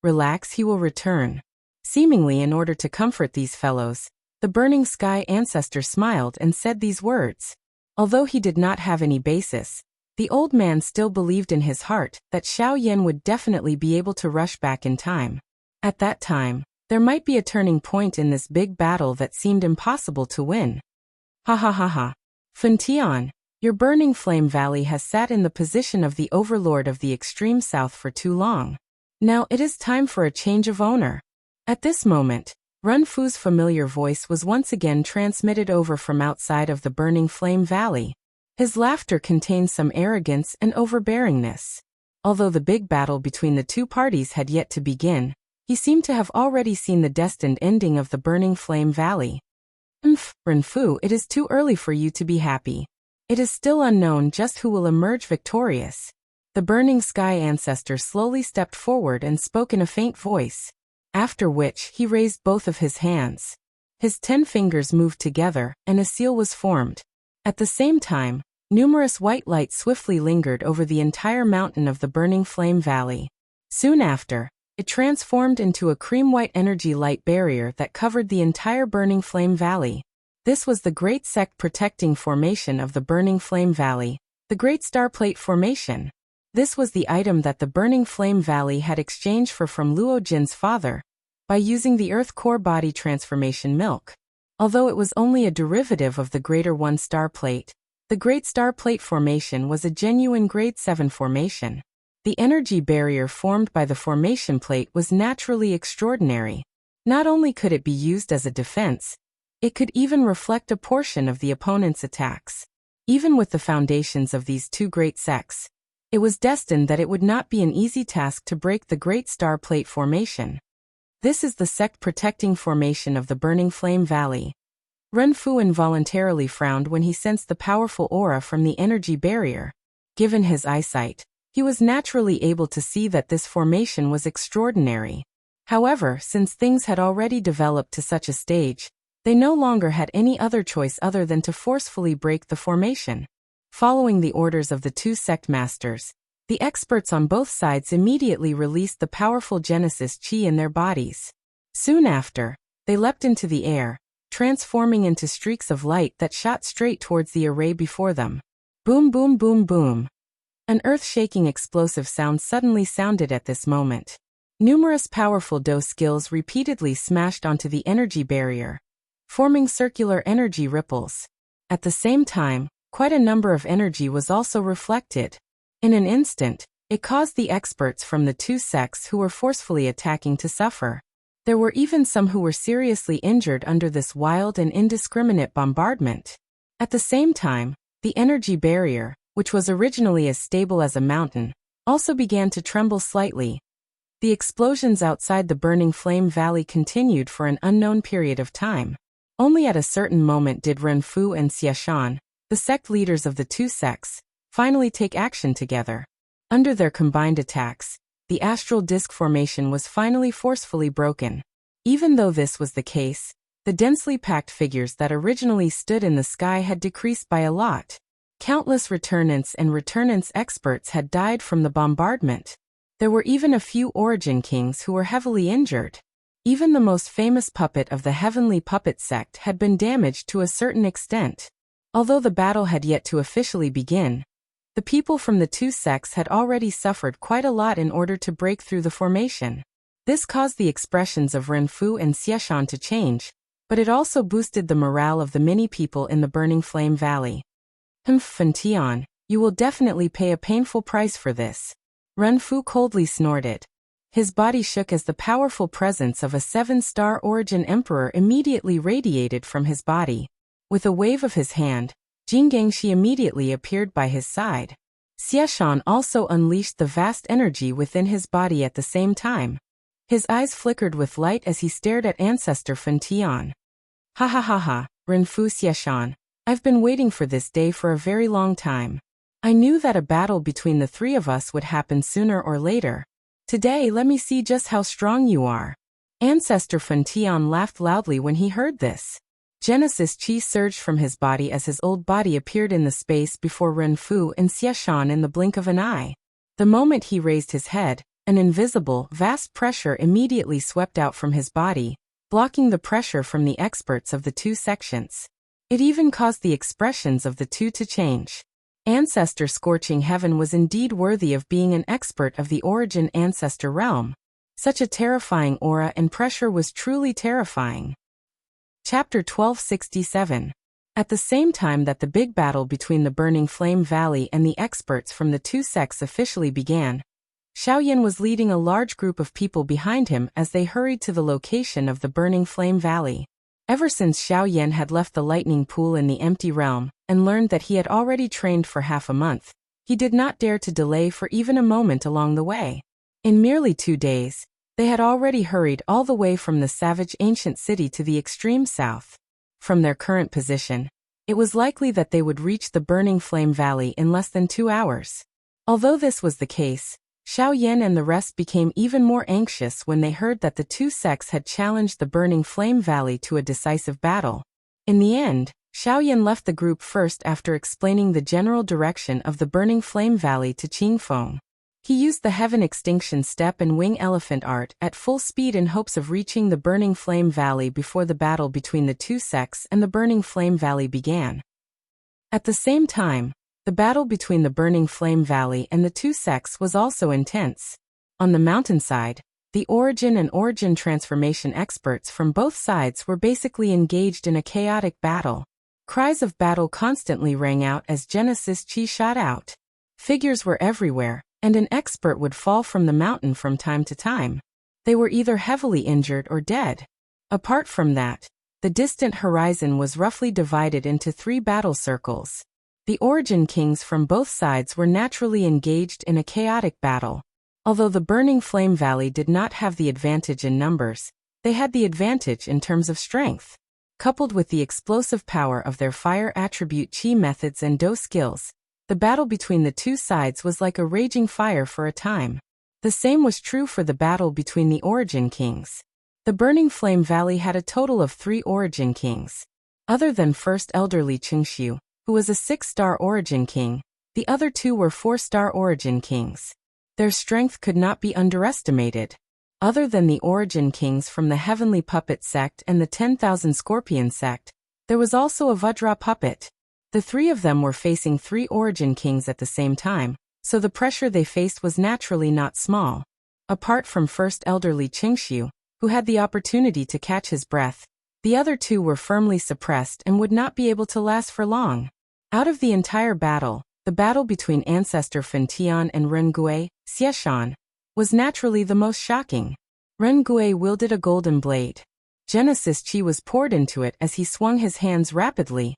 Relax, he will return. Seemingly in order to comfort these fellows, the burning sky ancestor smiled and said these words. Although he did not have any basis, the old man still believed in his heart that Xiao Yan would definitely be able to rush back in time. At that time, there might be a turning point in this big battle that seemed impossible to win. Ha ha ha ha. Fen Tian, your burning flame valley has sat in the position of the overlord of the extreme south for too long. Now it is time for a change of owner. At this moment, Run Fu's familiar voice was once again transmitted over from outside of the burning flame valley. His laughter contained some arrogance and overbearingness. Although the big battle between the two parties had yet to begin, he seemed to have already seen the destined ending of the burning flame valley. Run Fu, it is too early for you to be happy. It is still unknown just who will emerge victorious. The burning sky ancestor slowly stepped forward and spoke in a faint voice. After which, he raised both of his hands. His 10 fingers moved together, and a seal was formed. At the same time, numerous white lights swiftly lingered over the entire mountain of the burning flame valley. Soon after, it transformed into a cream-white energy light barrier that covered the entire burning flame valley. This was the Great Sect Protecting Formation of the burning flame valley, the Great Star Plate Formation. This was the item that the burning flame valley had exchanged from Luo Jin's father, by using the Earth Core Body Transformation Milk. Although it was only a derivative of the Greater 1 Star Plate, the Great Star Plate Formation was a genuine Grade 7 formation. The energy barrier formed by the formation plate was naturally extraordinary. Not only could it be used as a defense, it could even reflect a portion of the opponent's attacks. Even with the foundations of these two great sects, it was destined that it would not be an easy task to break the Great Star Plate formation. This is the sect-protecting formation of the Burning Flame Valley. Ren Fu involuntarily frowned when he sensed the powerful aura from the energy barrier. Given his eyesight, he was naturally able to see that this formation was extraordinary. However, since things had already developed to such a stage, they no longer had any other choice other than to forcefully break the formation. Following the orders of the two sect masters, the experts on both sides immediately released the powerful Genesis Chi in their bodies. Soon after, they leapt into the air, transforming into streaks of light that shot straight towards the array before them. Boom, boom, boom, boom. An earth-shaking explosive sound suddenly sounded at this moment. Numerous powerful Do skills repeatedly smashed onto the energy barrier, forming circular energy ripples. At the same time, quite a number of energy was also reflected. In an instant, it caused the experts from the two sects who were forcefully attacking to suffer. There were even some who were seriously injured under this wild and indiscriminate bombardment. At the same time, the energy barrier, which was originally as stable as a mountain, also began to tremble slightly. The explosions outside the Burning Flame Valley continued for an unknown period of time. Only at a certain moment did Ren Fu and Xiashan, the sect leaders of the two sects, finally take action together. Under their combined attacks, the astral disk formation was finally forcefully broken. Even though this was the case, the densely packed figures that originally stood in the sky had decreased by a lot. Countless returnants and returnants experts had died from the bombardment. There were even a few origin kings who were heavily injured. Even the most famous puppet of the Heavenly Puppet sect had been damaged to a certain extent. Although the battle had yet to officially begin, the people from the two sects had already suffered quite a lot in order to break through the formation. This caused the expressions of Ren Fu and Xiashan to change, but it also boosted the morale of the many people in the Burning Flame Valley. Fan Tian, you will definitely pay a painful price for this. Ren Fu coldly snorted. His body shook as the powerful presence of a 7-star origin emperor immediately radiated from his body. With a wave of his hand, Jing Gangxi immediately appeared by his side. Xiashan also unleashed the vast energy within his body at the same time. His eyes flickered with light as he stared at Ancestor Fan Tian. Ha ha ha ha, Ren Fu Xiashan, I've been waiting for this day for a very long time. I knew that a battle between the three of us would happen sooner or later. Today let me see just how strong you are. Ancestor Fan Tian laughed loudly when he heard this. Genesis Chi surged from his body as his old body appeared in the space before Ren Fu and Xiashan in the blink of an eye. The moment he raised his head, an invisible, vast pressure immediately swept out from his body, blocking the pressure from the experts of the two sections. It even caused the expressions of the two to change. Ancestor Scorching Heaven was indeed worthy of being an expert of the origin ancestor realm. Such a terrifying aura and pressure was truly terrifying. Chapter 1267. At the same time that the big battle between the Burning Flame Valley and the experts from the two sects officially began, Xiaoyan was leading a large group of people behind him as they hurried to the location of the Burning Flame Valley. Ever since Xiaoyan had left the lightning pool in the empty realm and learned that he had already trained for half a month, he did not dare to delay for even a moment along the way. In merely 2 days, they had already hurried all the way from the savage ancient city to the extreme south. From their current position, it was likely that they would reach the Burning Flame Valley in less than 2 hours. Although this was the case, Xiaoyan and the rest became even more anxious when they heard that the two sects had challenged the Burning Flame Valley to a decisive battle. In the end, Xiaoyan left the group first after explaining the general direction of the Burning Flame Valley to Qingfeng. He used the Heaven Extinction Step and Wing Elephant Art at full speed in hopes of reaching the Burning Flame Valley before the battle between the two sects and the Burning Flame Valley began. At the same time, the battle between the Burning Flame Valley and the two sects was also intense. On the mountainside, the origin and origin transformation experts from both sides were basically engaged in a chaotic battle. Cries of battle constantly rang out as Genesis Chi shot out. Figures were everywhere, and an expert would fall from the mountain from time to time. They were either heavily injured or dead. Apart from that, the distant horizon was roughly divided into 3 battle circles. The Origin Kings from both sides were naturally engaged in a chaotic battle. Although the Burning Flame Valley did not have the advantage in numbers, they had the advantage in terms of strength. Coupled with the explosive power of their fire attribute chi methods and do skills, the battle between the two sides was like a raging fire for a time. The same was true for the battle between the Origin Kings. The Burning Flame Valley had a total of 3 Origin Kings. Other than First Elderly Qingxiu, who was a 6-star Origin King, the other 2 were 4-star Origin Kings. Their strength could not be underestimated. Other than the Origin Kings from the Heavenly Puppet Sect and the 10,000 Scorpion Sect, there was also a Vajra Puppet. The 3 of them were facing 3 Origin Kings at the same time, so the pressure they faced was naturally not small. Apart from First Elderly Qingxiu, who had the opportunity to catch his breath, the other 2 were firmly suppressed and would not be able to last for long. Out of the entire battle, the battle between Ancestor Fen Tian and Ren Gui, Xieshan, was naturally the most shocking. Ren Gui wielded a golden blade. Genesis Chi was poured into it as he swung his hands rapidly,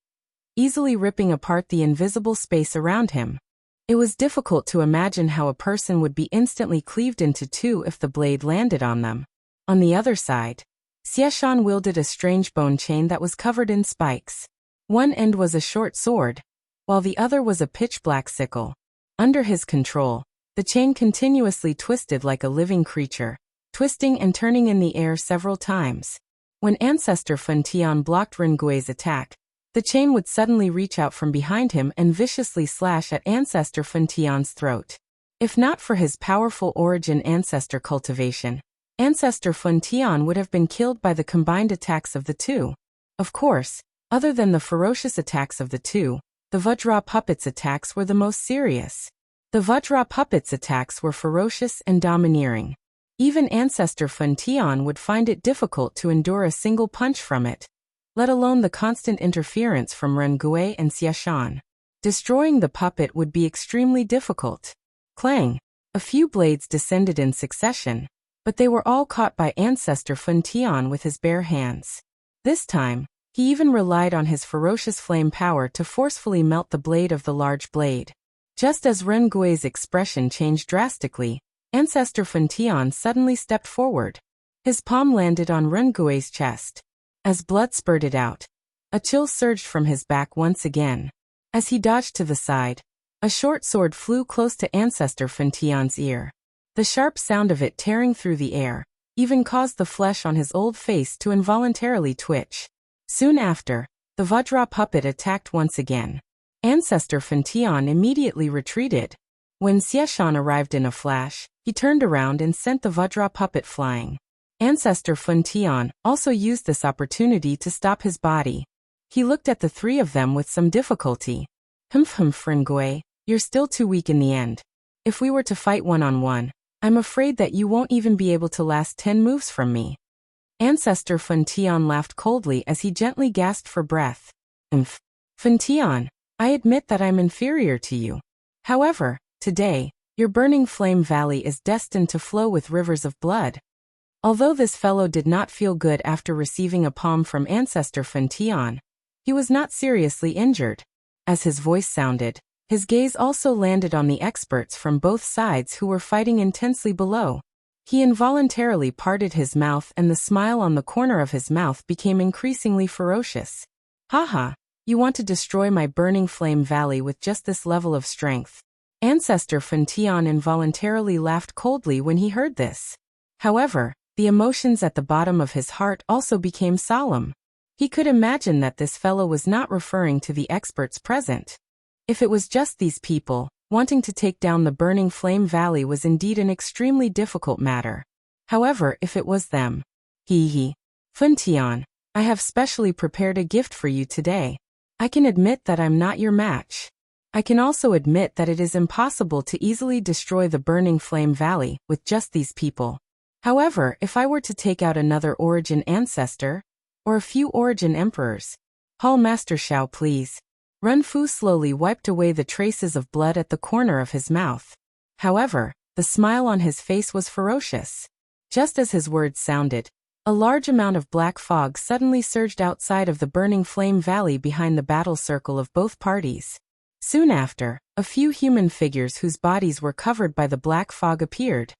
easily ripping apart the invisible space around him. It was difficult to imagine how a person would be instantly cleaved into 2 if the blade landed on them. On the other side, Xieshan wielded a strange bone chain that was covered in spikes. One end was a short sword, while the other was a pitch-black sickle. Under his control, the chain continuously twisted like a living creature, twisting and turning in the air several times. When Ancestor Fen Tian blocked Ren Gui's attack, the chain would suddenly reach out from behind him and viciously slash at Ancestor Fen Tian's throat. If not for his powerful Origin Ancestor cultivation, Ancestor Fen Tian would have been killed by the combined attacks of the 2. Of course, other than the ferocious attacks of the 2, the Vajra Puppet's attacks were the most serious. The Vajra Puppet's attacks were ferocious and domineering. Even Ancestor Fen Tian would find it difficult to endure a single punch from it, let alone the constant interference from Ren Gui and Xieshan. Destroying the puppet would be extremely difficult. Clang! A few blades descended in succession, but they were all caught by Ancestor Fen Tian with his bare hands. This time, he even relied on his ferocious flame power to forcefully melt the blade of the large blade. Just as Ren Gui's expression changed drastically, Ancestor Fen Tian suddenly stepped forward. His palm landed on Ren Gui's chest. As blood spurted out, a chill surged from his back once again. As he dodged to the side, a short sword flew close to Ancestor Fen Tian's ear. The sharp sound of it tearing through the air even caused the flesh on his old face to involuntarily twitch. Soon after, the Vajra puppet attacked once again. Ancestor Fen Tian immediately retreated. When Xieshan arrived in a flash, he turned around and sent the Vajra puppet flying. Ancestor Fen Tian also used this opportunity to stop his body. He looked at the 3 of them with some difficulty. Ren Gui, you're still too weak in the end. If we were to fight one-on-one, I'm afraid that you won't even be able to last 10 moves from me. Ancestor Fen Tian laughed coldly as he gently gasped for breath. Fen Tian, I admit that I'm inferior to you. However, today, your Burning Flame Valley is destined to flow with rivers of blood. Although this fellow did not feel good after receiving a palm from Ancestor Fen Tian, he was not seriously injured. As his voice sounded, his gaze also landed on the experts from both sides who were fighting intensely below. He involuntarily parted his mouth and the smile on the corner of his mouth became increasingly ferocious. Haha, you want to destroy my Burning Flame Valley with just this level of strength. Ancestor Fen Tian involuntarily laughed coldly when he heard this. However, the emotions at the bottom of his heart also became solemn. He could imagine that this fellow was not referring to the experts present. If it was just these people, wanting to take down the Burning Flame Valley was indeed an extremely difficult matter. However, if it was them, Fen Tian, I have specially prepared a gift for you today. I can admit that I'm not your match. I can also admit that it is impossible to easily destroy the Burning Flame Valley with just these people. However, if I were to take out another Origin Ancestor, or a few Origin Emperors, Hall Master Xiao please. Ren Fu slowly wiped away the traces of blood at the corner of his mouth. However, the smile on his face was ferocious. Just as his words sounded, a large amount of black fog suddenly surged outside of the burning flame valley behind the battle circle of both parties. Soon after, a few human figures whose bodies were covered by the black fog appeared.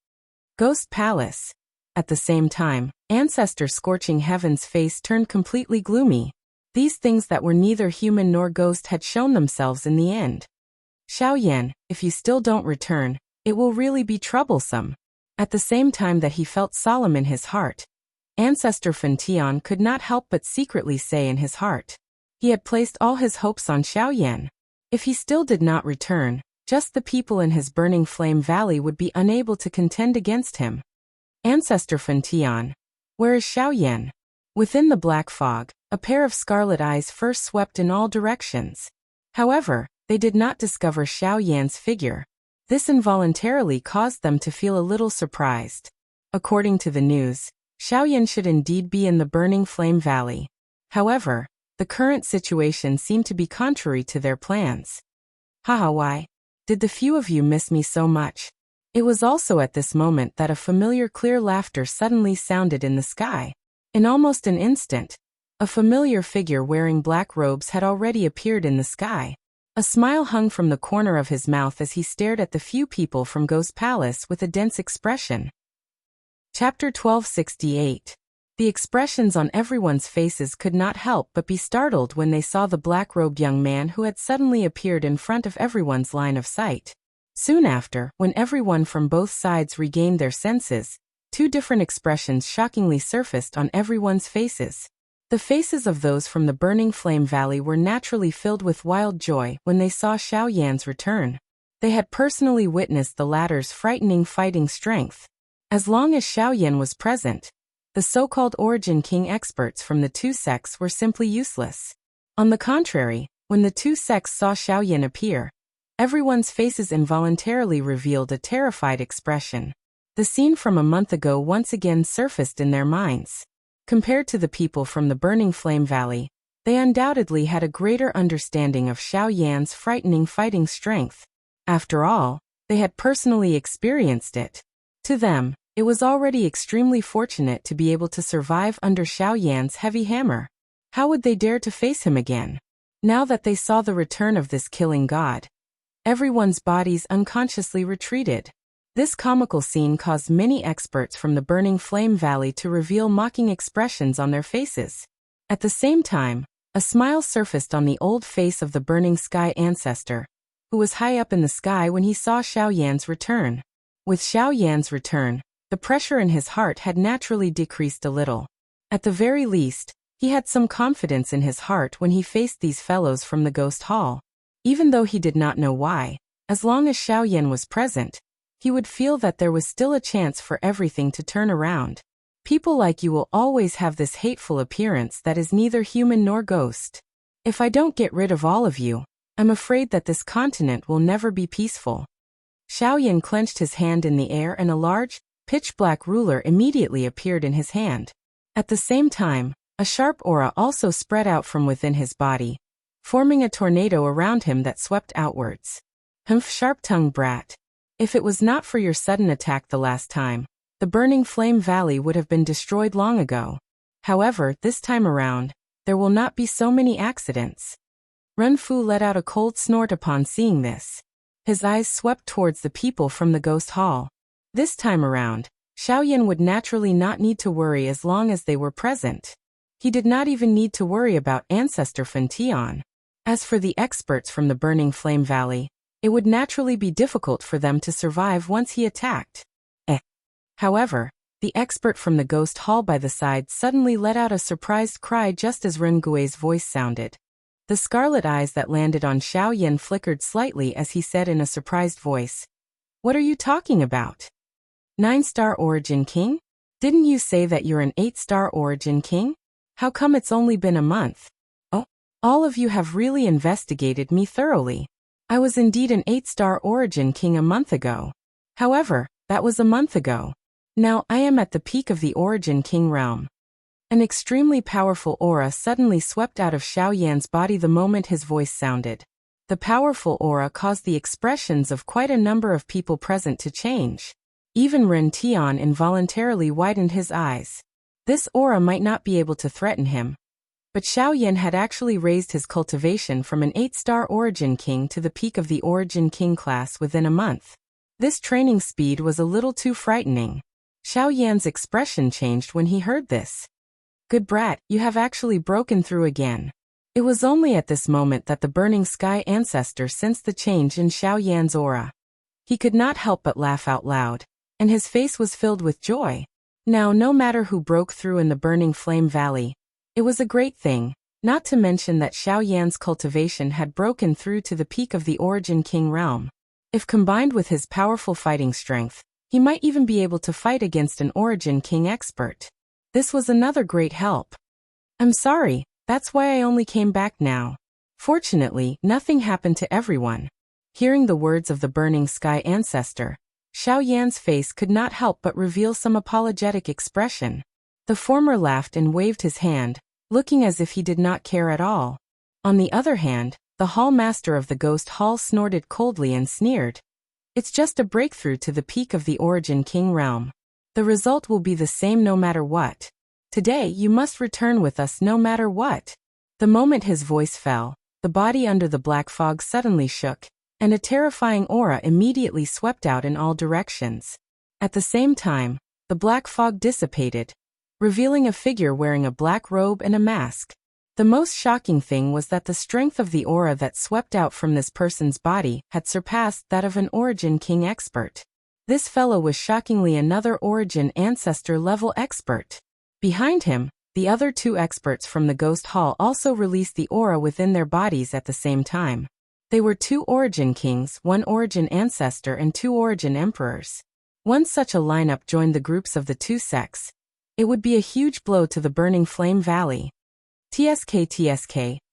Ghost Palace. At the same time, Ancestor Scorching Heaven's face turned completely gloomy. These things that were neither human nor ghost had shown themselves in the end. Xiaoyan, if you still don't return, it will really be troublesome. At the same time that he felt solemn in his heart, Ancestor Fentian could not help but secretly say in his heart. He had placed all his hopes on Xiaoyan. If he still did not return, just the people in his burning flame valley would be unable to contend against him. Ancestor Fentian, where is Xiaoyan? Within the black fog, a pair of scarlet eyes first swept in all directions. However, they did not discover Xiaoyan's figure. This involuntarily caused them to feel a little surprised. According to the news, Xiaoyan should indeed be in the burning flame valley. However, the current situation seemed to be contrary to their plans. Haha, why did the few of you miss me so much? It was also at this moment that a familiar clear laughter suddenly sounded in the sky. In almost an instant, a familiar figure wearing black robes had already appeared in the sky. A smile hung from the corner of his mouth as he stared at the few people from Ghost Palace with a dense expression. Chapter 1268. The expressions on everyone's faces could not help but be startled when they saw the black-robed young man who had suddenly appeared in front of everyone's line of sight. Soon after, when everyone from both sides regained their senses, two different expressions shockingly surfaced on everyone's faces. The faces of those from the burning flame valley were naturally filled with wild joy when they saw Xiaoyan's return. They had personally witnessed the latter's frightening fighting strength. As long as Xiaoyan was present, the so-called Origin King experts from the two sects were simply useless. On the contrary, when the two sects saw Xiaoyan appear, everyone's faces involuntarily revealed a terrified expression. The scene from a month ago once again surfaced in their minds. Compared to the people from the burning flame valley, they undoubtedly had a greater understanding of Xiaoyan's frightening fighting strength. After all, they had personally experienced it. To them, it was already extremely fortunate to be able to survive under Xiaoyan's heavy hammer. How would they dare to face him again? Now that they saw the return of this killing god, everyone's bodies unconsciously retreated. This comical scene caused many experts from the burning flame valley to reveal mocking expressions on their faces. At the same time, a smile surfaced on the old face of the burning sky ancestor, who was high up in the sky when he saw Xiaoyan's return. With Xiaoyan's return, the pressure in his heart had naturally decreased a little. At the very least, he had some confidence in his heart when he faced these fellows from the Ghost Hall. Even though he did not know why, as long as Xiaoyan was present, he would feel that there was still a chance for everything to turn around. People like you will always have this hateful appearance that is neither human nor ghost. If I don't get rid of all of you, I'm afraid that this continent will never be peaceful. Xiaoyan clenched his hand in the air and a large, pitch-black ruler immediately appeared in his hand. At the same time, a sharp aura also spread out from within his body, forming a tornado around him that swept outwards. Humph, sharp-tongued brat. If it was not for your sudden attack the last time, the burning flame valley would have been destroyed long ago. However, this time around, there will not be so many accidents. Renfu let out a cold snort upon seeing this. His eyes swept towards the people from the Ghost Hall. This time around, Xiaoyan would naturally not need to worry as long as they were present. He did not even need to worry about Ancestor Fentian. As for the experts from the burning flame valley, it would naturally be difficult for them to survive once he attacked. However, the expert from the Ghost Hall by the side suddenly let out a surprised cry just as Rengui's voice sounded. The scarlet eyes that landed on Xiaoyan flickered slightly as he said in a surprised voice, "What are you talking about? 9-star Origin King? Didn't you say that you're an 8-star Origin King? How come it's only been a month? Oh, all of you have really investigated me thoroughly. I was indeed an 8-star Origin King a month ago. However, that was a month ago. Now I am at the peak of the Origin King realm." An extremely powerful aura suddenly swept out of Xiaoyan's body the moment his voice sounded. The powerful aura caused the expressions of quite a number of people present to change. Even Ren Tian involuntarily widened his eyes. This aura might not be able to threaten him. But Xiao Yan had actually raised his cultivation from an 8-star Origin King to the peak of the Origin King class within a month. This training speed was a little too frightening. Xiao Yan's expression changed when he heard this. Good brat, you have actually broken through again. It was only at this moment that the Burning Sky ancestor sensed the change in Xiao Yan's aura. He could not help but laugh out loud, and his face was filled with joy. Now, no matter who broke through in the Burning Flame Valley, it was a great thing, not to mention that Xiao Yan's cultivation had broken through to the peak of the Origin King realm. If combined with his powerful fighting strength, he might even be able to fight against an Origin King expert. This was another great help. I'm sorry, that's why I only came back now. Fortunately, nothing happened to everyone. Hearing the words of the Burning Sky ancestor, Xiao Yan's face could not help but reveal some apologetic expression. The former laughed and waved his hand, looking as if he did not care at all. On the other hand, the hall master of the Ghost Hall snorted coldly and sneered. It's just a breakthrough to the peak of the Origin King realm. The result will be the same no matter what. Today you must return with us no matter what. The moment his voice fell, the body under the black fog suddenly shook, and a terrifying aura immediately swept out in all directions. At the same time, the black fog dissipated, revealing a figure wearing a black robe and a mask. The most shocking thing was that the strength of the aura that swept out from this person's body had surpassed that of an Origin King expert. This fellow was shockingly another Origin Ancestor level expert. Behind him, the other 2 experts from the Ghost Hall also released the aura within their bodies at the same time. They were 2 Origin Kings, 1 Origin Ancestor and 2 Origin Emperors. Once such a lineup joined the groups of the 2 sects, it would be a huge blow to the Burning Flame Valley. TSK,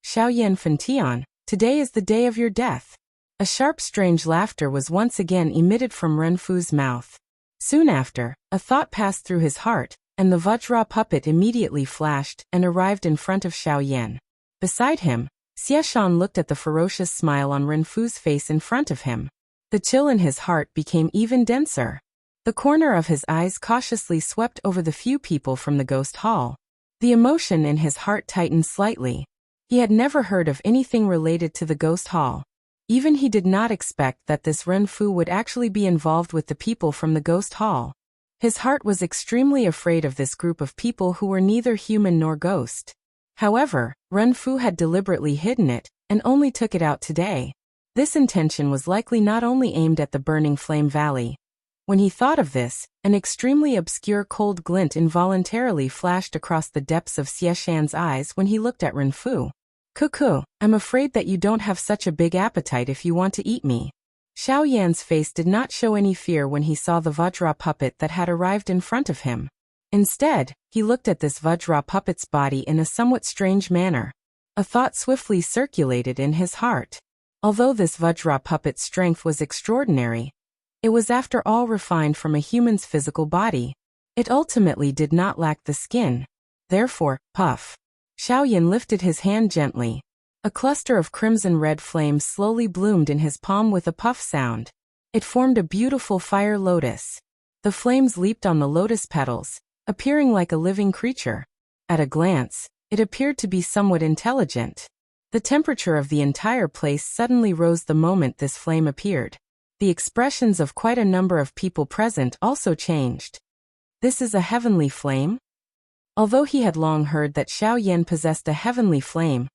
Xiao Yan Fentian, today is the day of your death. A sharp strange laughter was once again emitted from Ren Fu's mouth. Soon after, a thought passed through his heart, and the Vajra puppet immediately flashed and arrived in front of Xiao Yan. Beside him, Xieshan looked at the ferocious smile on Ren Fu's face in front of him. The chill in his heart became even denser. The corner of his eyes cautiously swept over the few people from the Ghost Hall. The emotion in his heart tightened slightly. He had never heard of anything related to the Ghost Hall. Even he did not expect that this Ren Fu would actually be involved with the people from the Ghost Hall. His heart was extremely afraid of this group of people who were neither human nor ghost. However, Ren Fu had deliberately hidden it, and only took it out today. This intention was likely not only aimed at the Burning Flame Valley. When he thought of this, an extremely obscure cold glint involuntarily flashed across the depths of Xieshan's eyes when he looked at Ren Fu. Cuckoo, I'm afraid that you don't have such a big appetite if you want to eat me. Xiao Yan's face did not show any fear when he saw the Vajra puppet that had arrived in front of him. Instead, he looked at this Vajra puppet's body in a somewhat strange manner. A thought swiftly circulated in his heart. Although this Vajra puppet's strength was extraordinary, it was after all refined from a human's physical body. It ultimately did not lack the skin. Therefore, puff. Xiao Yan lifted his hand gently. A cluster of crimson-red flames slowly bloomed in his palm with a puff sound. It formed a beautiful fire lotus. The flames leaped on the lotus petals, appearing like a living creature. At a glance, it appeared to be somewhat intelligent. The temperature of the entire place suddenly rose the moment this flame appeared. The expressions of quite a number of people present also changed. This is a heavenly flame? Although he had long heard that Xiao Yan possessed a heavenly flame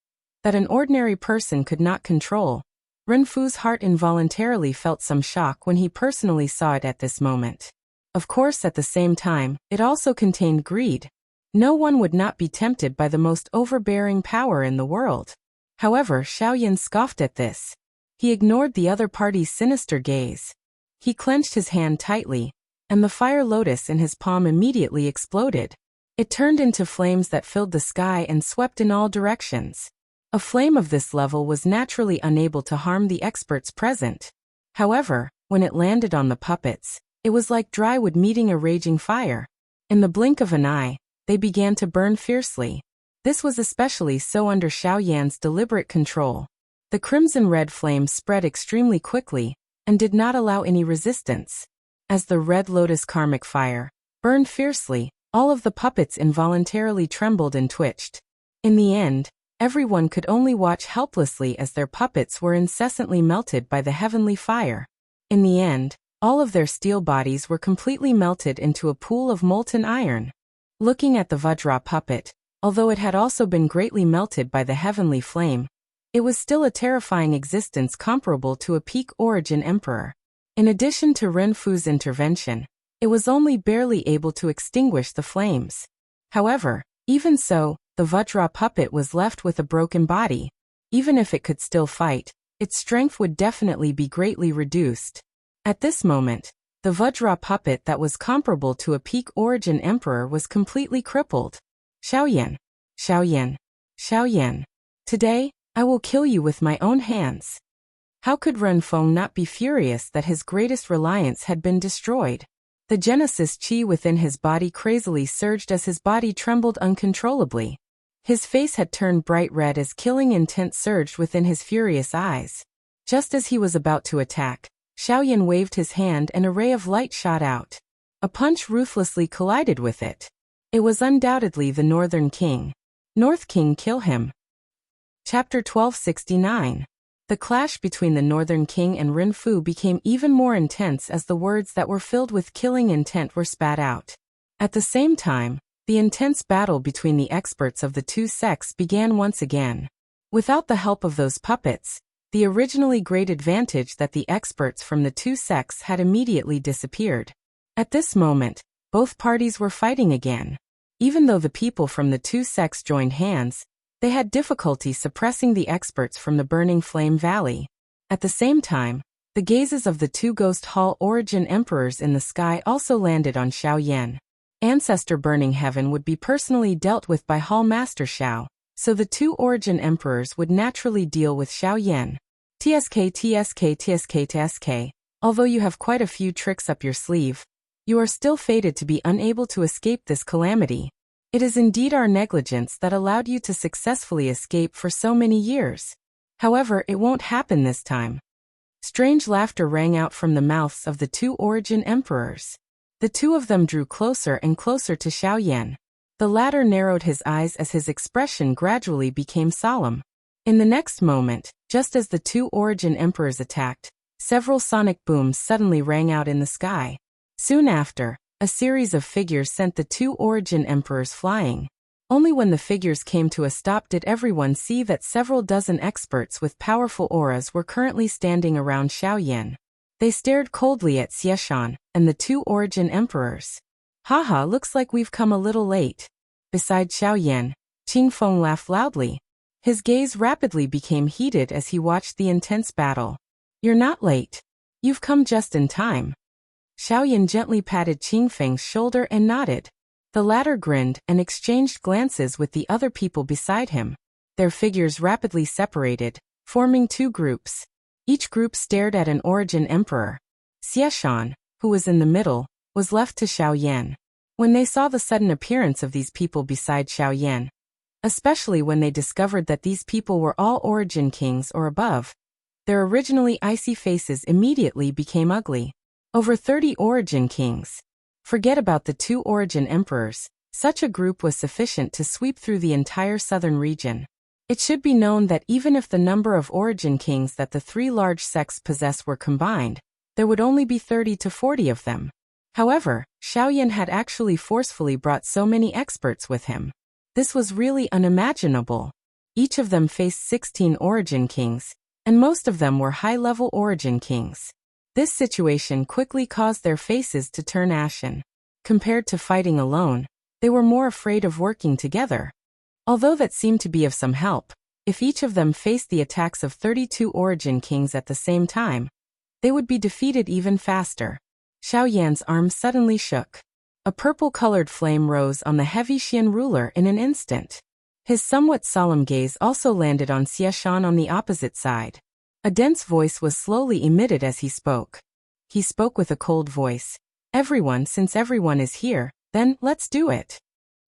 that an ordinary person could not control, Ren Fu's heart involuntarily felt some shock when he personally saw it at this moment. Of course, at the same time, it also contained greed. No one would not be tempted by the most overbearing power in the world. However, Xiao Yan scoffed at this. He ignored the other party's sinister gaze. He clenched his hand tightly, and the fire lotus in his palm immediately exploded. It turned into flames that filled the sky and swept in all directions. A flame of this level was naturally unable to harm the experts present. However, when it landed on the puppets, it was like dry wood meeting a raging fire. In the blink of an eye, they began to burn fiercely. This was especially so under Xiao Yan's deliberate control. The crimson-red flame spread extremely quickly and did not allow any resistance. As the red lotus karmic fire burned fiercely, all of the puppets involuntarily trembled and twitched. In the end, everyone could only watch helplessly as their puppets were incessantly melted by the heavenly fire. In the end, all of their steel bodies were completely melted into a pool of molten iron. Looking at the Vajra puppet, although it had also been greatly melted by the heavenly flame, it was still a terrifying existence comparable to a peak origin emperor. In addition to Renfu's intervention, it was only barely able to extinguish the flames. However, even so, the Vajra puppet was left with a broken body. Even if it could still fight, its strength would definitely be greatly reduced. At this moment, the Vajra puppet that was comparable to a peak origin emperor was completely crippled. Xiaoyan, Xiaoyan, Xiaoyan. Today, I will kill you with my own hands. How could Renfeng not be furious that his greatest reliance had been destroyed? The Genesis Qi within his body crazily surged as his body trembled uncontrollably. His face had turned bright red as killing intent surged within his furious eyes. Just as he was about to attack, Xiaoyan waved his hand and a ray of light shot out. A punch ruthlessly collided with it. It was undoubtedly the Northern King. North King, kill him. Chapter 1269. The clash between the Northern King and Renfu became even more intense as the words that were filled with killing intent were spat out. At the same time, the intense battle between the experts of the two sects began once again. Without the help of those puppets, the originally great advantage that the experts from the two sects had immediately disappeared. At this moment, both parties were fighting again. Even though the people from the two sects joined hands, they had difficulty suppressing the experts from the burning flame valley. At the same time, the gazes of the two Ghost Hall origin emperors in the sky also landed on Xiaoyan. Ancestor Burning Heaven would be personally dealt with by Hall Master Xiao, so the two origin emperors would naturally deal with Xiaoyan. TSK. Although you have quite a few tricks up your sleeve, you are still fated to be unable to escape this calamity. It is indeed our negligence that allowed you to successfully escape for so many years. However, it won't happen this time. Strange laughter rang out from the mouths of the two origin emperors. The two of them drew closer and closer to Xiaoyan. The latter narrowed his eyes as his expression gradually became solemn. In the next moment, just as the two origin emperors attacked, several sonic booms suddenly rang out in the sky. Soon after, a series of figures sent the two origin emperors flying. Only when the figures came to a stop did everyone see that several dozen experts with powerful auras were currently standing around Xiaoyan. They stared coldly at Xieshan and the two origin emperors. Haha, looks like we've come a little late. Beside Xiaoyan, Qingfeng laughed loudly. His gaze rapidly became heated as he watched the intense battle. You're not late. You've come just in time. Xiaoyan gently patted Qingfeng's shoulder and nodded. The latter grinned and exchanged glances with the other people beside him. Their figures rapidly separated, forming two groups. Each group stared at an origin emperor. Xieshan, who was in the middle, was left to Xiaoyan. When they saw the sudden appearance of these people beside Xiaoyan, especially when they discovered that these people were all origin kings or above, their originally icy faces immediately became ugly. Over 30 origin kings. Forget about the two origin emperors, such a group was sufficient to sweep through the entire southern region. It should be known that even if the number of origin kings that the three large sects possess were combined, there would only be 30 to 40 of them. However, Xiaoyan had actually forcefully brought so many experts with him. This was really unimaginable. Each of them faced 16 origin kings, and most of them were high-level origin kings. This situation quickly caused their faces to turn ashen. Compared to fighting alone, they were more afraid of working together. Although that seemed to be of some help, if each of them faced the attacks of 32 origin kings at the same time, they would be defeated even faster. Xiaoyan's arm suddenly shook. A purple-colored flame rose on the heavy Xian ruler in an instant. His somewhat solemn gaze also landed on Xieshan on the opposite side. A dense voice was slowly emitted as he spoke. He spoke with a cold voice. Everyone, since everyone is here, then let's do it.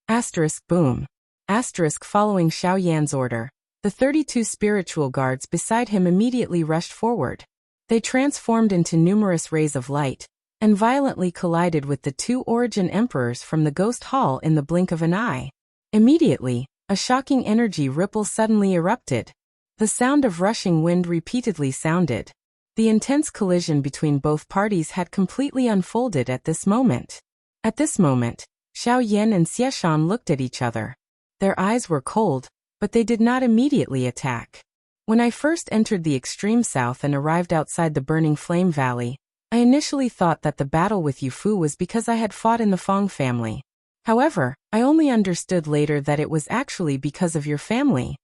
Asterisk boom. Asterisk following Xiaoyan's order, the The 32 spiritual guards beside him immediately rushed forward. They transformed into numerous rays of light, and violently collided with the 2 origin emperors from the ghost hall in the blink of an eye. Immediately, a shocking energy ripple suddenly erupted. The sound of rushing wind repeatedly sounded. The intense collision between both parties had completely unfolded at this moment. At this moment, Xiao Yan and Xie Shan looked at each other. Their eyes were cold, but they did not immediately attack. When I first entered the extreme south and arrived outside the Burning Flame Valley, I initially thought that the battle with Yufu was because I had fought in the Fong family. However, I only understood later that it was actually because of your family.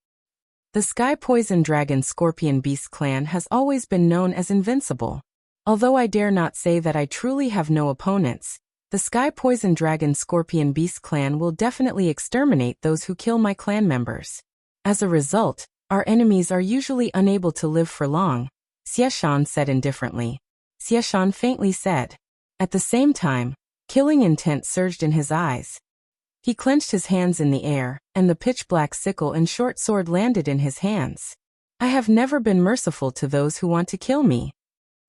The Sky Poison Dragon Scorpion Beast clan has always been known as invincible. Although I dare not say that I truly have no opponents, the Sky Poison Dragon Scorpion Beast clan will definitely exterminate those who kill my clan members. As a result, our enemies are usually unable to live for long, Xie Shan said indifferently. Xie Shan faintly said. At the same time, killing intent surged in his eyes. He clenched his hands in the air, and the pitch-black sickle and short sword landed in his hands. I have never been merciful to those who want to kill me.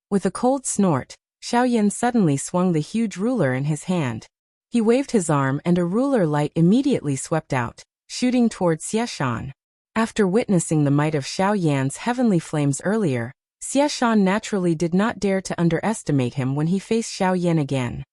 With a cold snort, Xiao Yan suddenly swung the huge ruler in his hand. He waved his arm and a ruler light immediately swept out, shooting towards Xie Shan. After witnessing the might of Xiao Yan's heavenly flames earlier, Xie Shan naturally did not dare to underestimate him when he faced Xiao Yan again.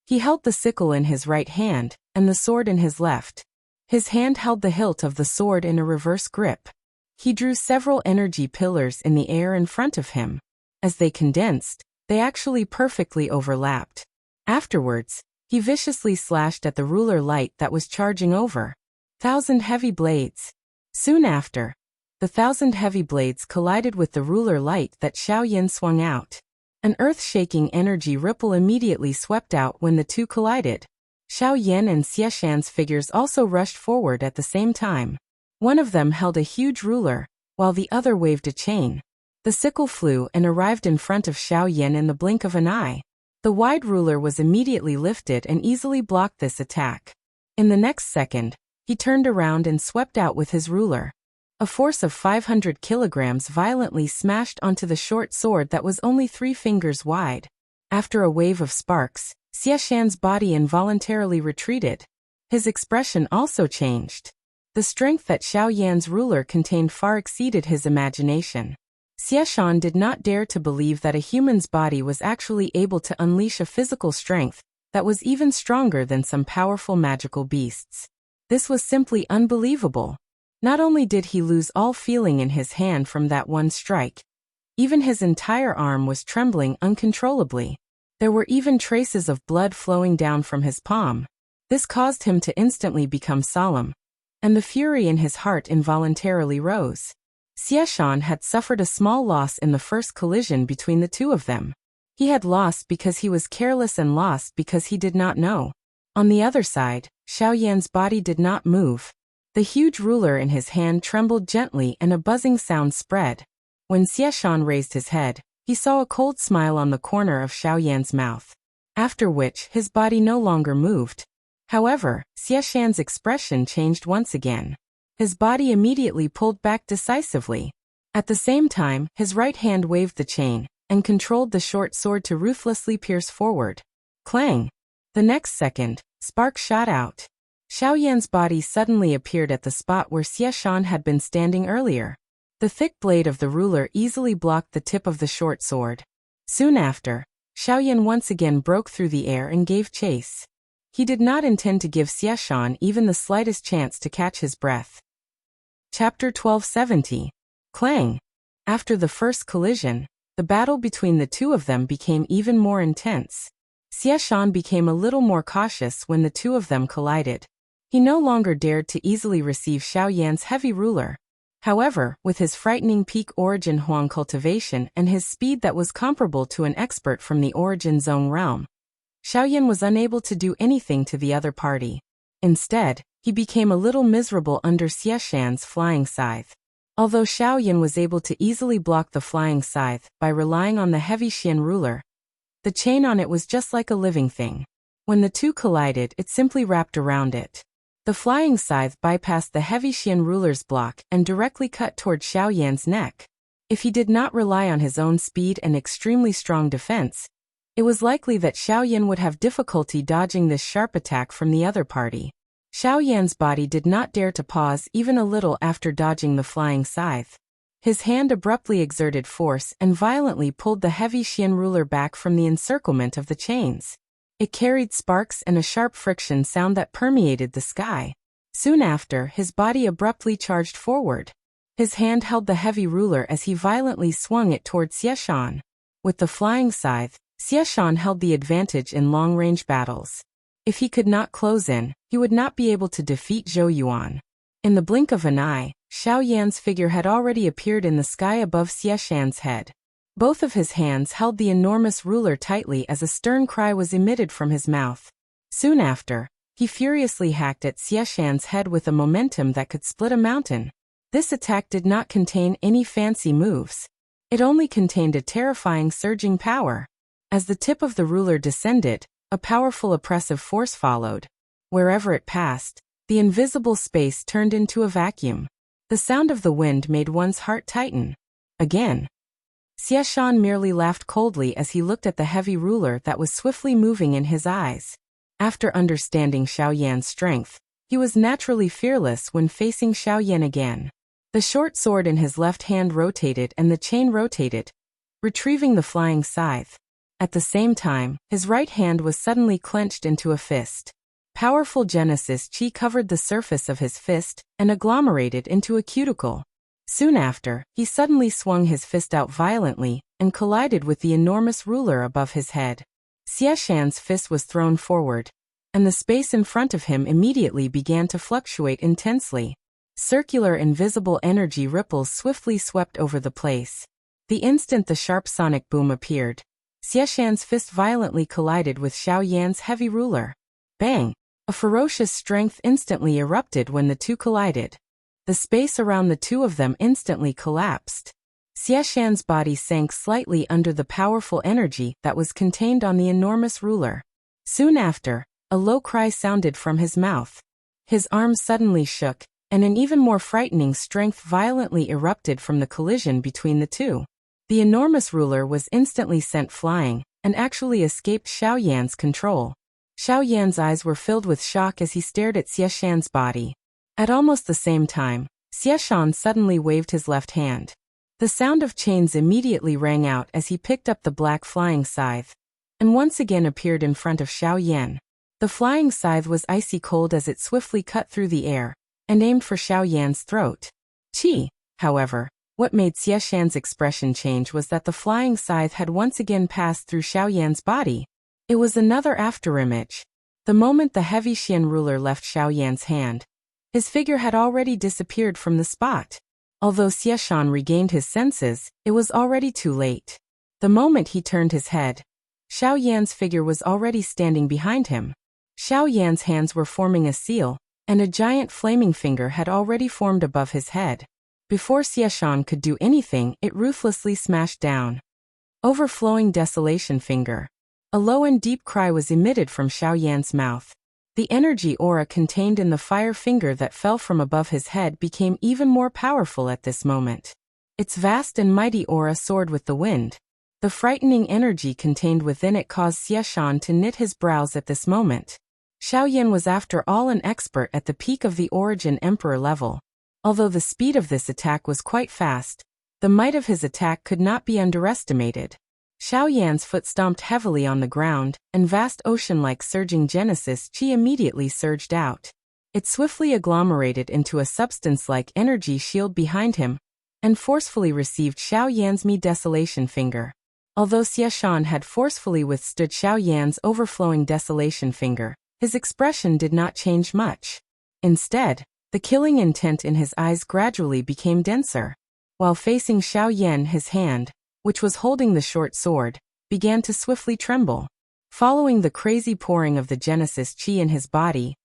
He held the sickle in his right hand, and the sword in his left. His hand held the hilt of the sword in a reverse grip. He drew several energy pillars in the air in front of him. As they condensed, they actually perfectly overlapped. Afterwards, he viciously slashed at the ruler light that was charging over. 1,000 heavy blades. Soon after, the 1,000 heavy blades collided with the ruler light that Xiao Yan swung out. An earth-shaking energy ripple immediately swept out when the two collided. Xiao Yan and Xie Shan's figures also rushed forward at the same time. One of them held a huge ruler, while the other waved a chain. The sickle flew and arrived in front of Xiao Yan in the blink of an eye. The wide ruler was immediately lifted and easily blocked this attack. In the next second, he turned around and swept out with his ruler. A force of 500 kilograms violently smashed onto the short sword that was only 3 fingers wide. After a wave of sparks, Xie Shan's body involuntarily retreated. His expression also changed. The strength that Xiao Yan's ruler contained far exceeded his imagination. Xie Shan did not dare to believe that a human's body was actually able to unleash a physical strength that was even stronger than some powerful magical beasts. This was simply unbelievable. Not only did he lose all feeling in his hand from that one strike, even his entire arm was trembling uncontrollably. There were even traces of blood flowing down from his palm. This caused him to instantly become solemn, and the fury in his heart involuntarily rose. Xie Shan had suffered a small loss in the first collision between the two of them. He had lost because he was careless and lost because he did not know. On the other side, Xiao Yan's body did not move. The huge ruler in his hand trembled gently and a buzzing sound spread. When Xie Shan raised his head, he saw a cold smile on the corner of Xiao Yan's mouth. After which, his body no longer moved. However, Xie Shan's expression changed once again. His body immediately pulled back decisively. At the same time, his right hand waved the chain, and controlled the short sword to ruthlessly pierce forward. Clang! The next second, sparks shot out. Xiao Yan's body suddenly appeared at the spot where Xie Shan had been standing earlier. The thick blade of the ruler easily blocked the tip of the short sword. Soon after, Xiao Yan once again broke through the air and gave chase. He did not intend to give Xie Shan even the slightest chance to catch his breath. Chapter 1270. Clang! After the first collision, the battle between the two of them became even more intense. Xie Shan became a little more cautious when the two of them collided. He no longer dared to easily receive Xiao Yan's heavy ruler. However, with his frightening peak origin Huang cultivation and his speed that was comparable to an expert from the origin zone realm, Xiao Yan was unable to do anything to the other party. Instead, he became a little miserable under Xie Shan's flying scythe. Although Xiao Yan was able to easily block the flying scythe by relying on the heavy Xian ruler, the chain on it was just like a living thing. When the two collided, it simply wrapped around it. The flying scythe bypassed the heavy Xian ruler's block and directly cut toward Xiao Yan's neck. If he did not rely on his own speed and extremely strong defense, it was likely that Xiao Yan would have difficulty dodging this sharp attack from the other party. Xiao Yan's body did not dare to pause even a little after dodging the flying scythe. His hand abruptly exerted force and violently pulled the heavy Xian ruler back from the encirclement of the chains. It carried sparks and a sharp friction sound that permeated the sky. Soon after, his body abruptly charged forward. His hand held the heavy ruler as he violently swung it toward Xieshan. With the flying scythe, Xieshan held the advantage in long-range battles. If he could not close in, he would not be able to defeat Zhou Yuan. In the blink of an eye, Xiao Yan's figure had already appeared in the sky above Xieshan's head. Both of his hands held the enormous ruler tightly as a stern cry was emitted from his mouth. Soon after, he furiously hacked at Xieshan's head with a momentum that could split a mountain. This attack did not contain any fancy moves. It only contained a terrifying surging power. As the tip of the ruler descended, a powerful oppressive force followed. Wherever it passed, the invisible space turned into a vacuum. The sound of the wind made one's heart tighten. Again. Xieshan merely laughed coldly as he looked at the heavy ruler that was swiftly moving in his eyes. After understanding Xiao Yan's strength, he was naturally fearless when facing Xiao Yan again. The short sword in his left hand rotated and the chain rotated, retrieving the flying scythe. At the same time, his right hand was suddenly clenched into a fist. Powerful Genesis Chi covered the surface of his fist and agglomerated into a cuticle. Soon after, he suddenly swung his fist out violently and collided with the enormous ruler above his head. Xieshan's fist was thrown forward, and the space in front of him immediately began to fluctuate intensely. Circular invisible energy ripples swiftly swept over the place. The instant the sharp sonic boom appeared, Xieshan's fist violently collided with Xiao Yan's heavy ruler. Bang! A ferocious strength instantly erupted when the two collided. The space around the two of them instantly collapsed. Xieshan's body sank slightly under the powerful energy that was contained on the enormous ruler. Soon after, a low cry sounded from his mouth. His arms suddenly shook, and an even more frightening strength violently erupted from the collision between the two. The enormous ruler was instantly sent flying, and actually escaped Xiao Yan's control. Xiao Yan's eyes were filled with shock as he stared at Xieshan's body. At almost the same time, Xieshan suddenly waved his left hand. The sound of chains immediately rang out as he picked up the black flying scythe, and once again appeared in front of Xiao Yan. The flying scythe was icy cold as it swiftly cut through the air, and aimed for Xiao Yan's throat. However, what made Xieshan's expression change was that the flying scythe had once again passed through Xiao Yan's body. It was another afterimage. The moment the heavy Xian ruler left Xiao Yan's hand, his figure had already disappeared from the spot. Although Xieshan regained his senses, it was already too late. The moment he turned his head, Xiao Yan's figure was already standing behind him. Xiao Yan's hands were forming a seal, and a giant flaming finger had already formed above his head. Before Xieshan could do anything, it ruthlessly smashed down. Overflowing desolation finger. A low and deep cry was emitted from Xiao Yan's mouth. The energy aura contained in the fire finger that fell from above his head became even more powerful at this moment. Its vast and mighty aura soared with the wind. The frightening energy contained within it caused Xieshan to knit his brows at this moment. Xiao Yan was after all an expert at the peak of the Origin Emperor level. Although the speed of this attack was quite fast, the might of his attack could not be underestimated. Xiao Yan's foot stomped heavily on the ground, and vast ocean-like surging Genesis Chi immediately surged out. It swiftly agglomerated into a substance-like energy shield behind him, and forcefully received Xiao Yan's desolation finger. Although Xieshan had forcefully withstood Xiao Yan's overflowing desolation finger, his expression did not change much. Instead, the killing intent in his eyes gradually became denser. While facing Xiao Yan, his hand, which was holding the short sword, began to swiftly tremble. Following the crazy pouring of the Genesis Chi in his body,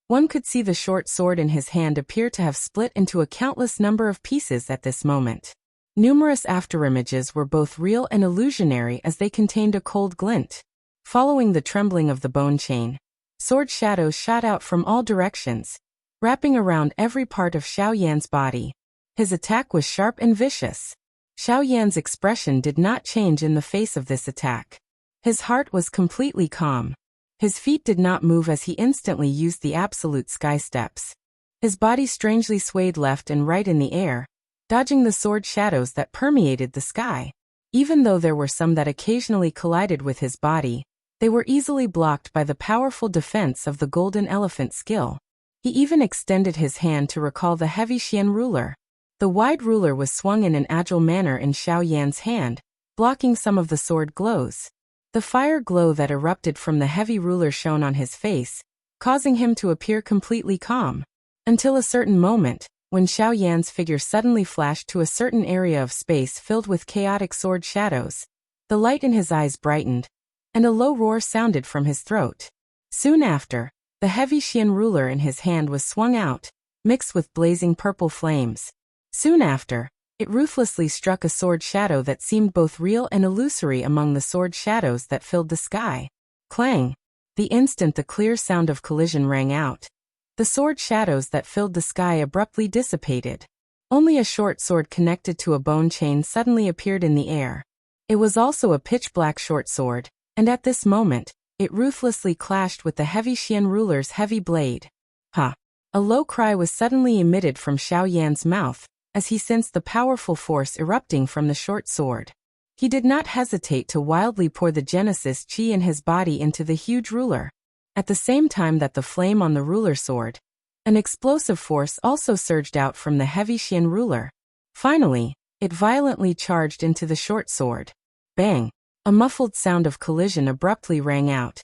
one could see the short sword in his hand appear to have split into a countless number of pieces at this moment. Numerous afterimages were both real and illusionary as they contained a cold glint. Following the trembling of the bone chain, sword shadows shot out from all directions, wrapping around every part of Xiao Yan's body. His attack was sharp and vicious. Xiao Yan's expression did not change in the face of this attack. His heart was completely calm. His feet did not move as he instantly used the absolute sky steps. His body strangely swayed left and right in the air, dodging the sword shadows that permeated the sky. Even though there were some that occasionally collided with his body, they were easily blocked by the powerful defense of the golden elephant skill. He even extended his hand to recall the heavy Xian ruler. The wide ruler was swung in an agile manner in Xiao Yan's hand, blocking some of the sword glows. The fire glow that erupted from the heavy ruler shone on his face, causing him to appear completely calm. Until a certain moment, when Xiao Yan's figure suddenly flashed to a certain area of space filled with chaotic sword shadows. The light in his eyes brightened, and a low roar sounded from his throat. Soon after, the heavy Xian ruler in his hand was swung out, mixed with blazing purple flames. Soon after, it ruthlessly struck a sword shadow that seemed both real and illusory among the sword shadows that filled the sky. Clang! The instant the clear sound of collision rang out, the sword shadows that filled the sky abruptly dissipated. Only a short sword connected to a bone chain suddenly appeared in the air. It was also a pitch-black short sword, and at this moment, it ruthlessly clashed with the heavy Xian ruler's heavy blade. Ha! A low cry was suddenly emitted from Xiao Yan's mouth, as he sensed the powerful force erupting from the short sword. He did not hesitate to wildly pour the Genesis Chi in his body into the huge ruler. At the same time that the flame on the ruler soared, an explosive force also surged out from the heavy Xian ruler. Finally, it violently charged into the short sword. Bang! A muffled sound of collision abruptly rang out,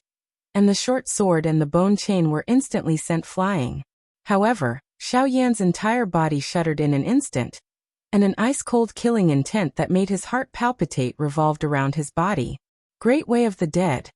and the short sword and the bone chain were instantly sent flying. However, Xiao Yan's entire body shuddered in an instant, and an ice-cold killing intent that made his heart palpitate revolved around his body. Great Way of the Dead.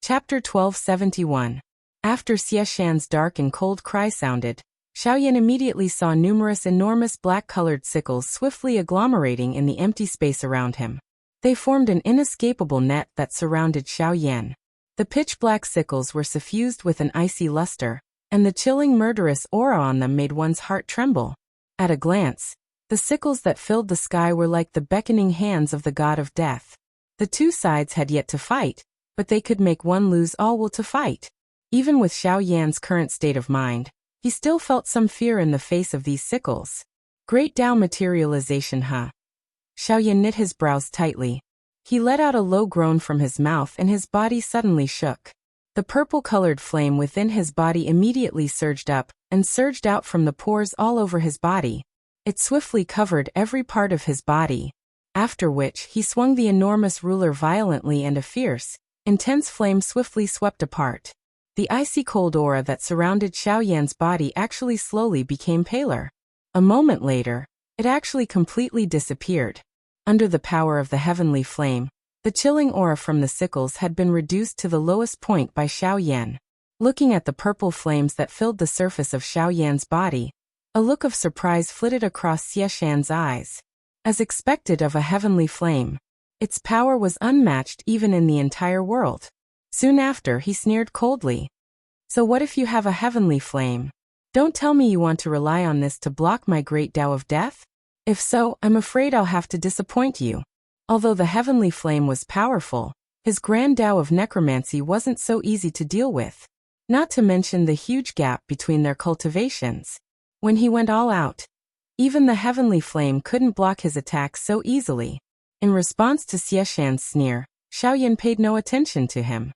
Chapter 1271. After Xie Shan's dark and cold cry sounded, Xiao Yan immediately saw numerous enormous black-colored sickles swiftly agglomerating in the empty space around him. They formed an inescapable net that surrounded Xiao Yan. The pitch-black sickles were suffused with an icy luster, and the chilling murderous aura on them made one's heart tremble. At a glance, the sickles that filled the sky were like the beckoning hands of the god of death. The two sides had yet to fight, but they could make one lose all will to fight. Even with Xiao Yan's current state of mind, he still felt some fear in the face of these sickles. Great Tao materialization, huh? Xiao Yan knit his brows tightly. He let out a low groan from his mouth and his body suddenly shook. The purple-colored flame within his body immediately surged up and surged out from the pores all over his body. It swiftly covered every part of his body, after which he swung the enormous ruler violently and a fierce, intense flame swiftly swept apart. The icy cold aura that surrounded Xiao Yan's body actually slowly became paler. A moment later, it actually completely disappeared. Under the power of the heavenly flame, the chilling aura from the sickles had been reduced to the lowest point by Xiao Yan. Looking at the purple flames that filled the surface of Xiao Yan's body, a look of surprise flitted across Xie Shan's eyes. As expected of a heavenly flame, its power was unmatched even in the entire world. Soon after, he sneered coldly. So what if you have a heavenly flame? Don't tell me you want to rely on this to block my great Tao of death? If so, I'm afraid I'll have to disappoint you. Although the heavenly flame was powerful, his grand Tao of necromancy wasn't so easy to deal with. Not to mention the huge gap between their cultivations. When he went all out, even the heavenly flame couldn't block his attacks so easily. In response to Xie Shan's sneer, Xiao Yan paid no attention to him.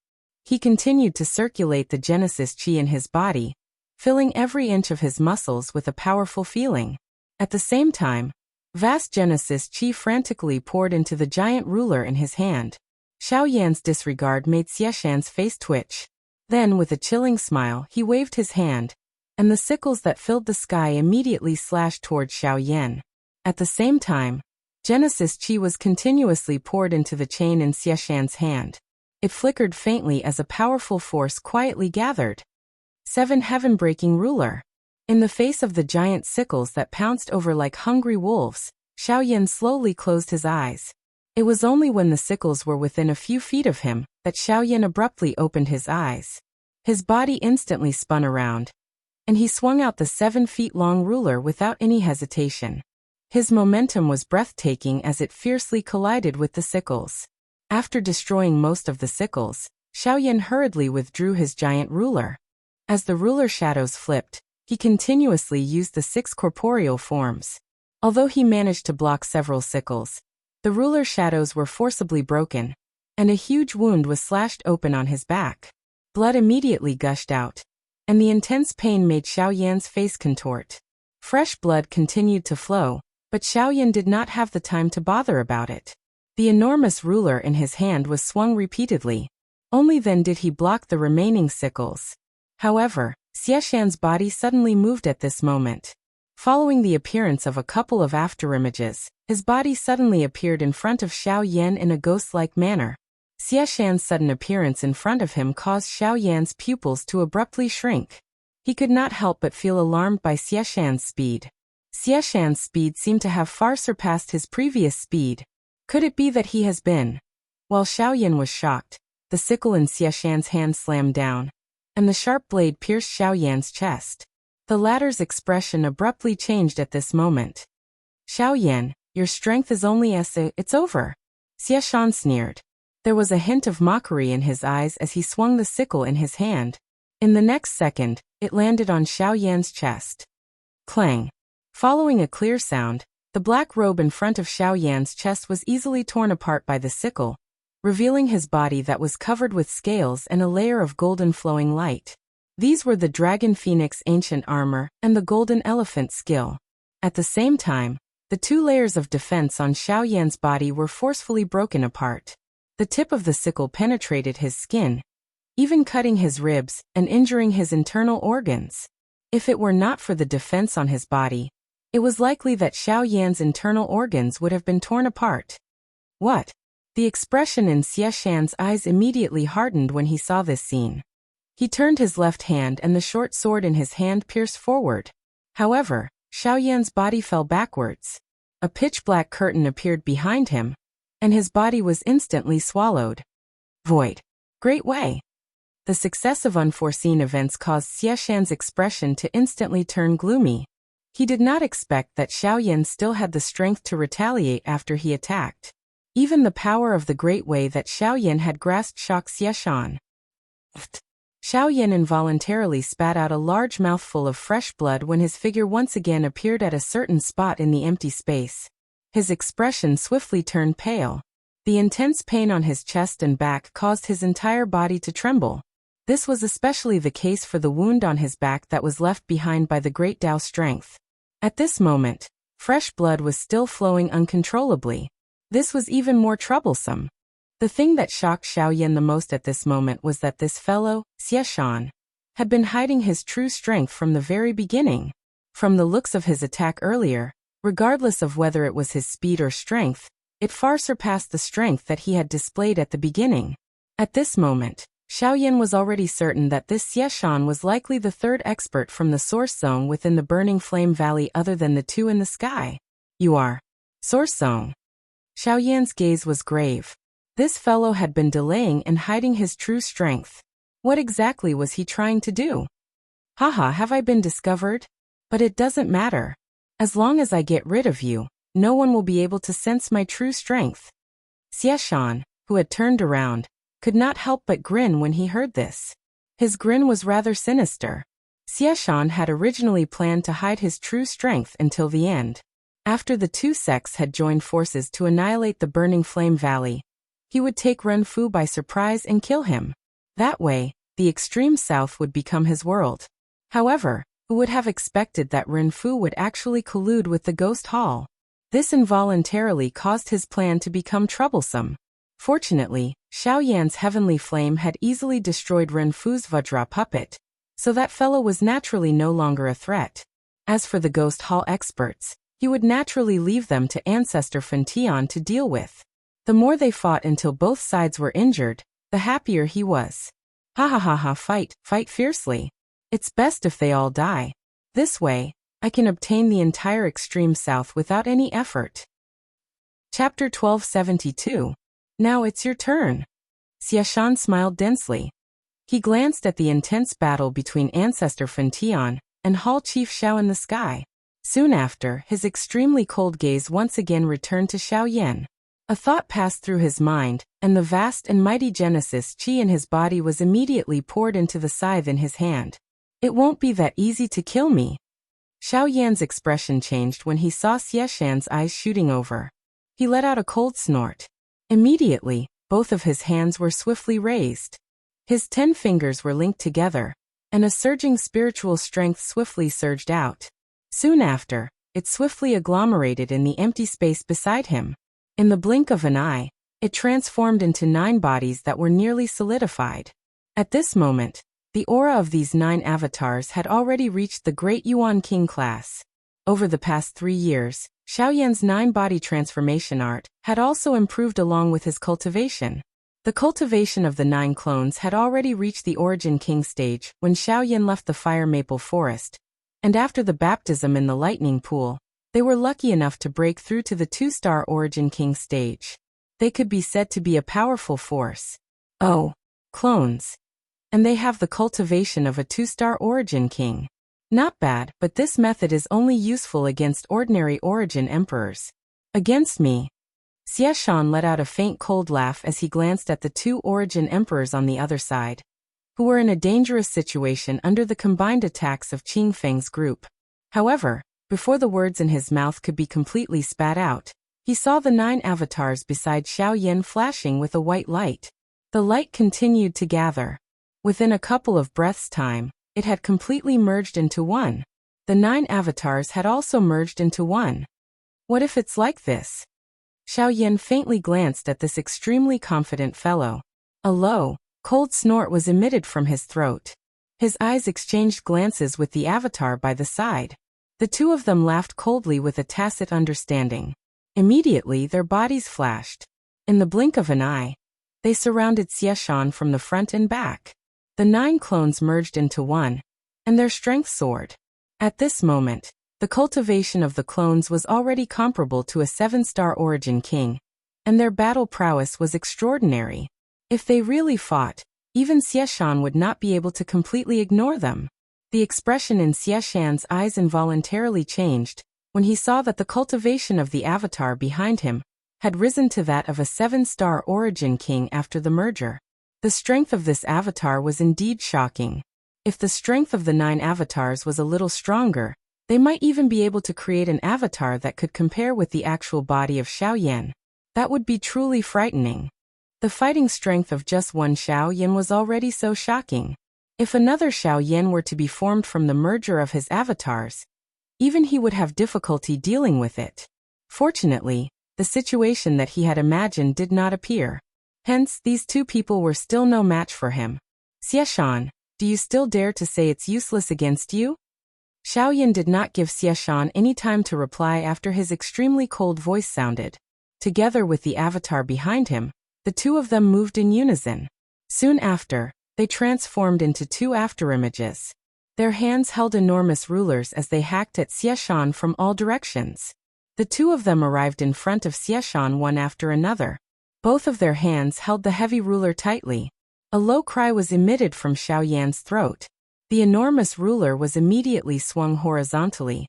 He continued to circulate the Genesis Chi in his body, filling every inch of his muscles with a powerful feeling. At the same time, vast Genesis Chi frantically poured into the giant ruler in his hand. Xiao Yan's disregard made Xie Shan's face twitch. Then, with a chilling smile, he waved his hand, and the sickles that filled the sky immediately slashed toward Xiao Yan. At the same time, Genesis Chi was continuously poured into the chain in Xie Shan's hand. It flickered faintly as a powerful force quietly gathered. 7 Heaven-breaking ruler. In the face of the giant sickles that pounced over like hungry wolves, Xiao Yan slowly closed his eyes. It was only when the sickles were within a few feet of him that Xiao Yan abruptly opened his eyes. His body instantly spun around. and he swung out the 7-feet-long ruler without any hesitation. His momentum was breathtaking as it fiercely collided with the sickles. After destroying most of the sickles, Xiaoyan hurriedly withdrew his giant ruler. As the ruler shadows flipped, he continuously used the 6 corporeal forms. Although he managed to block several sickles, the ruler shadows were forcibly broken, and a huge wound was slashed open on his back. Blood immediately gushed out, and the intense pain made Xiaoyan's face contort. Fresh blood continued to flow, but Xiaoyan did not have the time to bother about it. The enormous ruler in his hand was swung repeatedly. Only then did he block the remaining sickles. However, Xieshan's body suddenly moved at this moment. Following the appearance of a couple of afterimages, his body suddenly appeared in front of Xiaoyan in a ghost-like manner. Xieshan's sudden appearance in front of him caused Xiaoyan's pupils to abruptly shrink. He could not help but feel alarmed by Xieshan's speed. Xieshan's speed seemed to have far surpassed his previous speed. Could it be that he has been? While Xiaoyan was shocked, the sickle in Xieshan's hand slammed down, and the sharp blade pierced Xiaoyan's chest. The latter's expression abruptly changed at this moment. Xiaoyan, your strength is only it's over. Xieshan sneered. There was a hint of mockery in his eyes as he swung the sickle in his hand. In the next second, it landed on Xiaoyan's chest. Clang. Following a clear sound, the black robe in front of Xiaoyan's chest was easily torn apart by the sickle, revealing his body that was covered with scales and a layer of golden flowing light. These were the Dragon Phoenix ancient armor and the Golden Elephant skill. At the same time, the 2 layers of defense on Xiaoyan's body were forcefully broken apart. The tip of the sickle penetrated his skin, even cutting his ribs and injuring his internal organs. If it were not for the defense on his body, it was likely that Xiaoyan's internal organs would have been torn apart. What? The expression in Xieshan's eyes immediately hardened when he saw this scene. He turned his left hand and the short sword in his hand pierced forward. However, Xiaoyan's body fell backwards. A pitch-black curtain appeared behind him, and his body was instantly swallowed. Void. Great way. The successive unforeseen events caused Xieshan's expression to instantly turn gloomy. He did not expect that Xiaoyan still had the strength to retaliate after he attacked. Even the power of the great way that Xiaoyan had grasped shocked Xieshan. Xiaoyan involuntarily spat out a large mouthful of fresh blood when his figure once again appeared at a certain spot in the empty space. His expression swiftly turned pale. The intense pain on his chest and back caused his entire body to tremble. This was especially the case for the wound on his back that was left behind by the great Tao strength. At this moment, fresh blood was still flowing uncontrollably. This was even more troublesome. The thing that shocked Xiaoyan the most at this moment was that this fellow, Xieshan, had been hiding his true strength from the very beginning. From the looks of his attack earlier, regardless of whether it was his speed or strength, it far surpassed the strength that he had displayed at the beginning. At this moment, Xiaoyan was already certain that this Xieshan was likely the 3rd expert from the Source Zone within the Burning Flame Valley other than the 2 in the sky. You are. Source Zone. Xiaoyan's gaze was grave. This fellow had been delaying and hiding his true strength. What exactly was he trying to do? Haha, have I been discovered? But it doesn't matter. As long as I get rid of you, no one will be able to sense my true strength. Xieshan, who had turned around, could not help but grin when he heard this. His grin was rather sinister. Xieshan had originally planned to hide his true strength until the end. After the 2 sects had joined forces to annihilate the Burning Flame Valley, he would take Renfu by surprise and kill him. That way, the extreme south would become his world. However, who would have expected that Renfu would actually collude with the Ghost Hall? This involuntarily caused his plan to become troublesome. Fortunately, Xiaoyan's heavenly flame had easily destroyed Renfu's Vajra puppet, so that fellow was naturally no longer a threat. As for the Ghost Hall experts, he would naturally leave them to Ancestor Fentian to deal with. The more they fought until both sides were injured, the happier he was. Ha ha ha ha, fight fiercely. It's best if they all die. This way, I can obtain the entire extreme south without any effort. Chapter 1272. Now it's your turn. Xieshan smiled densely. He glanced at the intense battle between Ancestor Fentian, and Hall Chief Xiao in the sky. Soon after, his extremely cold gaze once again returned to Xiao Yan. A thought passed through his mind, and the vast and mighty Genesis Qi in his body was immediately poured into the scythe in his hand. It won't be that easy to kill me. Xiao Yan's expression changed when he saw Xie Shan's eyes shooting over. He let out a cold snort. Immediately, both of his hands were swiftly raised. His 10 fingers were linked together, and a surging spiritual strength swiftly surged out. Soon after, it swiftly agglomerated in the empty space beside him. In the blink of an eye, it transformed into 9 bodies that were nearly solidified. At this moment, the aura of these 9 avatars had already reached the Great Yuan King class. Over the past 3 years, Xiao Yan's 9-body transformation art had also improved along with his cultivation. The cultivation of the 9 clones had already reached the Origin King stage when Xiao Yan left the Fire Maple Forest, and after the baptism in the Lightning Pool, they were lucky enough to break through to the 2-star Origin King stage. They could be said to be a powerful force. Oh, clones. And they have the cultivation of a 2-star Origin King. Not bad, but this method is only useful against ordinary Origin Emperors. Against me. Xie Shan let out a faint cold laugh as he glanced at the 2 Origin Emperors on the other side, who were in a dangerous situation under the combined attacks of Qing Feng's group. However, before the words in his mouth could be completely spat out, he saw the 9 avatars beside Xiao Yan flashing with a white light. The light continued to gather. Within a couple of breaths' time, it had completely merged into one. The 9 avatars had also merged into one. What if it's like this? Xiao Yan faintly glanced at this extremely confident fellow. A low, cold snort was emitted from his throat. His eyes exchanged glances with the avatar by the side. The 2 of them laughed coldly with a tacit understanding. Immediately their bodies flashed. In the blink of an eye, they surrounded Xie Shan from the front and back. The 9 clones merged into one, and their strength soared. At this moment, the cultivation of the clones was already comparable to a 7-star Origin King, and their battle prowess was extraordinary. If they really fought, even Xie Shan would not be able to completely ignore them. The expression in Xie Shan's eyes involuntarily changed when he saw that the cultivation of the avatar behind him had risen to that of a 7-star Origin King after the merger. The strength of this avatar was indeed shocking. If the strength of the 9 avatars was a little stronger, they might even be able to create an avatar that could compare with the actual body of Xiao Yan. That would be truly frightening. The fighting strength of just one Xiao Yan was already so shocking. If another Xiao Yan were to be formed from the merger of his avatars, even he would have difficulty dealing with it. Fortunately, the situation that he had imagined did not appear. Hence, these 2 people were still no match for him. Xie Shan, do you still dare to say it's useless against you? Xiao Yan did not give Xie Shan any time to reply after his extremely cold voice sounded. Together with the avatar behind him, the 2 of them moved in unison. Soon after, they transformed into 2 afterimages. Their hands held enormous rulers as they hacked at Xie Shan from all directions. The 2 of them arrived in front of Xie Shan one after another. Both of their hands held the heavy ruler tightly. A low cry was emitted from Xiao Yan's throat. The enormous ruler was immediately swung horizontally,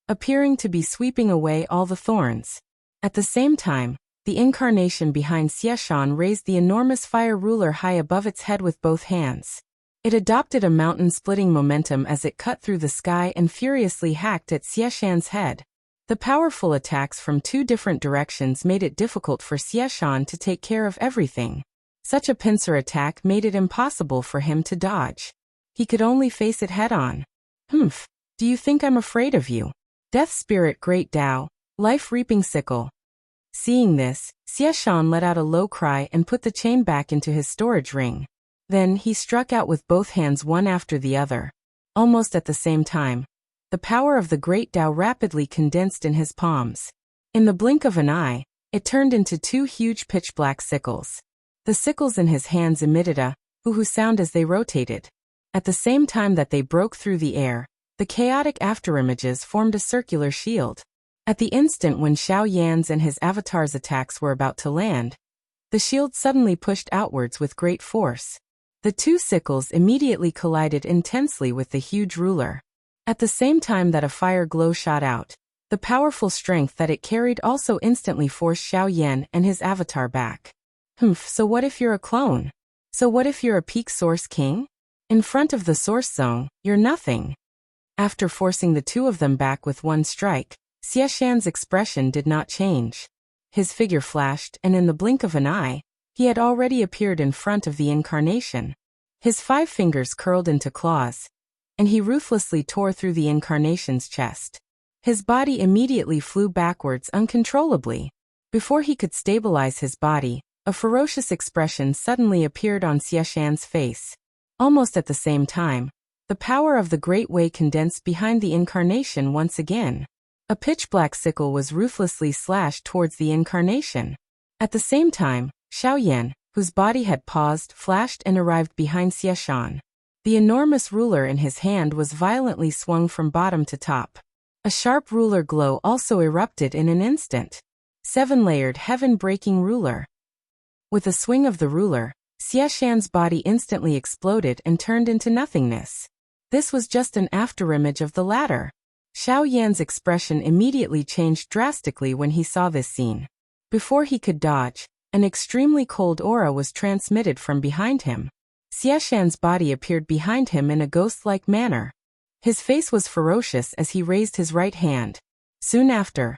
appearing to be sweeping away all the thorns. At the same time, the incarnation behind Xie Shan raised the enormous fire ruler high above its head with both hands. It adopted a mountain-splitting momentum as it cut through the sky and furiously hacked at Xie Shan's head. The powerful attacks from 2 different directions made it difficult for Xie Shan to take care of everything. Such a pincer attack made it impossible for him to dodge. He could only face it head-on. Humph, do you think I'm afraid of you? Death Spirit Great Tao, Life-Reaping Sickle. Seeing this, Xie Shan let out a low cry and put the chain back into his storage ring. Then he struck out with both hands one after the other. Almost at the same time, the power of the Great Tao rapidly condensed in his palms. In the blink of an eye, it turned into 2 huge pitch-black sickles. The sickles in his hands emitted a hoo-hoo sound as they rotated. At the same time that they broke through the air, the chaotic afterimages formed a circular shield. At the instant when Xiao Yan's and his avatar's attacks were about to land, the shield suddenly pushed outwards with great force. The 2 sickles immediately collided intensely with the huge ruler. At the same time that a fire glow shot out, the powerful strength that it carried also instantly forced Xiao Yan and his avatar back. So what if you're a clone? So what if you're a peak source king? In front of the source zone, you're nothing. After forcing the two of them back with one strike, Xiashan's expression did not change. His figure flashed, and in the blink of an eye, he had already appeared in front of the incarnation. His 5 fingers curled into claws, and he ruthlessly tore through the incarnation's chest. His body immediately flew backwards uncontrollably. Before he could stabilize his body, a ferocious expression suddenly appeared on Xiashan's face. Almost at the same time, the power of the Great Way condensed behind the incarnation once again. A pitch-black sickle was ruthlessly slashed towards the incarnation. At the same time, Xiao Yan, whose body had paused, flashed and arrived behind Xiashan. The enormous ruler in his hand was violently swung from bottom to top. A sharp ruler glow also erupted in an instant. 7-layered heaven-breaking ruler. With a swing of the ruler, Xiashan's body instantly exploded and turned into nothingness. This was just an afterimage of the latter. Xiao Yan's expression immediately changed drastically when he saw this scene. Before he could dodge, an extremely cold aura was transmitted from behind him. Xiashan's body appeared behind him in a ghost-like manner. His face was ferocious as he raised his right hand. Soon after,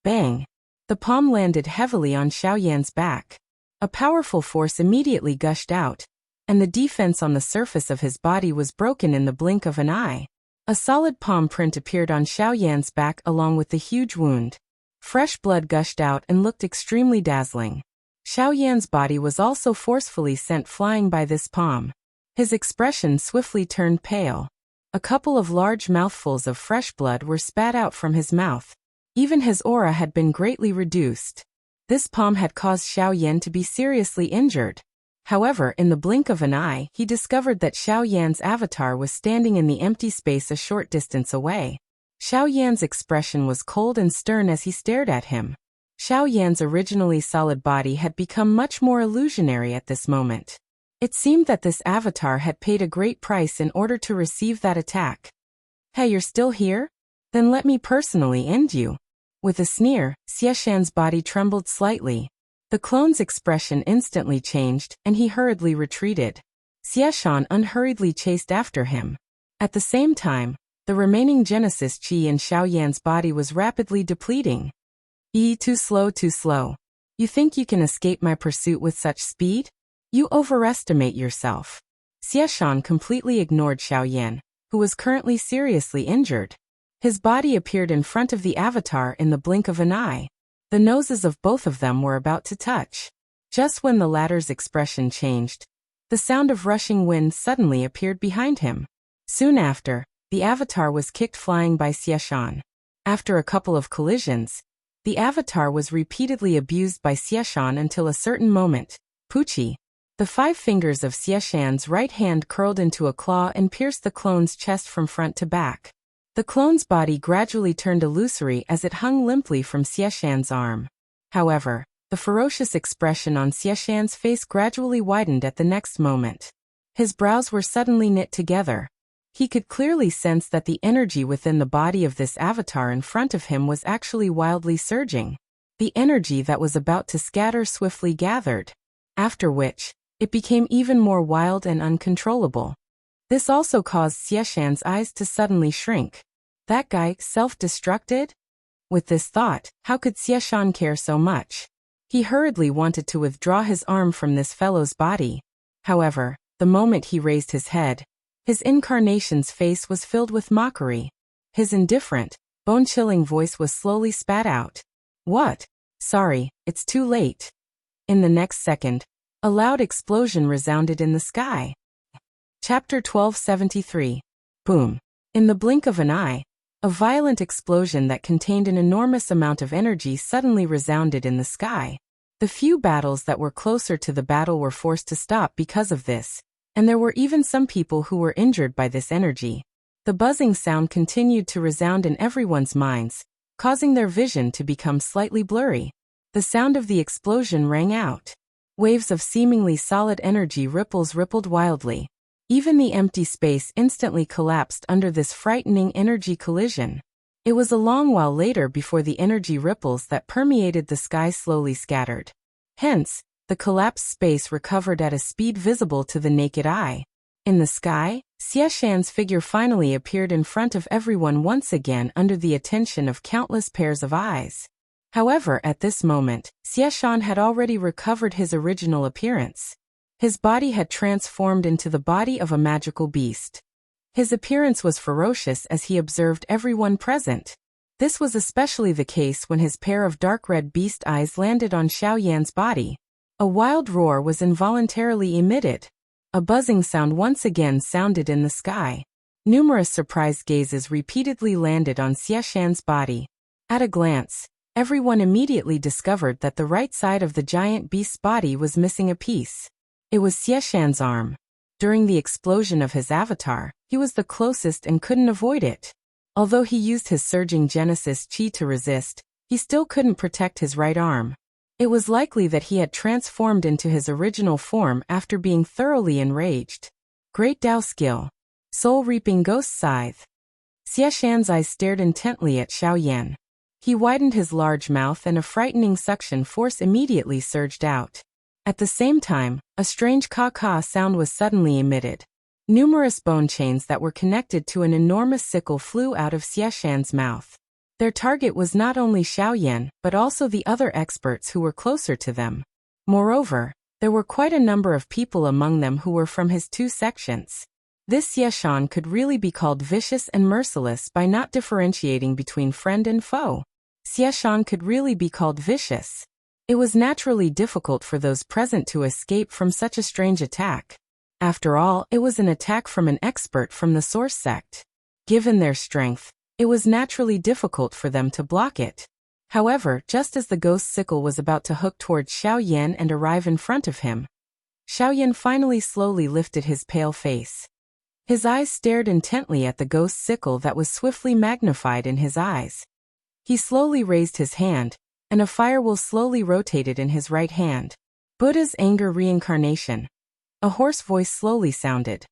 bang! The palm landed heavily on Xiao Yan's back. A powerful force immediately gushed out, and the defense on the surface of his body was broken in the blink of an eye. A solid palm print appeared on Xiao Yan's back along with the huge wound. Fresh blood gushed out and looked extremely dazzling. Xiao Yan's body was also forcefully sent flying by this palm. His expression swiftly turned pale. A couple of large mouthfuls of fresh blood were spat out from his mouth. Even his aura had been greatly reduced. This palm had caused Xiao Yan to be seriously injured. However, in the blink of an eye, he discovered that Xiao Yan's avatar was standing in the empty space a short distance away. Xiao Yan's expression was cold and stern as he stared at him. Xiao Yan's originally solid body had become much more illusionary at this moment. It seemed that this avatar had paid a great price in order to receive that attack. Hey, you're still here? Then let me personally end you. With a sneer, Xiashan's body trembled slightly. The clone's expression instantly changed, and he hurriedly retreated. Xiashan unhurriedly chased after him. At the same time, the remaining Genesis Chi in Xiao Yan's body was rapidly depleting. Too slow, too slow. You think you can escape my pursuit with such speed? You overestimate yourself. Xiashan completely ignored Xiao Yan, who was currently seriously injured. His body appeared in front of the avatar in the blink of an eye. The noses of both of them were about to touch. Just when the latter's expression changed, the sound of rushing wind suddenly appeared behind him. Soon after, the avatar was kicked flying by Xiashan. After a couple of collisions, the avatar was repeatedly abused by Xiashan until a certain moment. Poochie. The 5 fingers of Xiashan's right hand curled into a claw and pierced the clone's chest from front to back. The clone's body gradually turned illusory as it hung limply from Xiashan's arm. However, the ferocious expression on Xiashan's face gradually widened at the next moment. His brows were suddenly knit together. He could clearly sense that the energy within the body of this avatar in front of him was actually wildly surging. The energy that was about to scatter swiftly gathered. After which, it became even more wild and uncontrollable. This also caused Xiashan's eyes to suddenly shrink. That guy self-destructed? With this thought, how could Xiashan care so much? He hurriedly wanted to withdraw his arm from this fellow's body. However, the moment he raised his head, his incarnation's face was filled with mockery. His indifferent, bone-chilling voice was slowly spat out. What? Sorry, it's too late. In the next second, a loud explosion resounded in the sky. Chapter 1273. Boom. In the blink of an eye, a violent explosion that contained an enormous amount of energy suddenly resounded in the sky. The few battles that were closer to the battle were forced to stop because of this, and there were even some people who were injured by this energy. The buzzing sound continued to resound in everyone's minds, causing their vision to become slightly blurry. The sound of the explosion rang out. Waves of seemingly solid energy ripples rippled wildly. Even the empty space instantly collapsed under this frightening energy collision. It was a long while later before the energy ripples that permeated the sky slowly scattered. Hence, the collapsed space recovered at a speed visible to the naked eye. In the sky, Xieshan's figure finally appeared in front of everyone once again under the attention of countless pairs of eyes. However, at this moment, Xieshan had already recovered his original appearance. His body had transformed into the body of a magical beast. His appearance was ferocious as he observed everyone present. This was especially the case when his pair of dark red beast eyes landed on Xiaoyan's body. A wild roar was involuntarily emitted. A buzzing sound once again sounded in the sky. Numerous surprised gazes repeatedly landed on Xieshan's body. At a glance, everyone immediately discovered that the right side of the giant beast's body was missing a piece. It was Xieshan's arm. During the explosion of his avatar, he was the closest and couldn't avoid it. Although he used his surging Genesis Chi to resist, he still couldn't protect his right arm. It was likely that he had transformed into his original form after being thoroughly enraged. Great Dao skill. Soul-reaping ghost scythe. Xieshan's eyes stared intently at Xiaoyan. He widened his large mouth and a frightening suction force immediately surged out. At the same time, a strange caw-caw sound was suddenly emitted. Numerous bone chains that were connected to an enormous sickle flew out of Xieshan's mouth. Their target was not only Xiaoyan, but also the other experts who were closer to them. Moreover, there were quite a number of people among them who were from his two sections. This Xieshan could really be called vicious and merciless by not differentiating between friend and foe. Xieshan could really be called vicious. It was naturally difficult for those present to escape from such a strange attack. After all, it was an attack from an expert from the source sect. Given their strength, it was naturally difficult for them to block it. However, just as the ghost sickle was about to hook towards Xiaoyan and arrive in front of him, Xiaoyan finally slowly lifted his pale face. His eyes stared intently at the ghost sickle that was swiftly magnified in his eyes. He slowly raised his hand, and a firewheel slowly rotated in his right hand. Buddha's anger reincarnation. A hoarse voice slowly sounded.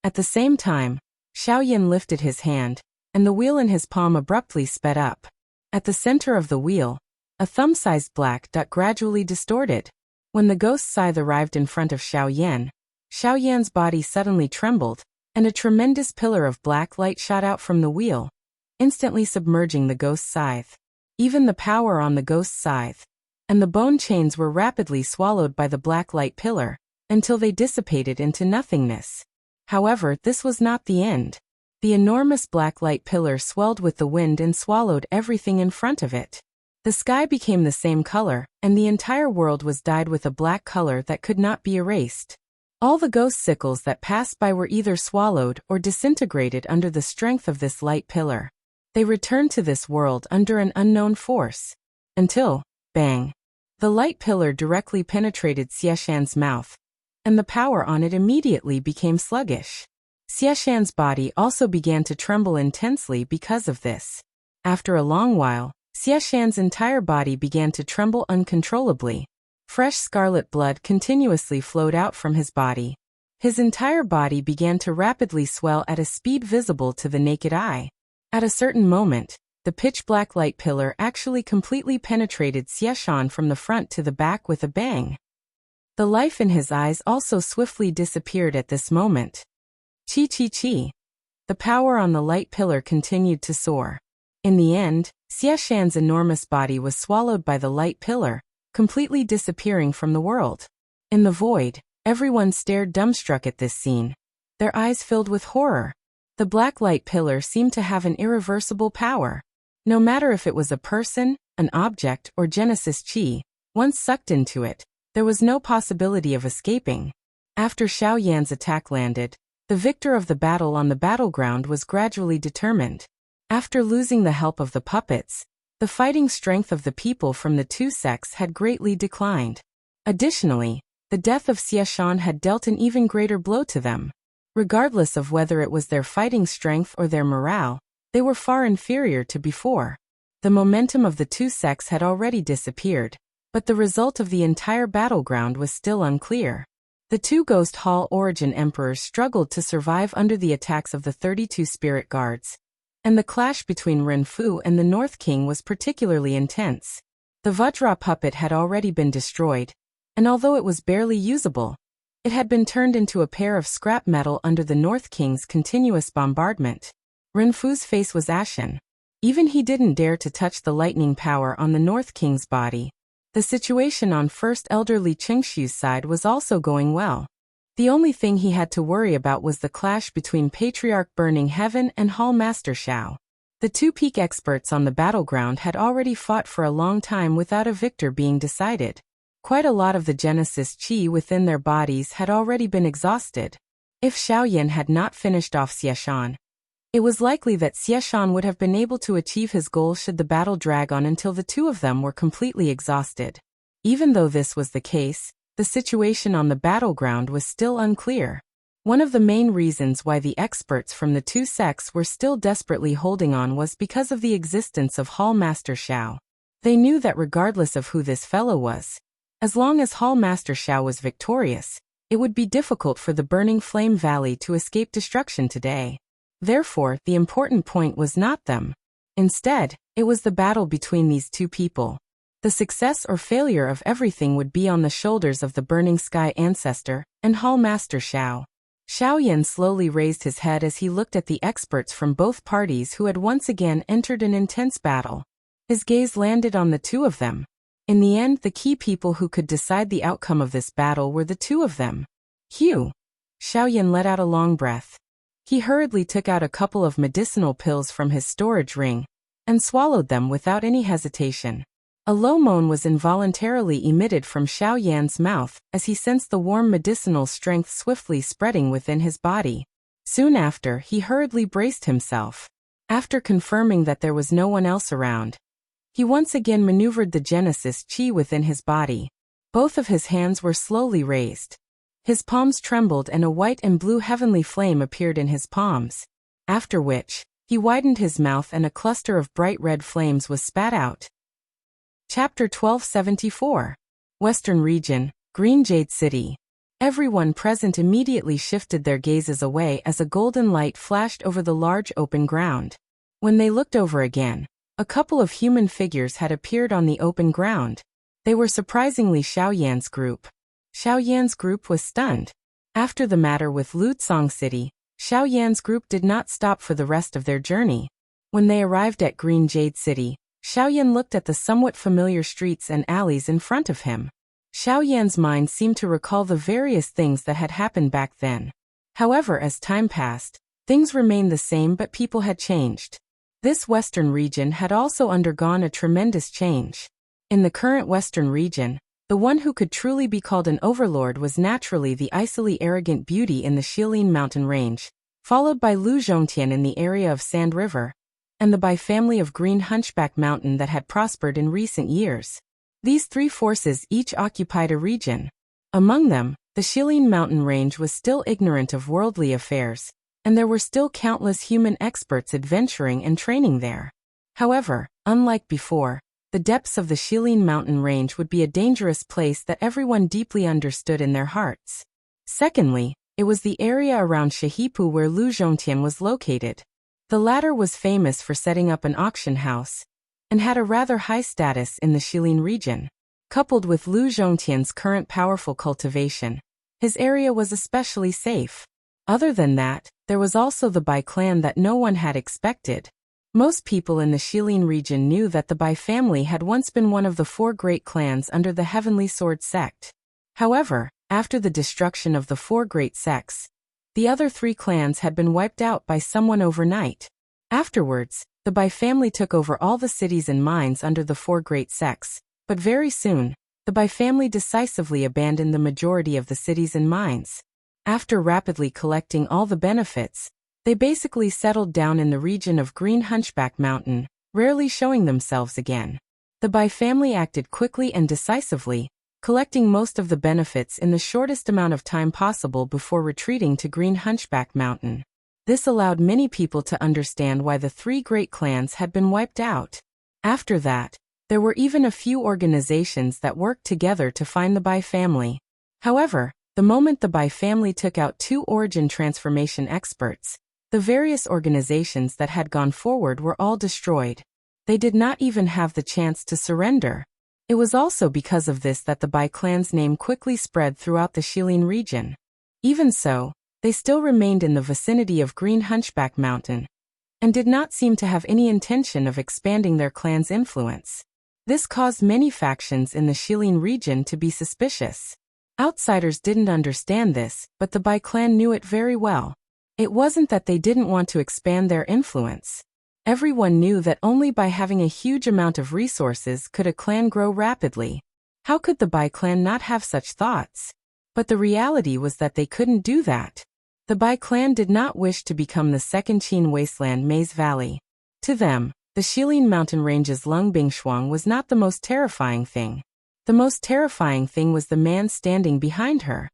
At the same time, Xiaoyan lifted his hand, and the wheel in his palm abruptly sped up. At the center of the wheel, a thumb-sized black dot gradually distorted. When the ghost scythe arrived in front of Xiaoyan, Xiaoyan's body suddenly trembled, and a tremendous pillar of black light shot out from the wheel, instantly submerging the ghost scythe. Even the power on the ghost scythe and the bone chains were rapidly swallowed by the black light pillar, until they dissipated into nothingness. However, this was not the end. The enormous black light pillar swelled with the wind and swallowed everything in front of it. The sky became the same color, and the entire world was dyed with a black color that could not be erased. All the ghost sickles that passed by were either swallowed or disintegrated under the strength of this light pillar. They returned to this world under an unknown force. Until, bang! The light pillar directly penetrated Xieshan's mouth, and the power on it immediately became sluggish. Xieshan's body also began to tremble intensely because of this. After a long while, Xieshan's entire body began to tremble uncontrollably. Fresh scarlet blood continuously flowed out from his body. His entire body began to rapidly swell at a speed visible to the naked eye. At a certain moment, the pitch-black light pillar actually completely penetrated Xieshan from the front to the back with a bang. The life in his eyes also swiftly disappeared at this moment. Chi. The power on the light pillar continued to soar. In the end, Xieshan's enormous body was swallowed by the light pillar, completely disappearing from the world. In the void, everyone stared dumbstruck at this scene. Their eyes filled with horror. The black light pillar seemed to have an irreversible power. No matter if it was a person, an object, or Genesis Chi, once sucked into it, there was no possibility of escaping. After Xiaoyan's attack landed, the victor of the battle on the battleground was gradually determined. After losing the help of the puppets, the fighting strength of the people from the two sects had greatly declined. Additionally, the death of Xieshan had dealt an even greater blow to them. Regardless of whether it was their fighting strength or their morale, they were far inferior to before. The momentum of the two sects had already disappeared, but the result of the entire battleground was still unclear. The two Ghost Hall origin emperors struggled to survive under the attacks of the 32 spirit guards, and the clash between Ren Fu and the North King was particularly intense. The Vajra puppet had already been destroyed, and although it was barely usable, it had been turned into a pair of scrap metal under the North King's continuous bombardment. Ren Fu's face was ashen. Even he didn't dare to touch the lightning power on the North King's body. The situation on First Elder Li Qingshu's side was also going well. The only thing he had to worry about was the clash between Patriarch Burning Heaven and Hall Master Xiao. The two peak experts on the battleground had already fought for a long time without a victor being decided. Quite a lot of the Genesis Qi within their bodies had already been exhausted. If Xiaoyan had not finished off Xieshan, it was likely that Xieshan would have been able to achieve his goal should the battle drag on until the two of them were completely exhausted. Even though this was the case, the situation on the battleground was still unclear. One of the main reasons why the experts from the two sects were still desperately holding on was because of the existence of Hall Master Xiao. They knew that regardless of who this fellow was, as long as Hall Master Xiao was victorious, it would be difficult for the Burning Flame Valley to escape destruction today. Therefore, the important point was not them. Instead, it was the battle between these two people. The success or failure of everything would be on the shoulders of the Burning Sky Ancestor and Hall Master Xiao. Xiaoyan slowly raised his head as he looked at the experts from both parties who had once again entered an intense battle. His gaze landed on the two of them. In the end, the key people who could decide the outcome of this battle were the two of them. Hugh. Xiaoyan let out a long breath. He hurriedly took out a couple of medicinal pills from his storage ring and swallowed them without any hesitation. A low moan was involuntarily emitted from Xiaoyan's mouth as he sensed the warm medicinal strength swiftly spreading within his body. Soon after, he hurriedly braced himself. After confirming that there was no one else around, he once again maneuvered the Genesis Qi within his body. Both of his hands were slowly raised. His palms trembled and a white and blue heavenly flame appeared in his palms, after which, he widened his mouth and a cluster of bright red flames was spat out. Chapter 1274. Western Region, Green Jade City. Everyone present immediately shifted their gazes away as a golden light flashed over the large open ground. When they looked over again, a couple of human figures had appeared on the open ground. They were surprisingly Xiaoyan's group. Xiaoyan's group was stunned. After the matter with Lutsong City, Xiaoyan's group did not stop for the rest of their journey. When they arrived at Green Jade City, Xiaoyan looked at the somewhat familiar streets and alleys in front of him. Xiaoyan's mind seemed to recall the various things that had happened back then. However, as time passed, things remained the same but people had changed. This western region had also undergone a tremendous change. In the current western region, the one who could truly be called an overlord was naturally the icily arrogant beauty in the Shilin mountain range, followed by Lu Zhongtian in the area of Sand River, and the Bai family of Green Hunchback Mountain that had prospered in recent years. These three forces each occupied a region. Among them, the Shilin mountain range was still ignorant of worldly affairs, and there were still countless human experts adventuring and training there. However, unlike before, the depths of the Shilin mountain range would be a dangerous place that everyone deeply understood in their hearts. Secondly, it was the area around Shahipu where Lu Zhongtian was located. The latter was famous for setting up an auction house, and had a rather high status in the Shilin region. Coupled with Lu Zhongtian's current powerful cultivation, his area was especially safe. Other than that, there was also the Bai clan that no one had expected. Most people in the Shilin region knew that the Bai family had once been one of the four great clans under the Heavenly Sword sect. However, after the destruction of the four great sects, the other three clans had been wiped out by someone overnight. Afterwards, the Bai family took over all the cities and mines under the four great sects, but very soon, the Bai family decisively abandoned the majority of the cities and mines. After rapidly collecting all the benefits, they basically settled down in the region of Green Hunchback Mountain, rarely showing themselves again. The Bai family acted quickly and decisively, collecting most of the benefits in the shortest amount of time possible before retreating to Green Hunchback Mountain. This allowed many people to understand why the three great clans had been wiped out. After that, there were even a few organizations that worked together to find the Bai family. However, The moment the Bai family took out 2 origin transformation experts, the various organizations that had gone forward were all destroyed. They did not even have the chance to surrender. It was also because of this that the Bai clan's name quickly spread throughout the Shilin region. Even so, they still remained in the vicinity of Green Hunchback Mountain, and did not seem to have any intention of expanding their clan's influence. This caused many factions in the Shilin region to be suspicious. Outsiders didn't understand this, but the Bai clan knew it very well. It wasn't that they didn't want to expand their influence. Everyone knew that only by having a huge amount of resources could a clan grow rapidly. How could the Bai clan not have such thoughts? But the reality was that they couldn't do that. The Bai clan did not wish to become the second Qin wasteland Maze Valley. To them, the Shilin mountain range's Lungbing was not the most terrifying thing. The most terrifying thing was the man standing behind her.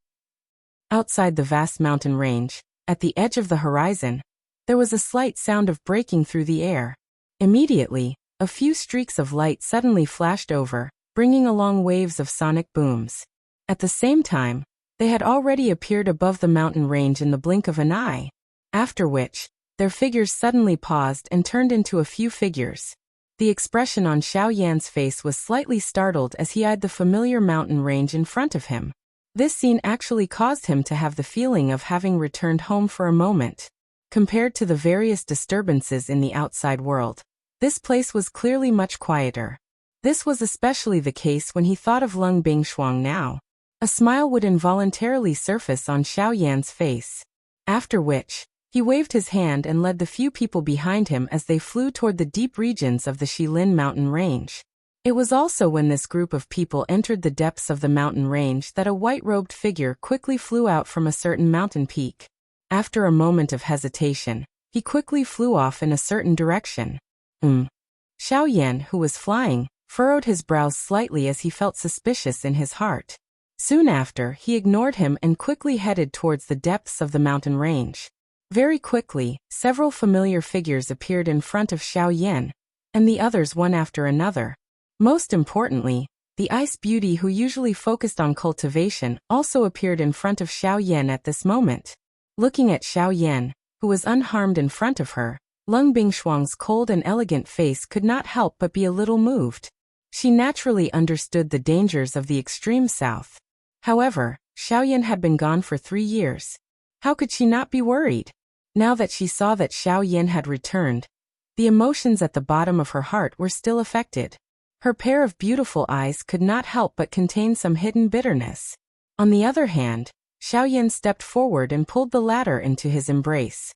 Outside the vast mountain range, at the edge of the horizon, there was a slight sound of breaking through the air. Immediately, a few streaks of light suddenly flashed over, bringing along waves of sonic booms. At the same time, they had already appeared above the mountain range in the blink of an eye, after which, their figures suddenly paused and turned into a few figures. The expression on Xiao Yan's face was slightly startled as he eyed the familiar mountain range in front of him. This scene actually caused him to have the feeling of having returned home for a moment. Compared to the various disturbances in the outside world, this place was clearly much quieter. This was especially the case when he thought of Lungbing now. A smile would involuntarily surface on Xiao Yan's face. After which, he waved his hand and led the few people behind him as they flew toward the deep regions of the Shilin mountain range. It was also when this group of people entered the depths of the mountain range that a white-robed figure quickly flew out from a certain mountain peak. After a moment of hesitation, he quickly flew off in a certain direction. Xiao Yan, who was flying, furrowed his brows slightly as he felt suspicious in his heart. Soon after, he ignored him and quickly headed towards the depths of the mountain range. Very quickly, several familiar figures appeared in front of Xiao Yan, and the others one after another. Most importantly, the ice beauty who usually focused on cultivation also appeared in front of Xiao Yan at this moment. Looking at Xiao Yan, who was unharmed in front of her, Lungbing cold and elegant face could not help but be a little moved. She naturally understood the dangers of the extreme south. However, Xiao Yan had been gone for 3 years. How could she not be worried? Now that she saw that Xiao Yan had returned, the emotions at the bottom of her heart were still affected. Her pair of beautiful eyes could not help but contain some hidden bitterness. On the other hand, Xiao Yan stepped forward and pulled the latter into his embrace.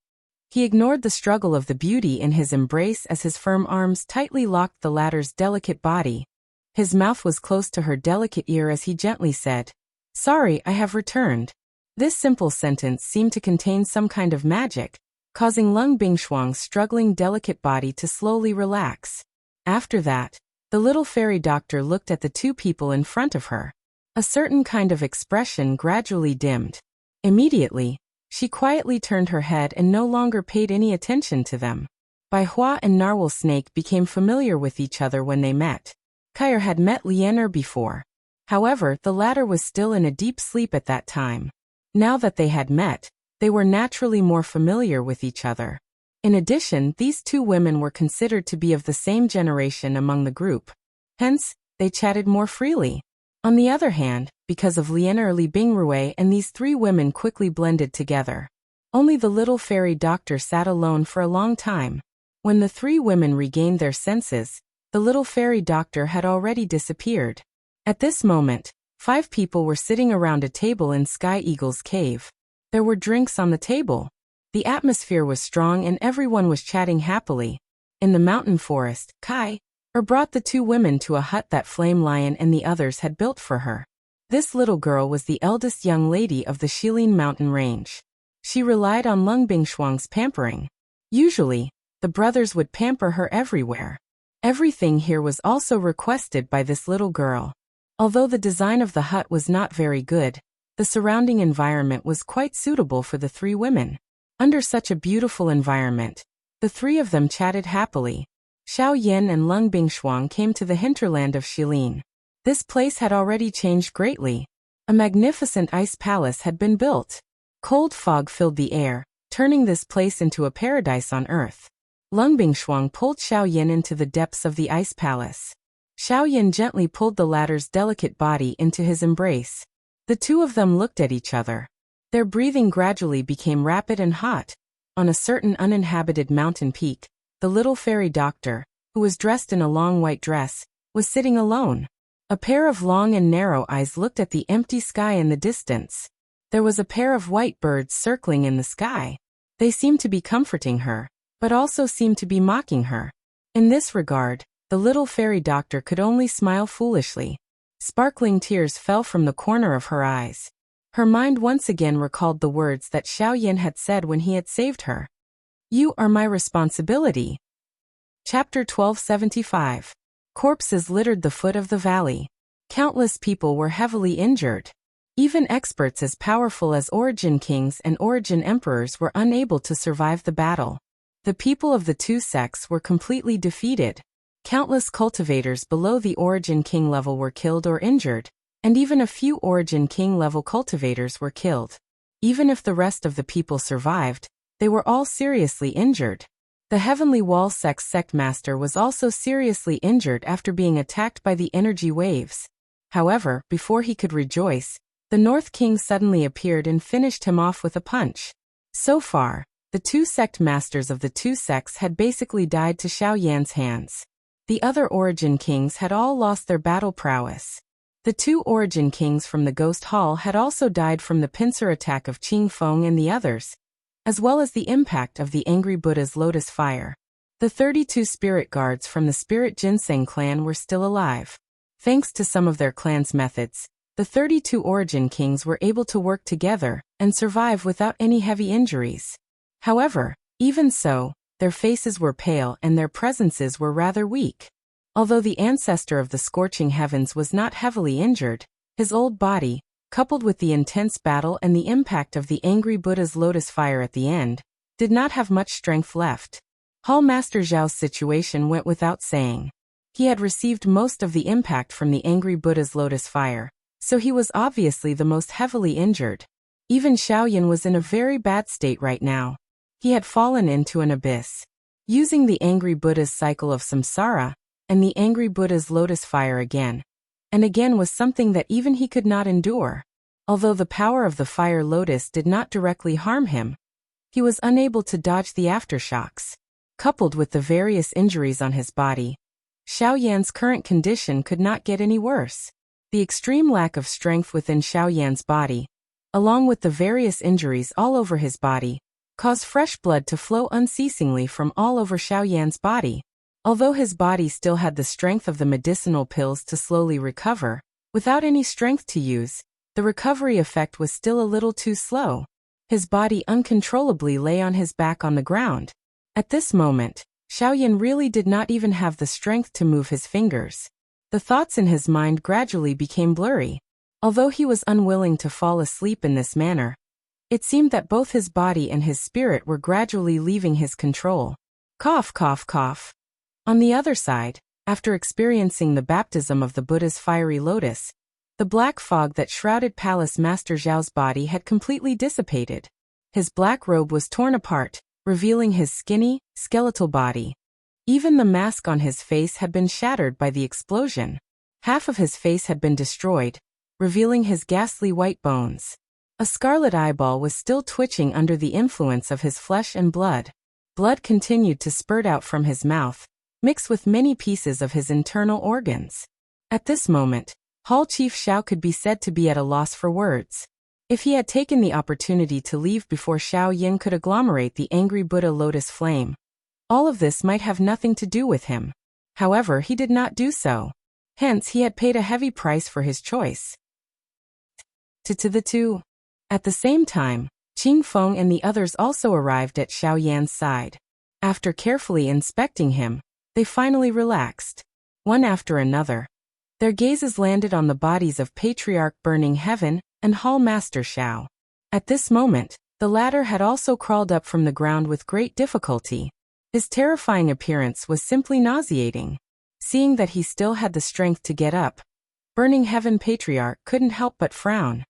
He ignored the struggle of the beauty in his embrace as his firm arms tightly locked the latter's delicate body. His mouth was close to her delicate ear as he gently said, "Sorry, I have returned." This simple sentence seemed to contain some kind of magic, causing Lungbing struggling delicate body to slowly relax. After that, the little fairy doctor looked at the 2 people in front of her. A certain kind of expression gradually dimmed. Immediately, she quietly turned her head and no longer paid any attention to them. Bai Hua and Narwhal Snake became familiar with each other when they met. Kair had met Lianer before. However, the latter was still in a deep sleep at that time. Now that they had met, they were naturally more familiar with each other. In addition, these 2 women were considered to be of the same generation among the group. Hence, they chatted more freely. On the other hand, because of Lianer Li Bingrui and these 3 women quickly blended together. Only the little fairy doctor sat alone for a long time. When the 3 women regained their senses, the little fairy doctor had already disappeared. At this moment, 5 people were sitting around a table in Sky Eagle's cave. There were drinks on the table. The atmosphere was strong and everyone was chatting happily. In the mountain forest, Kai brought the 2 women to a hut that Flame Lion and the others had built for her. This little girl was the eldest young lady of the Shilin mountain range. She relied on Lungbing pampering. Usually, the brothers would pamper her everywhere. Everything here was also requested by this little girl. Although the design of the hut was not very good, the surrounding environment was quite suitable for the 3 women. Under such a beautiful environment, the 3 of them chatted happily. Xiao Yan and Lungbing came to the hinterland of Shilin. This place had already changed greatly. A magnificent ice palace had been built. Cold fog filled the air, turning this place into a paradise on earth. Lung Bingshuang pulled Xiaoyan into the depths of the ice palace. Xiaoyan gently pulled the latter's delicate body into his embrace. The two of them looked at each other. Their breathing gradually became rapid and hot. On a certain uninhabited mountain peak, the little fairy doctor, who was dressed in a long white dress, was sitting alone. A pair of long and narrow eyes looked at the empty sky in the distance. There was a pair of white birds circling in the sky. They seemed to be comforting her, but also seemed to be mocking her. In this regard, the little fairy doctor could only smile foolishly. Sparkling tears fell from the corner of her eyes. Her mind once again recalled the words that Xiaoyan had said when he had saved her. "You are my responsibility." Chapter 1275. Corpses littered the foot of the valley. Countless people were heavily injured. Even experts as powerful as Origin Kings and Origin Emperors were unable to survive the battle. The people of the two sects were completely defeated. Countless cultivators below the Origin King level were killed or injured, and even a few Origin King level cultivators were killed. Even if the rest of the people survived, they were all seriously injured. The Heavenly Wall sect's sect master was also seriously injured after being attacked by the energy waves. However, before he could rejoice, the North King suddenly appeared and finished him off with a punch. So far, the two sect masters of the two sects had basically died to Xiaoyan's hands. The other Origin Kings had all lost their battle prowess. The two Origin Kings from the Ghost Hall had also died from the pincer attack of Qing Feng and the others, as well as the impact of the Angry Buddha's lotus fire. The 32 spirit guards from the Spirit Ginseng clan were still alive. Thanks to some of their clan's methods, the 32 Origin Kings were able to work together and survive without any heavy injuries. However, even so, their faces were pale and their presences were rather weak. Although the ancestor of the scorching heavens was not heavily injured, his old body, coupled with the intense battle and the impact of the Angry Buddha's lotus fire at the end, did not have much strength left. Hall Master Zhao's situation went without saying. He had received most of the impact from the Angry Buddha's lotus fire, so he was obviously the most heavily injured. Even Xiaoyan was in a very bad state right now. He had fallen into an abyss. Using the Angry Buddha's cycle of samsara, and the Angry Buddha's lotus fire again and again was something that even he could not endure. Although the power of the fire lotus did not directly harm him, he was unable to dodge the aftershocks. Coupled with the various injuries on his body, Xiaoyan's current condition could not get any worse. The extreme lack of strength within Xiaoyan's body, along with the various injuries all over his body, caused fresh blood to flow unceasingly from all over Xiaoyan's body. Although his body still had the strength of the medicinal pills to slowly recover, without any strength to use, the recovery effect was still a little too slow. His body uncontrollably lay on his back on the ground. At this moment, Xiaoyan really did not even have the strength to move his fingers. The thoughts in his mind gradually became blurry. Although he was unwilling to fall asleep in this manner, it seemed that both his body and his spirit were gradually leaving his control. Cough, cough, cough. On the other side, after experiencing the baptism of the Buddha's fiery lotus, the black fog that shrouded Palace Master Zhao's body had completely dissipated. His black robe was torn apart, revealing his skinny, skeletal body. Even the mask on his face had been shattered by the explosion. Half of his face had been destroyed, revealing his ghastly white bones. A scarlet eyeball was still twitching under the influence of his flesh and blood. Blood continued to spurt out from his mouth, mixed with many pieces of his internal organs. At this moment, Hall Chief Xiao could be said to be at a loss for words. If he had taken the opportunity to leave before Xiaoyan could agglomerate the Angry Buddha lotus flame, all of this might have nothing to do with him. However, he did not do so. Hence, he had paid a heavy price for his choice. To the two. At the same time, Qing Feng and the others also arrived at Xiaoyan's side. After carefully inspecting him, they finally relaxed. One after another, their gazes landed on the bodies of Patriarch Burning Heaven and Hall Master Xiao. At this moment, the latter had also crawled up from the ground with great difficulty. His terrifying appearance was simply nauseating. Seeing that he still had the strength to get up, Burning Heaven Patriarch couldn't help but frown.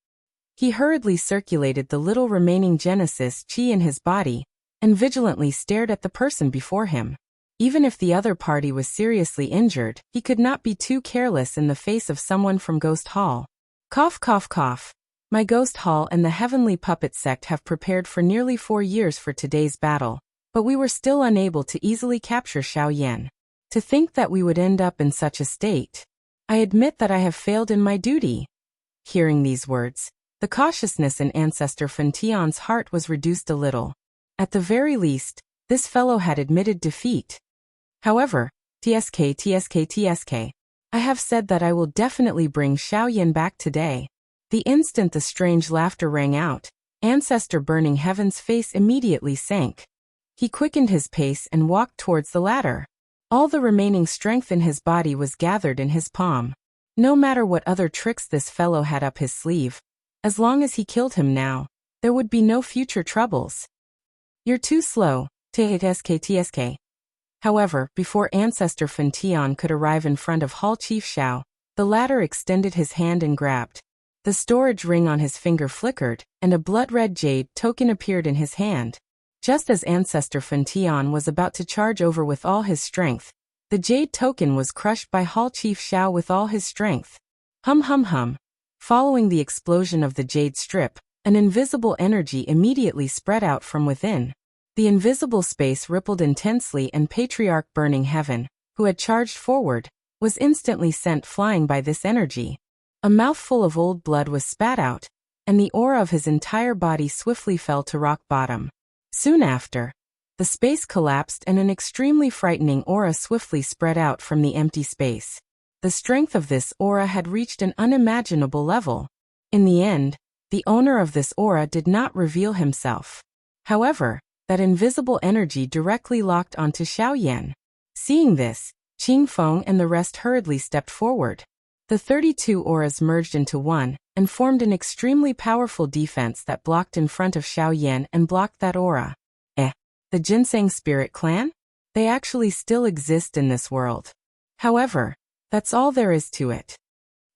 He hurriedly circulated the little remaining Genesis chi in his body, and vigilantly stared at the person before him. Even if the other party was seriously injured, he could not be too careless in the face of someone from Ghost Hall. Cough cough cough. My Ghost Hall and the Heavenly Puppet Sect have prepared for nearly 4 years for today's battle, but we were still unable to easily capture Xiaoyan. To think that we would end up in such a state. I admit that I have failed in my duty. Hearing these words, the cautiousness in Ancestor Fentian's heart was reduced a little. At the very least, this fellow had admitted defeat. However, TSK, I have said that I will definitely bring Xiaoyan back today. The instant the strange laughter rang out, Ancestor Burning Heaven's face immediately sank. He quickened his pace and walked towards the ladder. All the remaining strength in his body was gathered in his palm. No matter what other tricks this fellow had up his sleeve, as long as he killed him now, there would be no future troubles. You're too slow, TSK. However, before Ancestor Fentian could arrive in front of Hall Chief Xiao, the latter extended his hand and grabbed. The storage ring on his finger flickered, and a blood-red jade token appeared in his hand. Just as Ancestor Fentian was about to charge over with all his strength, the jade token was crushed by Hall Chief Xiao with all his strength. Hum hum hum. Following the explosion of the jade strip, an invisible energy immediately spread out from within. The invisible space rippled intensely, and Patriarch Burning Heaven, who had charged forward, was instantly sent flying by this energy. A mouthful of old blood was spat out, and the aura of his entire body swiftly fell to rock bottom. Soon after, the space collapsed and an extremely frightening aura swiftly spread out from the empty space. The strength of this aura had reached an unimaginable level. In the end, the owner of this aura did not reveal himself. However, that invisible energy directly locked onto Xiaoyan. Seeing this, Qing Feng and the rest hurriedly stepped forward. The 32 auras merged into one, and formed an extremely powerful defense that blocked in front of Xiaoyan and blocked that aura. The Ginseng Spirit Clan? They actually still exist in this world. However, that's all there is to it.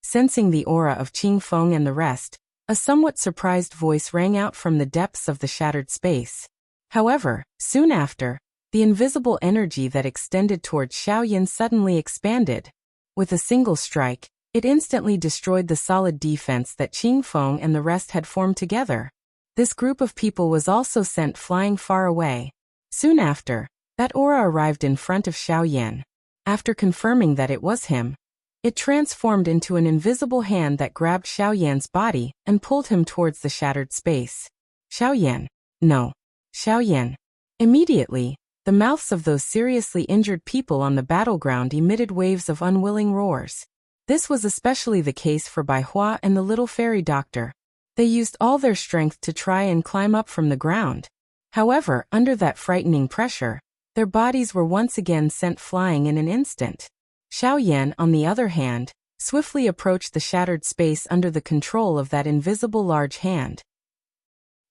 Sensing the aura of Qing Feng and the rest, a somewhat surprised voice rang out from the depths of the shattered space. However, soon after, the invisible energy that extended towards Xiaoyan suddenly expanded. With a single strike, it instantly destroyed the solid defense that Qing Feng and the rest had formed together. This group of people was also sent flying far away. Soon after, that aura arrived in front of Xiaoyan. After confirming that it was him, it transformed into an invisible hand that grabbed Xiaoyan's body and pulled him towards the shattered space. Xiaoyan. No. Xiaoyan. Immediately, the mouths of those seriously injured people on the battleground emitted waves of unwilling roars. This was especially the case for Bai Hua and the little fairy doctor. They used all their strength to try and climb up from the ground. However, under that frightening pressure, their bodies were once again sent flying in an instant. Xiaoyan, on the other hand, swiftly approached the shattered space under the control of that invisible large hand.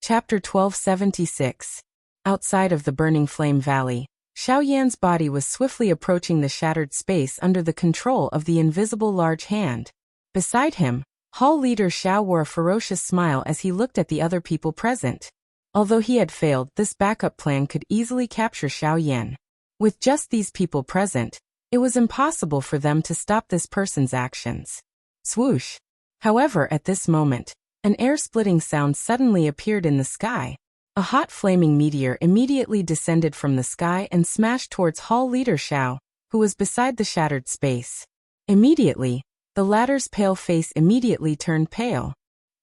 Chapter 1276. Outside of the Burning Flame Valley, Xiaoyan's body was swiftly approaching the shattered space under the control of the invisible large hand. Beside him, Hall leader Xiao wore a ferocious smile as he looked at the other people present. Although he had failed, this backup plan could easily capture Xiaoyan. With just these people present, it was impossible for them to stop this person's actions. Swoosh! However, at this moment, an air-splitting sound suddenly appeared in the sky. A hot flaming meteor immediately descended from the sky and smashed towards Hall leader Xiao, who was beside the shattered space. Immediately, the latter's pale face immediately turned pale.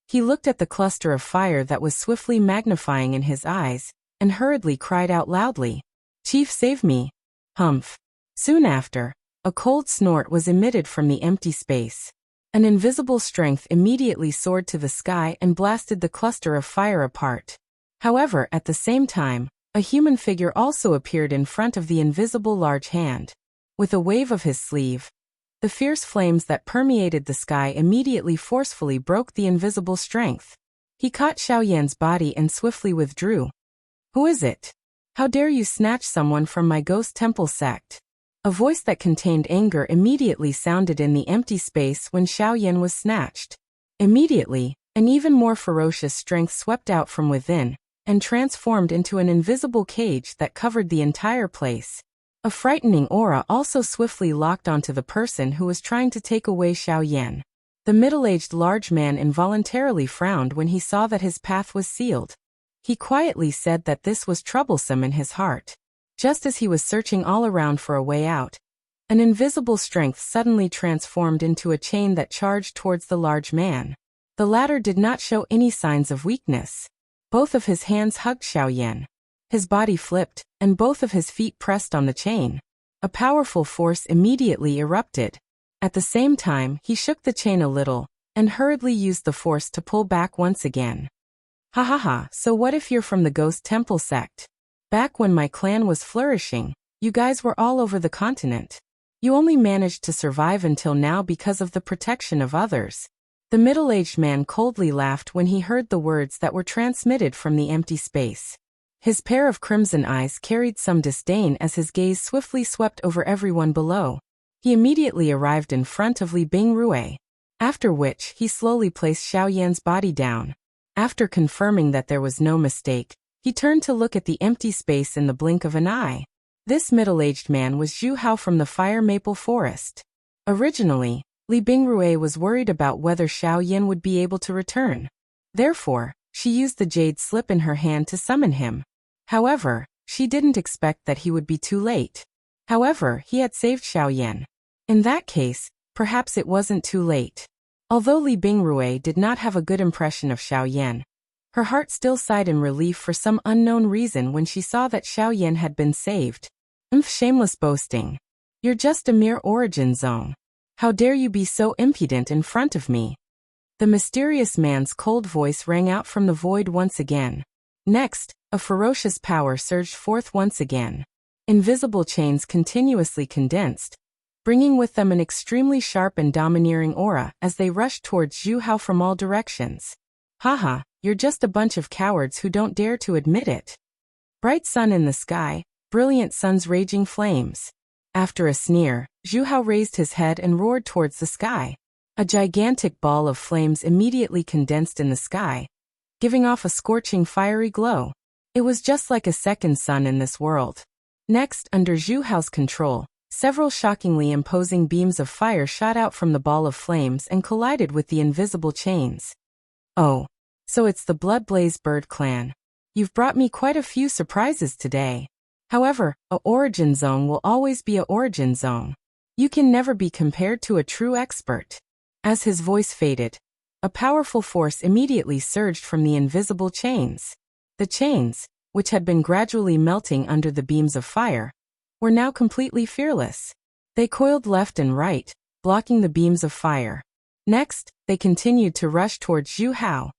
He looked at the cluster of fire that was swiftly magnifying in his eyes, and hurriedly cried out loudly, "Chief, save me!" Humph! Soon after, a cold snort was emitted from the empty space. An invisible strength immediately soared to the sky and blasted the cluster of fire apart. However, at the same time, a human figure also appeared in front of the invisible large hand. With a wave of his sleeve, the fierce flames that permeated the sky immediately forcefully broke the invisible strength. He caught Xiaoyan's body and swiftly withdrew. "Who is it? How dare you snatch someone from my ghost temple sect?" A voice that contained anger immediately sounded in the empty space when Xiaoyan was snatched. Immediately, an even more ferocious strength swept out from within, and transformed into an invisible cage that covered the entire place. A frightening aura also swiftly locked onto the person who was trying to take away Xiaoyan. The middle-aged large man involuntarily frowned when he saw that his path was sealed. He quietly said that this was troublesome in his heart. Just as he was searching all around for a way out, an invisible strength suddenly transformed into a chain that charged towards the large man. The latter did not show any signs of weakness. Both of his hands hugged Xiaoyan. His body flipped, and both of his feet pressed on the chain. A powerful force immediately erupted. At the same time, he shook the chain a little, and hurriedly used the force to pull back once again. Ha ha ha, so what if you're from the Ghost Temple sect? Back when my clan was flourishing, you guys were all over the continent. You only managed to survive until now because of the protection of others. The middle-aged man coldly laughed when he heard the words that were transmitted from the empty space. His pair of crimson eyes carried some disdain as his gaze swiftly swept over everyone below. He immediately arrived in front of Li Bingrui, after which he slowly placed Xiaoyan's body down. After confirming that there was no mistake, he turned to look at the empty space in the blink of an eye. This middle-aged man was Zhu Hao from the Fire Maple Forest. Originally, Li Bingrui was worried about whether Xiaoyan would be able to return. Therefore, she used the jade slip in her hand to summon him. However, she didn't expect that he would be too late. However, he had saved Xiaoyan. In that case, perhaps it wasn't too late. Although Li Bingrui did not have a good impression of Xiaoyan, her heart still sighed in relief for some unknown reason when she saw that Xiaoyan had been saved. Shameless boasting. You're just a mere origin zone. How dare you be so impudent in front of me? The mysterious man's cold voice rang out from the void once again. Next, a ferocious power surged forth once again. Invisible chains continuously condensed, bringing with them an extremely sharp and domineering aura as they rushed towards Zhu Hao from all directions. Haha, you're just a bunch of cowards who don't dare to admit it. Bright sun in the sky, brilliant sun's raging flames. After a sneer, Zhu Hao raised his head and roared towards the sky. A gigantic ball of flames immediately condensed in the sky, giving off a scorching fiery glow. It was just like a second sun in this world. Next, under Zhu Hao's control, several shockingly imposing beams of fire shot out from the ball of flames and collided with the invisible chains. Oh, so it's the Bloodblaze Bird clan. You've brought me quite a few surprises today. However, a origin zone will always be a origin zone. You can never be compared to a true expert. As his voice faded, a powerful force immediately surged from the invisible chains. The chains, which had been gradually melting under the beams of fire, were now completely fearless. They coiled left and right, blocking the beams of fire. Next, they continued to rush towards Zhu Hao.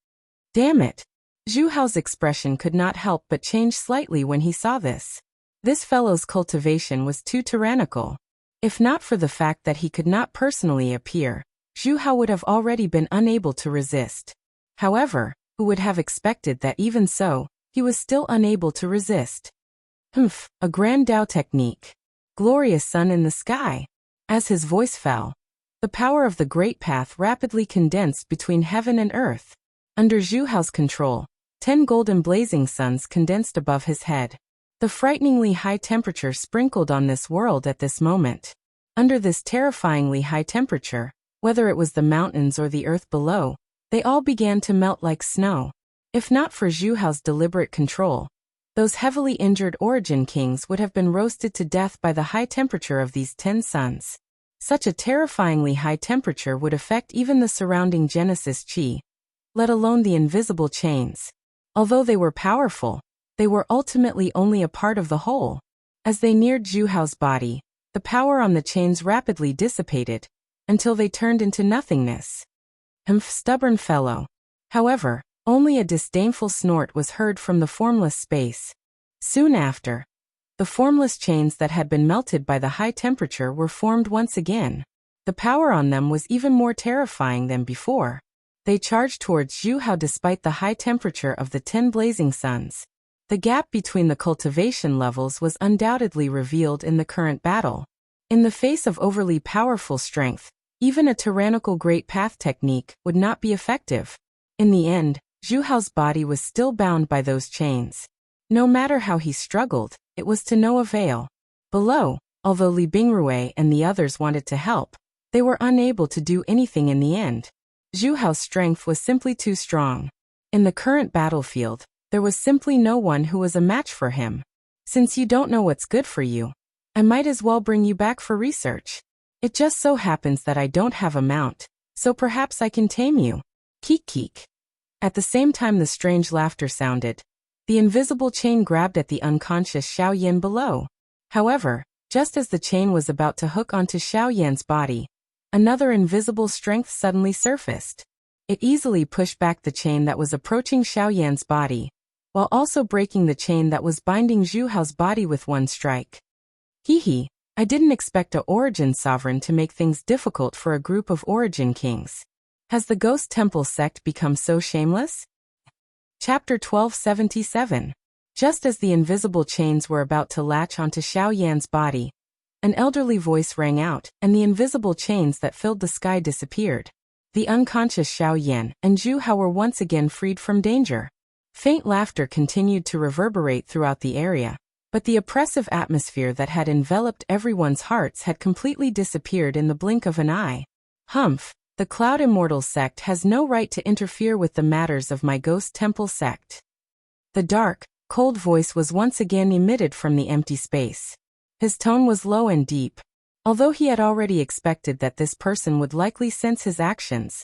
Damn it! Zhu Hao's expression could not help but change slightly when he saw this. This fellow's cultivation was too tyrannical. If not for the fact that he could not personally appear, Zhu Hao would have already been unable to resist. However, who would have expected that even so, he was still unable to resist. A grand Dao technique. Glorious sun in the sky. As his voice fell, the power of the Great Path rapidly condensed between heaven and earth. Under Zhu Hao's control, 10 golden blazing suns condensed above his head. The frighteningly high temperature sprinkled on this world at this moment. Under this terrifyingly high temperature, whether it was the mountains or the earth below, they all began to melt like snow. If not for Zhu Hao's deliberate control, those heavily injured origin kings would have been roasted to death by the high temperature of these 10 suns. Such a terrifyingly high temperature would affect even the surrounding Genesis Chi, let alone the invisible chains. Although they were powerful, they were ultimately only a part of the whole. As they neared Zhu Hao's body, the power on the chains rapidly dissipated, until they turned into nothingness. Stubborn fellow. However, only a disdainful snort was heard from the formless space. Soon after, the formless chains that had been melted by the high temperature were formed once again. The power on them was even more terrifying than before. They charged towards Zhu Hao despite the high temperature of the 10 blazing suns. The gap between the cultivation levels was undoubtedly revealed in the current battle. In the face of overly powerful strength, even a tyrannical great path technique would not be effective. In the end, Zhu Hao's body was still bound by those chains. No matter how he struggled, it was to no avail. Below, although Li Bingrui and the others wanted to help, they were unable to do anything in the end. Zhu Hao's strength was simply too strong. In the current battlefield, there was simply no one who was a match for him. Since you don't know what's good for you, I might as well bring you back for research. It just so happens that I don't have a mount, so perhaps I can tame you. Keek keek. At the same time the strange laughter sounded, the invisible chain grabbed at the unconscious Xiao Yan below. However, just as the chain was about to hook onto Xiao Yan's body, another invisible strength suddenly surfaced. It easily pushed back the chain that was approaching Xiao Yan's body, while also breaking the chain that was binding Zhu Hao's body with one strike. Hee, I didn't expect a Origin Sovereign to make things difficult for a group of Origin Kings. Has the Ghost Temple sect become so shameless? Chapter 1277. Just as the invisible chains were about to latch onto Xiao Yan's body, an elderly voice rang out, and the invisible chains that filled the sky disappeared. The unconscious Xiao Yan and Zhu Hao were once again freed from danger. Faint laughter continued to reverberate throughout the area, but the oppressive atmosphere that had enveloped everyone's hearts had completely disappeared in the blink of an eye. Humph, the Cloud Immortal sect has no right to interfere with the matters of my Ghost Temple sect. The dark, cold voice was once again emitted from the empty space. His tone was low and deep. Although he had already expected that this person would likely sense his actions,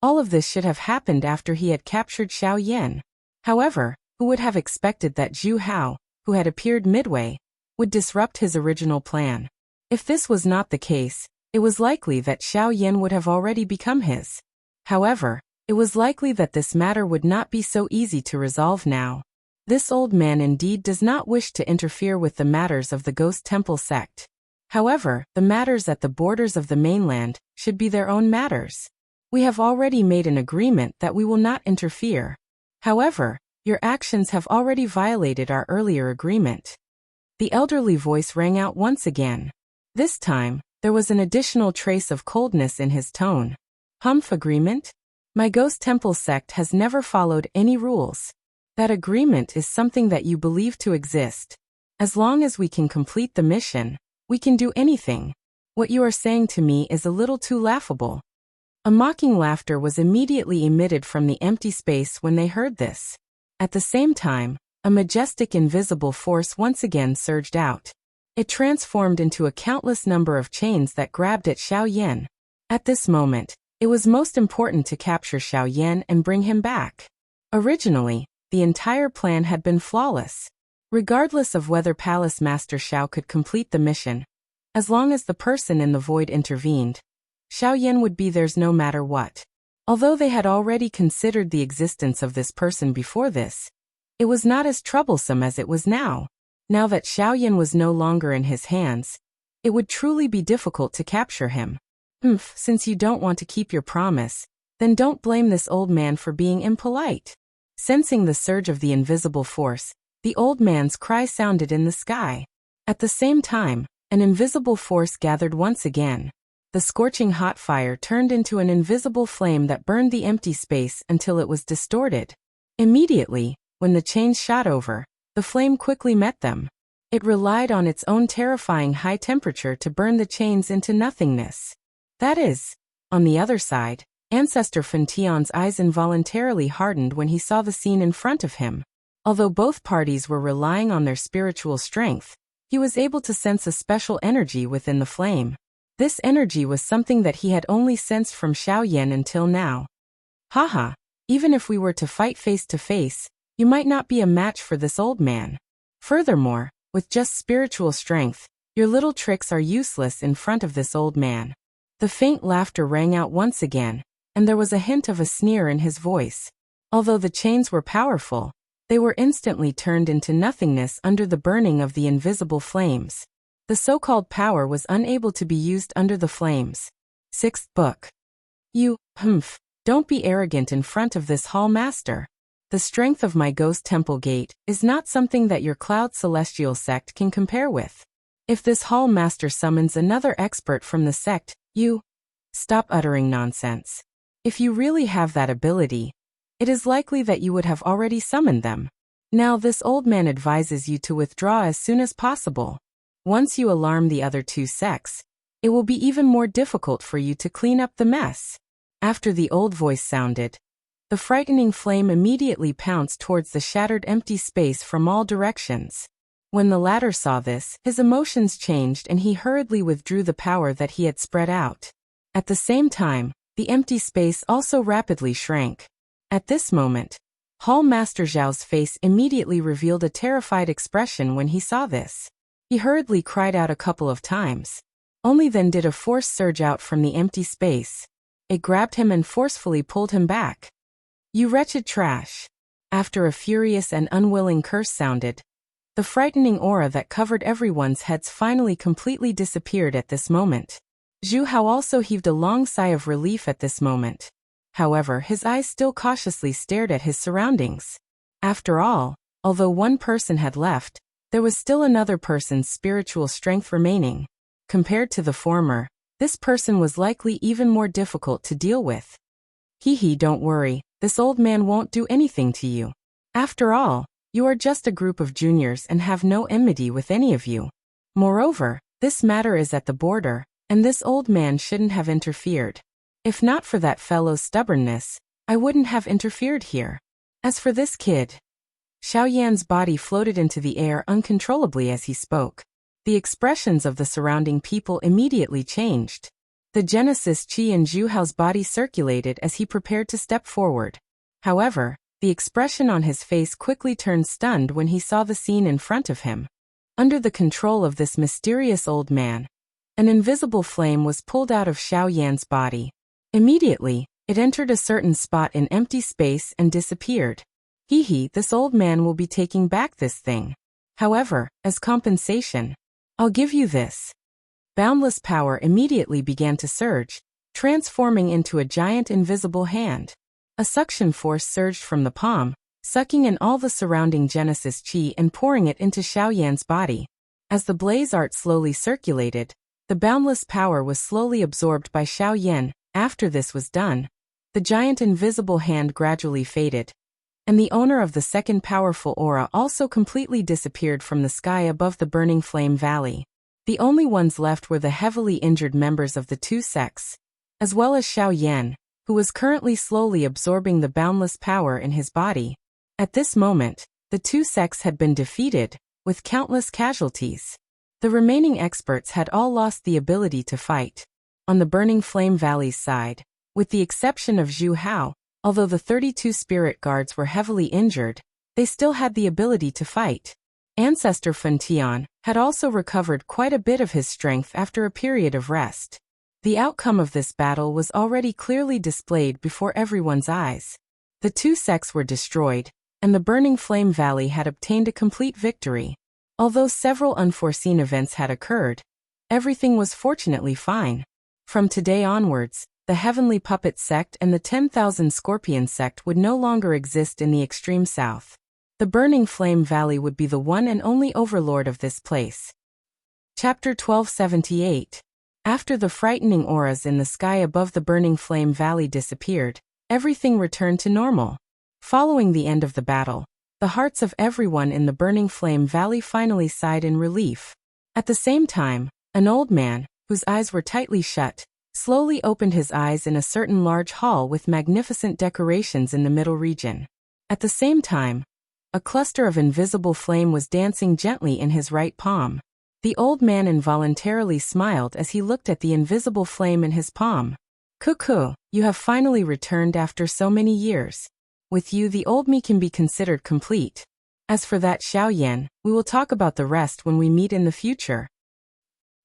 all of this should have happened after he had captured Xiao Yan. However, who would have expected that Zhu Hao, who had appeared midway, would disrupt his original plan? If this was not the case, it was likely that Xiao Yan would have already become his. However, it was likely that this matter would not be so easy to resolve now. This old man indeed does not wish to interfere with the matters of the Ghost Temple sect. However, the matters at the borders of the mainland should be their own matters. We have already made an agreement that we will not interfere. However, your actions have already violated our earlier agreement. The elderly voice rang out once again. This time, there was an additional trace of coldness in his tone. Humph, agreement? My Ghost Temple sect has never followed any rules. That agreement is something that you believe to exist. As long as we can complete the mission, we can do anything. What you are saying to me is a little too laughable. A mocking laughter was immediately emitted from the empty space when they heard this. At the same time, a majestic invisible force once again surged out. It transformed into a countless number of chains that grabbed at Xiao Yan. At this moment, it was most important to capture Xiao Yan and bring him back. Originally, the entire plan had been flawless. Regardless of whether Palace Master Xiao could complete the mission, as long as the person in the void intervened, Xiao Yan would be theirs no matter what. Although they had already considered the existence of this person before this, it was not as troublesome as it was now. Now that Xiao Yan was no longer in his hands, it would truly be difficult to capture him. Since you don't want to keep your promise, then don't blame this old man for being impolite. Sensing the surge of the invisible force, the old man's cry sounded in the sky. At the same time, an invisible force gathered once again. The scorching hot fire turned into an invisible flame that burned the empty space until it was distorted. Immediately, when the chains shot over, the flame quickly met them. It relied on its own terrifying high temperature to burn the chains into nothingness. That is, on the other side, Ancestor Fention's eyes involuntarily hardened when he saw the scene in front of him. Although both parties were relying on their spiritual strength, he was able to sense a special energy within the flame. This energy was something that he had only sensed from Xiao Yan until now. Haha, even if we were to fight face to face, you might not be a match for this old man. Furthermore, with just spiritual strength, your little tricks are useless in front of this old man. The faint laughter rang out once again, and there was a hint of a sneer in his voice. Although the chains were powerful, they were instantly turned into nothingness under the burning of the invisible flames. The so-called power was unable to be used under the flames. 6th book. You, don't be arrogant in front of this hall master. The strength of my Ghost Temple Gate is not something that your Cloud Celestial sect can compare with. If this hall master summons another expert from the sect, you stop uttering nonsense. If you really have that ability, it is likely that you would have already summoned them. Now this old man advises you to withdraw as soon as possible. Once you alarm the other two sects, it will be even more difficult for you to clean up the mess. After the old voice sounded, the frightening flame immediately pounced towards the shattered empty space from all directions. When the latter saw this, his emotions changed and he hurriedly withdrew the power that he had spread out. At the same time, the empty space also rapidly shrank. At this moment, Hall Master Zhao's face immediately revealed a terrified expression when he saw this. He hurriedly cried out a couple of times. Only then did a force surge out from the empty space. It grabbed him and forcefully pulled him back. "You wretched trash!" After a furious and unwilling curse sounded, the frightening aura that covered everyone's heads finally completely disappeared at this moment. Zhu Hao also heaved a long sigh of relief at this moment. However, his eyes still cautiously stared at his surroundings. After all, although one person had left, there was still another person's spiritual strength remaining. Compared to the former, this person was likely even more difficult to deal with. Don't worry, this old man won't do anything to you. After all, you are just a group of juniors and have no enmity with any of you. Moreover, this matter is at the border, and this old man shouldn't have interfered. If not for that fellow's stubbornness, I wouldn't have interfered here. As for this kid..." Xiao Yan's body floated into the air uncontrollably as he spoke. The expressions of the surrounding people immediately changed. The Genesis Qi in Zhu Hao's body circulated as he prepared to step forward. However, the expression on his face quickly turned stunned when he saw the scene in front of him. Under the control of this mysterious old man, an invisible flame was pulled out of Xiao Yan's body. Immediately, it entered a certain spot in empty space and disappeared. This old man will be taking back this thing. However, as compensation, I'll give you this. Boundless power immediately began to surge, transforming into a giant invisible hand. A suction force surged from the palm, sucking in all the surrounding Genesis Qi and pouring it into Xiao Yan's body. As the blaze art slowly circulated, the boundless power was slowly absorbed by Xiao Yan. After this was done, the giant invisible hand gradually faded, and the owner of the second powerful aura also completely disappeared from the sky above the burning flame valley. The only ones left were the heavily injured members of the two sects, as well as Xiao Yan, who was currently slowly absorbing the boundless power in his body. At this moment, the two sects had been defeated, with countless casualties. The remaining experts had all lost the ability to fight. On the Burning Flame Valley's side, with the exception of Zhu Hao, although the 32 spirit guards were heavily injured, they still had the ability to fight. Ancestor Fen Tian had also recovered quite a bit of his strength after a period of rest. The outcome of this battle was already clearly displayed before everyone's eyes. The two sects were destroyed, and the Burning Flame Valley had obtained a complete victory. Although several unforeseen events had occurred, everything was fortunately fine. From today onwards, the Heavenly Puppet Sect and the 10,000 Scorpion Sect would no longer exist in the extreme south. The Burning Flame Valley would be the one and only overlord of this place. Chapter 1278. After the frightening auras in the sky above the Burning Flame Valley disappeared, everything returned to normal. Following the end of the battle, the hearts of everyone in the Burning Flame Valley finally sighed in relief. At the same time, an old man, whose eyes were tightly shut, slowly opened his eyes in a certain large hall with magnificent decorations in the middle region. At the same time, a cluster of invisible flame was dancing gently in his right palm. The old man involuntarily smiled as he looked at the invisible flame in his palm. "Cuckoo, you have finally returned after so many years. With you the old me can be considered complete. As for that Xiao Yan, we will talk about the rest when we meet in the future."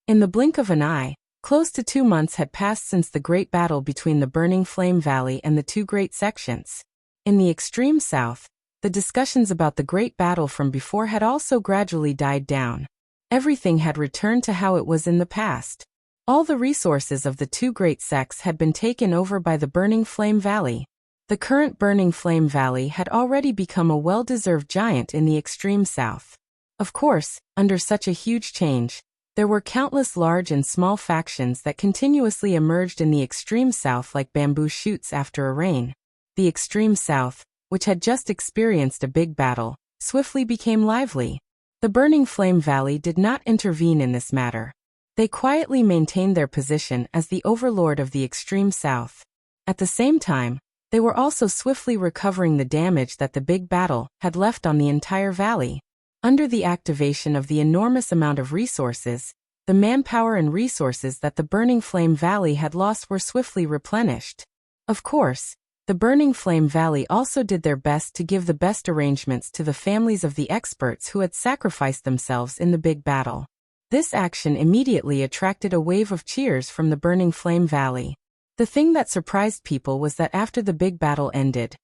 In the blink of an eye, close to 2 months had passed since the great battle between the Burning Flame Valley and the two great sections. In the extreme south, the discussions about the great battle from before had also gradually died down. Everything had returned to how it was in the past. All the resources of the two great sects had been taken over by the Burning Flame Valley. The current Burning Flame Valley had already become a well-deserved giant in the extreme south. Of course, under such a huge change, There were countless large and small factions that continuously emerged in the extreme south like bamboo shoots after a rain. The extreme south, which had just experienced a big battle, swiftly became lively. The Burning Flame Valley did not intervene in this matter. They quietly maintained their position as the overlord of the extreme south. At the same time, they were also swiftly recovering the damage that the big battle had left on the entire valley. Under the activation of the enormous amount of resources, the manpower and resources that the Burning Flame Valley had lost were swiftly replenished. Of course, the Burning Flame Valley also did their best to give the best arrangements to the families of the experts who had sacrificed themselves in the big battle. This action immediately attracted a wave of cheers from the Burning Flame Valley. The thing that surprised people was that after the big battle ended,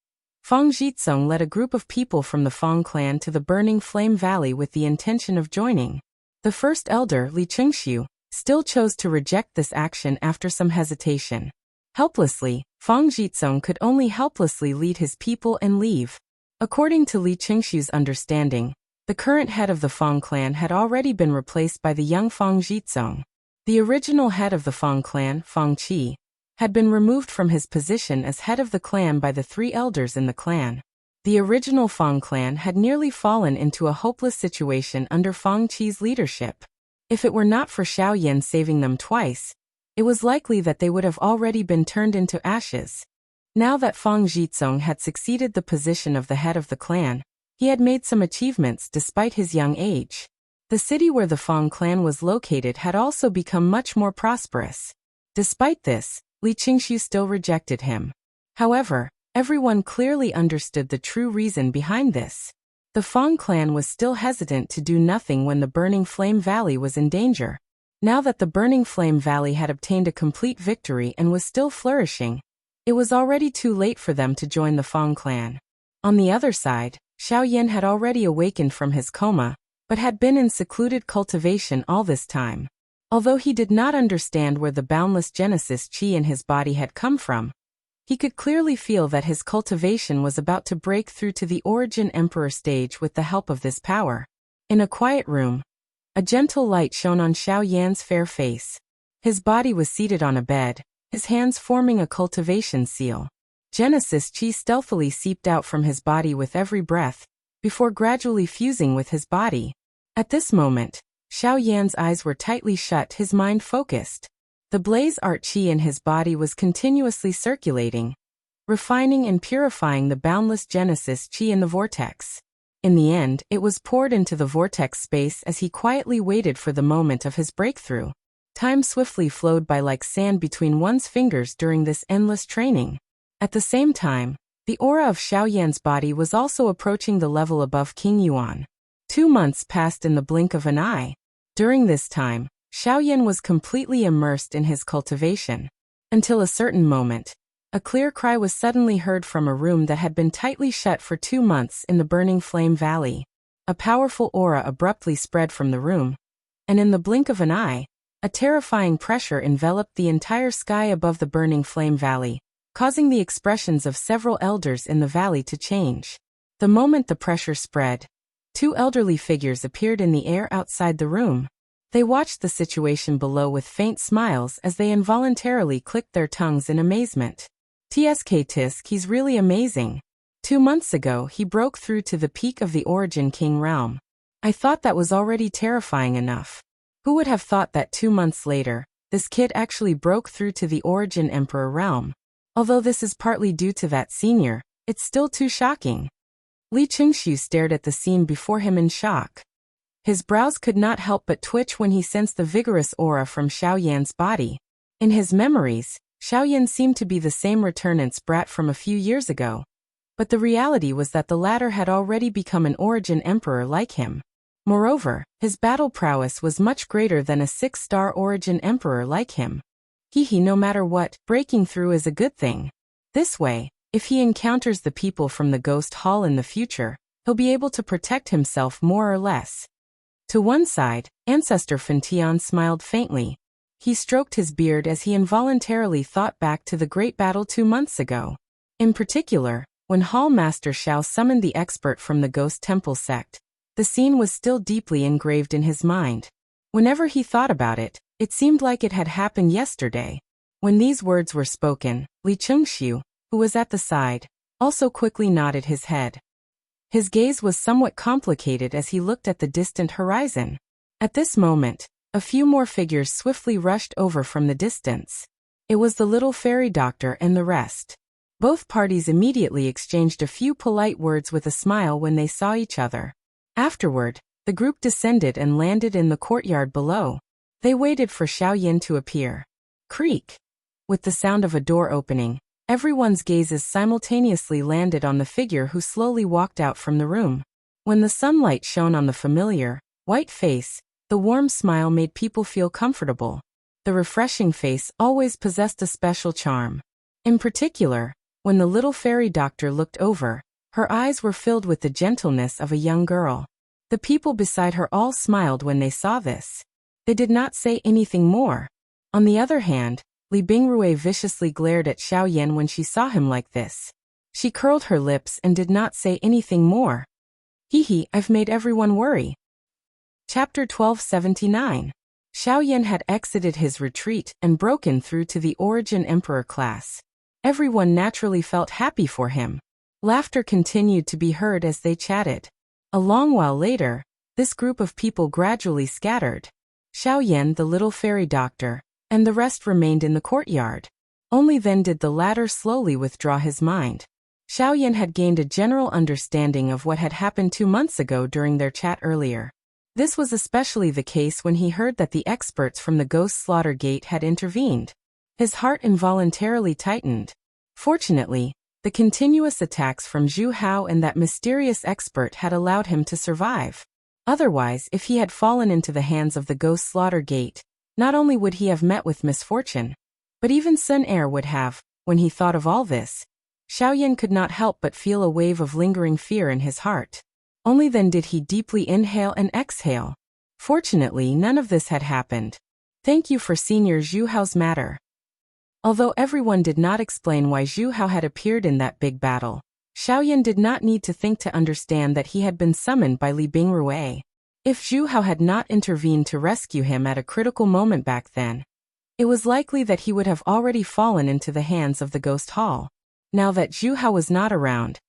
Fang Jitsung led a group of people from the Fang clan to the Burning Flame Valley with the intention of joining. The first elder, Li Chengxiu, still chose to reject this action after some hesitation. Helplessly, Fang Jitsung could only helplessly lead his people and leave. According to Li Chengxiu's understanding, the current head of the Fang clan had already been replaced by the young Fang Jitsung. The original head of the Fang clan, Fang Qi, had been removed from his position as head of the clan by the three elders in the clan. The original Fang clan had nearly fallen into a hopeless situation under Fang Qi's leadership. If it were not for Xiao Yan saving them twice, it was likely that they would have already been turned into ashes. Now that Fang Jitsung had succeeded the position of the head of the clan, he had made some achievements despite his young age. The city where the Fang clan was located had also become much more prosperous. Despite this, Li Chengxiu still rejected him. However, everyone clearly understood the true reason behind this. The Fang clan was still hesitant to do nothing when the Burning Flame Valley was in danger. Now that the Burning Flame Valley had obtained a complete victory and was still flourishing, it was already too late for them to join the Fang clan. On the other side, Xiao Yan had already awakened from his coma, but had been in secluded cultivation all this time. Although he did not understand where the boundless Genesis Qi in his body had come from, he could clearly feel that his cultivation was about to break through to the Origin Emperor stage with the help of this power. In a quiet room, a gentle light shone on Xiao Yan's fair face. His body was seated on a bed, his hands forming a cultivation seal. Genesis Qi stealthily seeped out from his body with every breath, before gradually fusing with his body. At this moment, Xiao Yan's eyes were tightly shut, his mind focused. The blaze art qi in his body was continuously circulating, refining and purifying the boundless Genesis Qi in the vortex. In the end, it was poured into the vortex space as he quietly waited for the moment of his breakthrough. Time swiftly flowed by like sand between one's fingers during this endless training. At the same time, the aura of Xiao Yan's body was also approaching the level above King Yuan. 2 months passed in the blink of an eye. During this time, Xiao Yan was completely immersed in his cultivation. Until a certain moment, a clear cry was suddenly heard from a room that had been tightly shut for 2 months in the Burning Flame Valley. A powerful aura abruptly spread from the room, and in the blink of an eye, a terrifying pressure enveloped the entire sky above the Burning Flame Valley, causing the expressions of several elders in the valley to change. The moment the pressure spread, 2 elderly figures appeared in the air outside the room. They watched the situation below with faint smiles as they involuntarily clicked their tongues in amazement. Tisk, he's really amazing. 2 months ago he broke through to the peak of the Origin King realm. I thought that was already terrifying enough. Who would have thought that 2 months later, this kid actually broke through to the Origin Emperor realm? Although this is partly due to that senior, it's still too shocking. Li Chengxiu stared at the scene before him in shock. His brows could not help but twitch when he sensed the vigorous aura from Xiao Yan's body. In his memories, Xiao Yan seemed to be the same returnant's brat from a few years ago. But the reality was that the latter had already become an Origin Emperor like him. Moreover, his battle prowess was much greater than a 6-star Origin Emperor like him. No matter what, breaking through is a good thing. This way, if he encounters the people from the Ghost Hall in the future, he'll be able to protect himself more or less. To one side, Ancestor Fentian smiled faintly. He stroked his beard as he involuntarily thought back to the great battle 2 months ago. In particular, when Hall Master Xiao summoned the expert from the Ghost Temple sect, the scene was still deeply engraved in his mind. Whenever he thought about it, it seemed like it had happened yesterday. When these words were spoken, Li Chengxiu, who was at the side, also quickly nodded his head. His gaze was somewhat complicated as he looked at the distant horizon. At this moment, a few more figures swiftly rushed over from the distance. It was the little fairy doctor and the rest. Both parties immediately exchanged a few polite words with a smile when they saw each other. Afterward, the group descended and landed in the courtyard below. They waited for Xiaoyan to appear. Creak! With the sound of a door opening, everyone's gazes simultaneously landed on the figure who slowly walked out from the room. When the sunlight shone on the familiar, white face, the warm smile made people feel comfortable. The refreshing face always possessed a special charm. In particular, when the little fairy doctor looked over, her eyes were filled with the gentleness of a young girl. The people beside her all smiled when they saw this. They did not say anything more. On the other hand, Li Bingrui viciously glared at Xiaoyan when she saw him like this. She curled her lips and did not say anything more. Hee, I've made everyone worry. Chapter 1279. Xiaoyan had exited his retreat and broken through to the Origin Emperor class. Everyone naturally felt happy for him. Laughter continued to be heard as they chatted. A long while later, this group of people gradually scattered. Xiaoyan, the little fairy doctor, and the rest remained in the courtyard. Only then did the latter slowly withdraw his mind. Xiaoyan had gained a general understanding of what had happened 2 months ago during their chat earlier. This was especially the case when he heard that the experts from the Ghost Slaughter Gate had intervened. His heart involuntarily tightened. Fortunately, the continuous attacks from Zhu Hao and that mysterious expert had allowed him to survive. Otherwise, if he had fallen into the hands of the Ghost Slaughter Gate, not only would he have met with misfortune, but even Sun Air would have. When he thought of all this, Xiaoyan could not help but feel a wave of lingering fear in his heart. Only then did he deeply inhale and exhale. Fortunately, none of this had happened. Thank you for Senior Zhu Hao's matter. Although everyone did not explain why Zhu Hao had appeared in that big battle, Xiaoyan did not need to think to understand that he had been summoned by Li Bingrui. If Zhu Hao had not intervened to rescue him at a critical moment back then, it was likely that he would have already fallen into the hands of the Ghost Hall. Now that Zhu Hao was not around,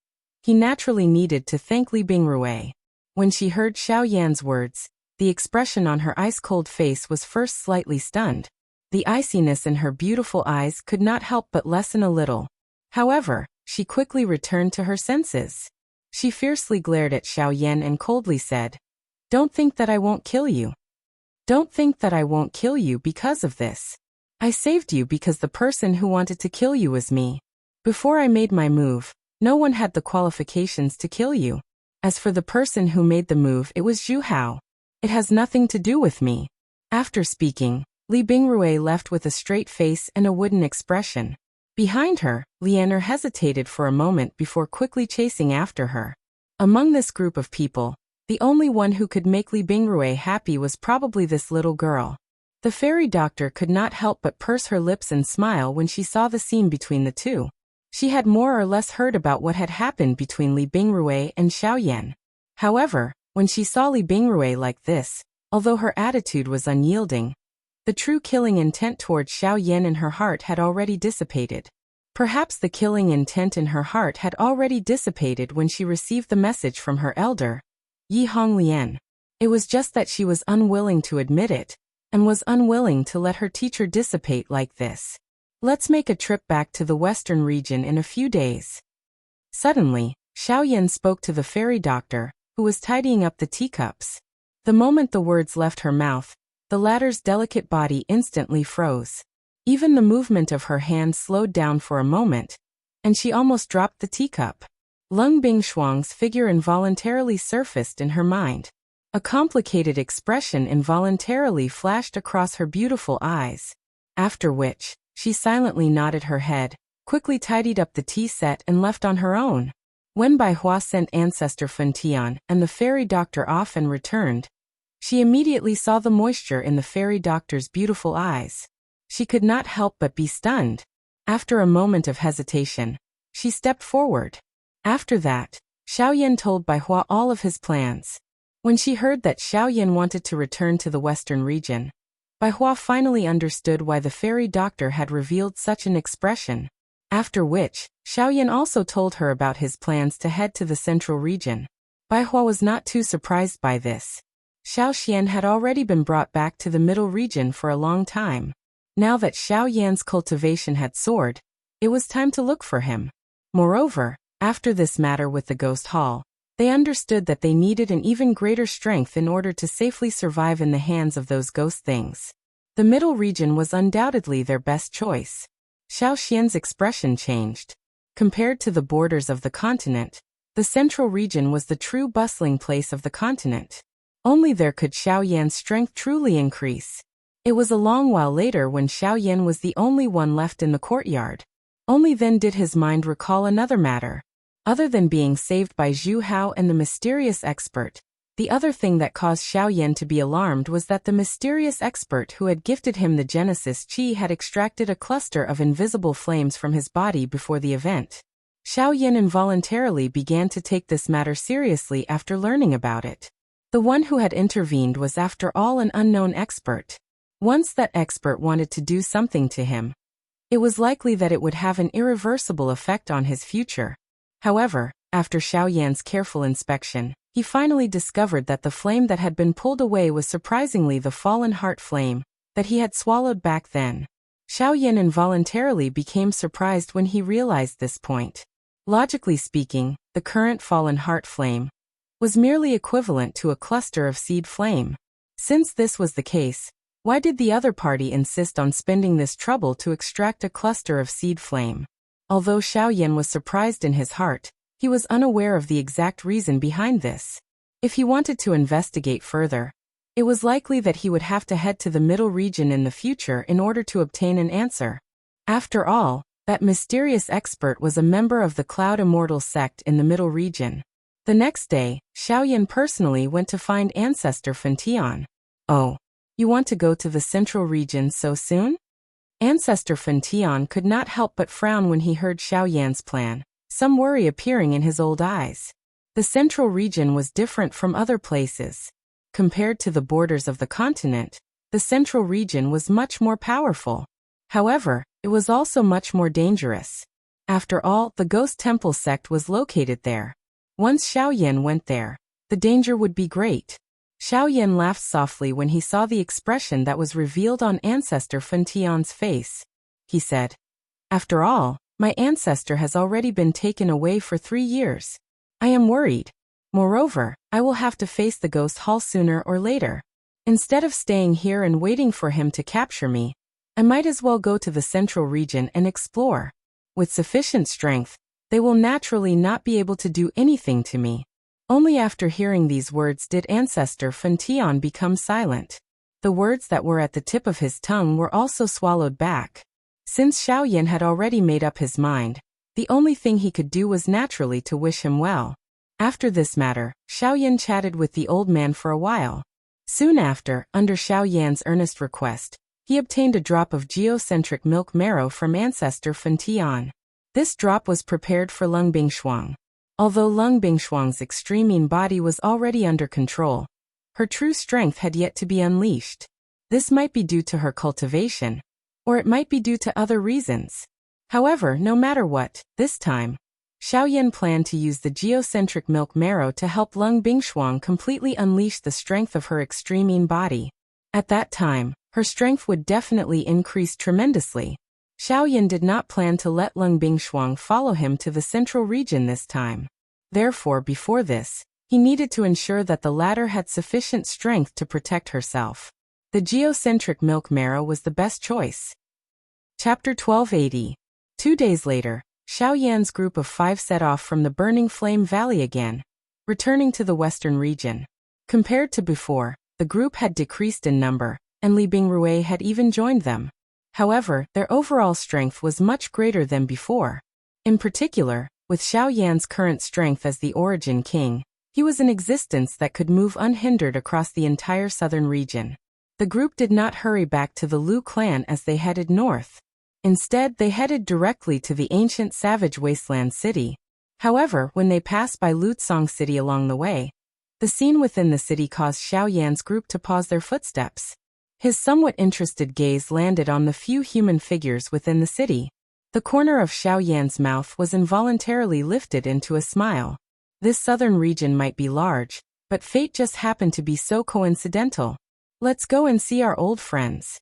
he naturally needed to thank Li Bingrui. When she heard Xiaoyan's words, the expression on her ice-cold face was first slightly stunned. The iciness in her beautiful eyes could not help but lessen a little. However, she quickly returned to her senses. She fiercely glared at Xiaoyan and coldly said, "Don't think that I won't kill you. Don't think that I won't kill you because of this. I saved you because the person who wanted to kill you was me. Before I made my move, no one had the qualifications to kill you. As for the person who made the move, it was Zhu Hao. It has nothing to do with me." After speaking, Li Bingrui left with a straight face and a wooden expression. Behind her, Lianer hesitated for a moment before quickly chasing after her. Among this group of people, the only one who could make Li Bingrui happy was probably this little girl. The fairy doctor could not help but purse her lips and smile when she saw the scene between the two. She had more or less heard about what had happened between Li Bingrui and Xiaoyan. However, when she saw Li Bingrui like this, although her attitude was unyielding, the true killing intent towards Xiaoyan in her heart had already dissipated. Perhaps the killing intent in her heart had already dissipated when she received the message from her elder, Yi Honglian. It was just that she was unwilling to admit it, and was unwilling to let her teacher dissipate like this. Let's make a trip back to the western region in a few days. Suddenly, Xiaoyan spoke to the fairy doctor, who was tidying up the teacups. The moment the words left her mouth, the latter's delicate body instantly froze. Even the movement of her hand slowed down for a moment, and she almost dropped the teacup. Lung Bingshuang's figure involuntarily surfaced in her mind. A complicated expression involuntarily flashed across her beautiful eyes. After which, she silently nodded her head, quickly tidied up the tea set and left on her own. When Bai Hua sent Ancestor Fentian and the fairy doctor off and returned, she immediately saw the moisture in the fairy doctor's beautiful eyes. She could not help but be stunned. After a moment of hesitation, she stepped forward. After that, Xiaoyan told Bai Hua all of his plans. When she heard that Xiaoyan wanted to return to the western region, Bai Hua finally understood why the fairy doctor had revealed such an expression. After which, Xiaoyan also told her about his plans to head to the central region. Bai Hua was not too surprised by this. Xiaoxian had already been brought back to the middle region for a long time. Now that Xiaoyan's cultivation had soared, it was time to look for him. Moreover, after this matter with the Ghost Hall, they understood that they needed an even greater strength in order to safely survive in the hands of those ghost things. The middle region was undoubtedly their best choice. Xiaoxian's expression changed. Compared to the borders of the continent, the central region was the true bustling place of the continent. Only there could Xiaoyan's strength truly increase. It was a long while later when Xiaoyan was the only one left in the courtyard. Only then did his mind recall another matter. Other than being saved by Zhu Hao and the mysterious expert, the other thing that caused Xiaoyan to be alarmed was that the mysterious expert who had gifted him the Genesis Chi had extracted a cluster of invisible flames from his body before the event. Xiaoyan involuntarily began to take this matter seriously after learning about it. The one who had intervened was after all an unknown expert. Once that expert wanted to do something to him, it was likely that it would have an irreversible effect on his future. However, after Xiaoyan's careful inspection, he finally discovered that the flame that had been pulled away was surprisingly the fallen heart flame that he had swallowed back then. Xiaoyan involuntarily became surprised when he realized this point. Logically speaking, the current fallen heart flame was merely equivalent to a cluster of seed flame. Since this was the case, why did the other party insist on spending this trouble to extract a cluster of seed flame? Although Xiaoyan was surprised in his heart, he was unaware of the exact reason behind this. If he wanted to investigate further, it was likely that he would have to head to the middle region in the future in order to obtain an answer. After all, that mysterious expert was a member of the Cloud Immortal sect in the middle region. The next day, Xiaoyan personally went to find Ancestor Fentian. "Oh, you want to go to the central region so soon?" Ancestor Fentian could not help but frown when he heard Xiaoyan's plan, some worry appearing in his old eyes. The central region was different from other places. Compared to the borders of the continent, the central region was much more powerful. However, it was also much more dangerous. After all, the Ghost Temple sect was located there. Once Xiaoyan went there, the danger would be great. Xiaoyan laughed softly when he saw the expression that was revealed on Ancestor Fentian's face. He said, "After all, my ancestor has already been taken away for 3 years. I am worried. Moreover, I will have to face the Ghost Hall sooner or later. Instead of staying here and waiting for him to capture me, I might as well go to the central region and explore. With sufficient strength, they will naturally not be able to do anything to me." Only after hearing these words did Ancestor Fentian become silent. The words that were at the tip of his tongue were also swallowed back. Since Xiaoyan had already made up his mind, the only thing he could do was naturally to wish him well. After this matter, Xiaoyan chatted with the old man for a while. Soon after, under Xiaoyan's earnest request, he obtained a drop of geocentric milk marrow from Ancestor Fentian. This drop was prepared for Lung Bingshuang. Although Lung Bingshuang's extreme body was already under control, her true strength had yet to be unleashed. This might be due to her cultivation, or it might be due to other reasons. However, no matter what, this time, Xiaoyan planned to use the geocentric milk marrow to help Lung Bingshuang completely unleash the strength of her extreme body. At that time, her strength would definitely increase tremendously. Xiaoyan did not plan to let Lung Bingshuang follow him to the central region this time. Therefore, before this, he needed to ensure that the latter had sufficient strength to protect herself. The geocentric milk marrow was the best choice. Chapter 1280. 2 days later, Xiaoyan's group of 5 set off from the Burning Flame Valley again, returning to the western region. Compared to before, the group had decreased in number, and Li Bingrui had even joined them. However, their overall strength was much greater than before. In particular, with Xiaoyan's current strength as the Origin King, he was in existence that could move unhindered across the entire southern region. The group did not hurry back to the Lu clan as they headed north. Instead, they headed directly to the ancient savage wasteland city. However, when they passed by Lutsong City along the way, The scene within the city caused Xiao Yan's group to pause their footsteps. His somewhat interested gaze landed on the few human figures within the city. The corner of Xiao Yan's mouth was involuntarily lifted into a smile. This southern region might be large, but fate just happened to be so coincidental. Let's go and see our old friends.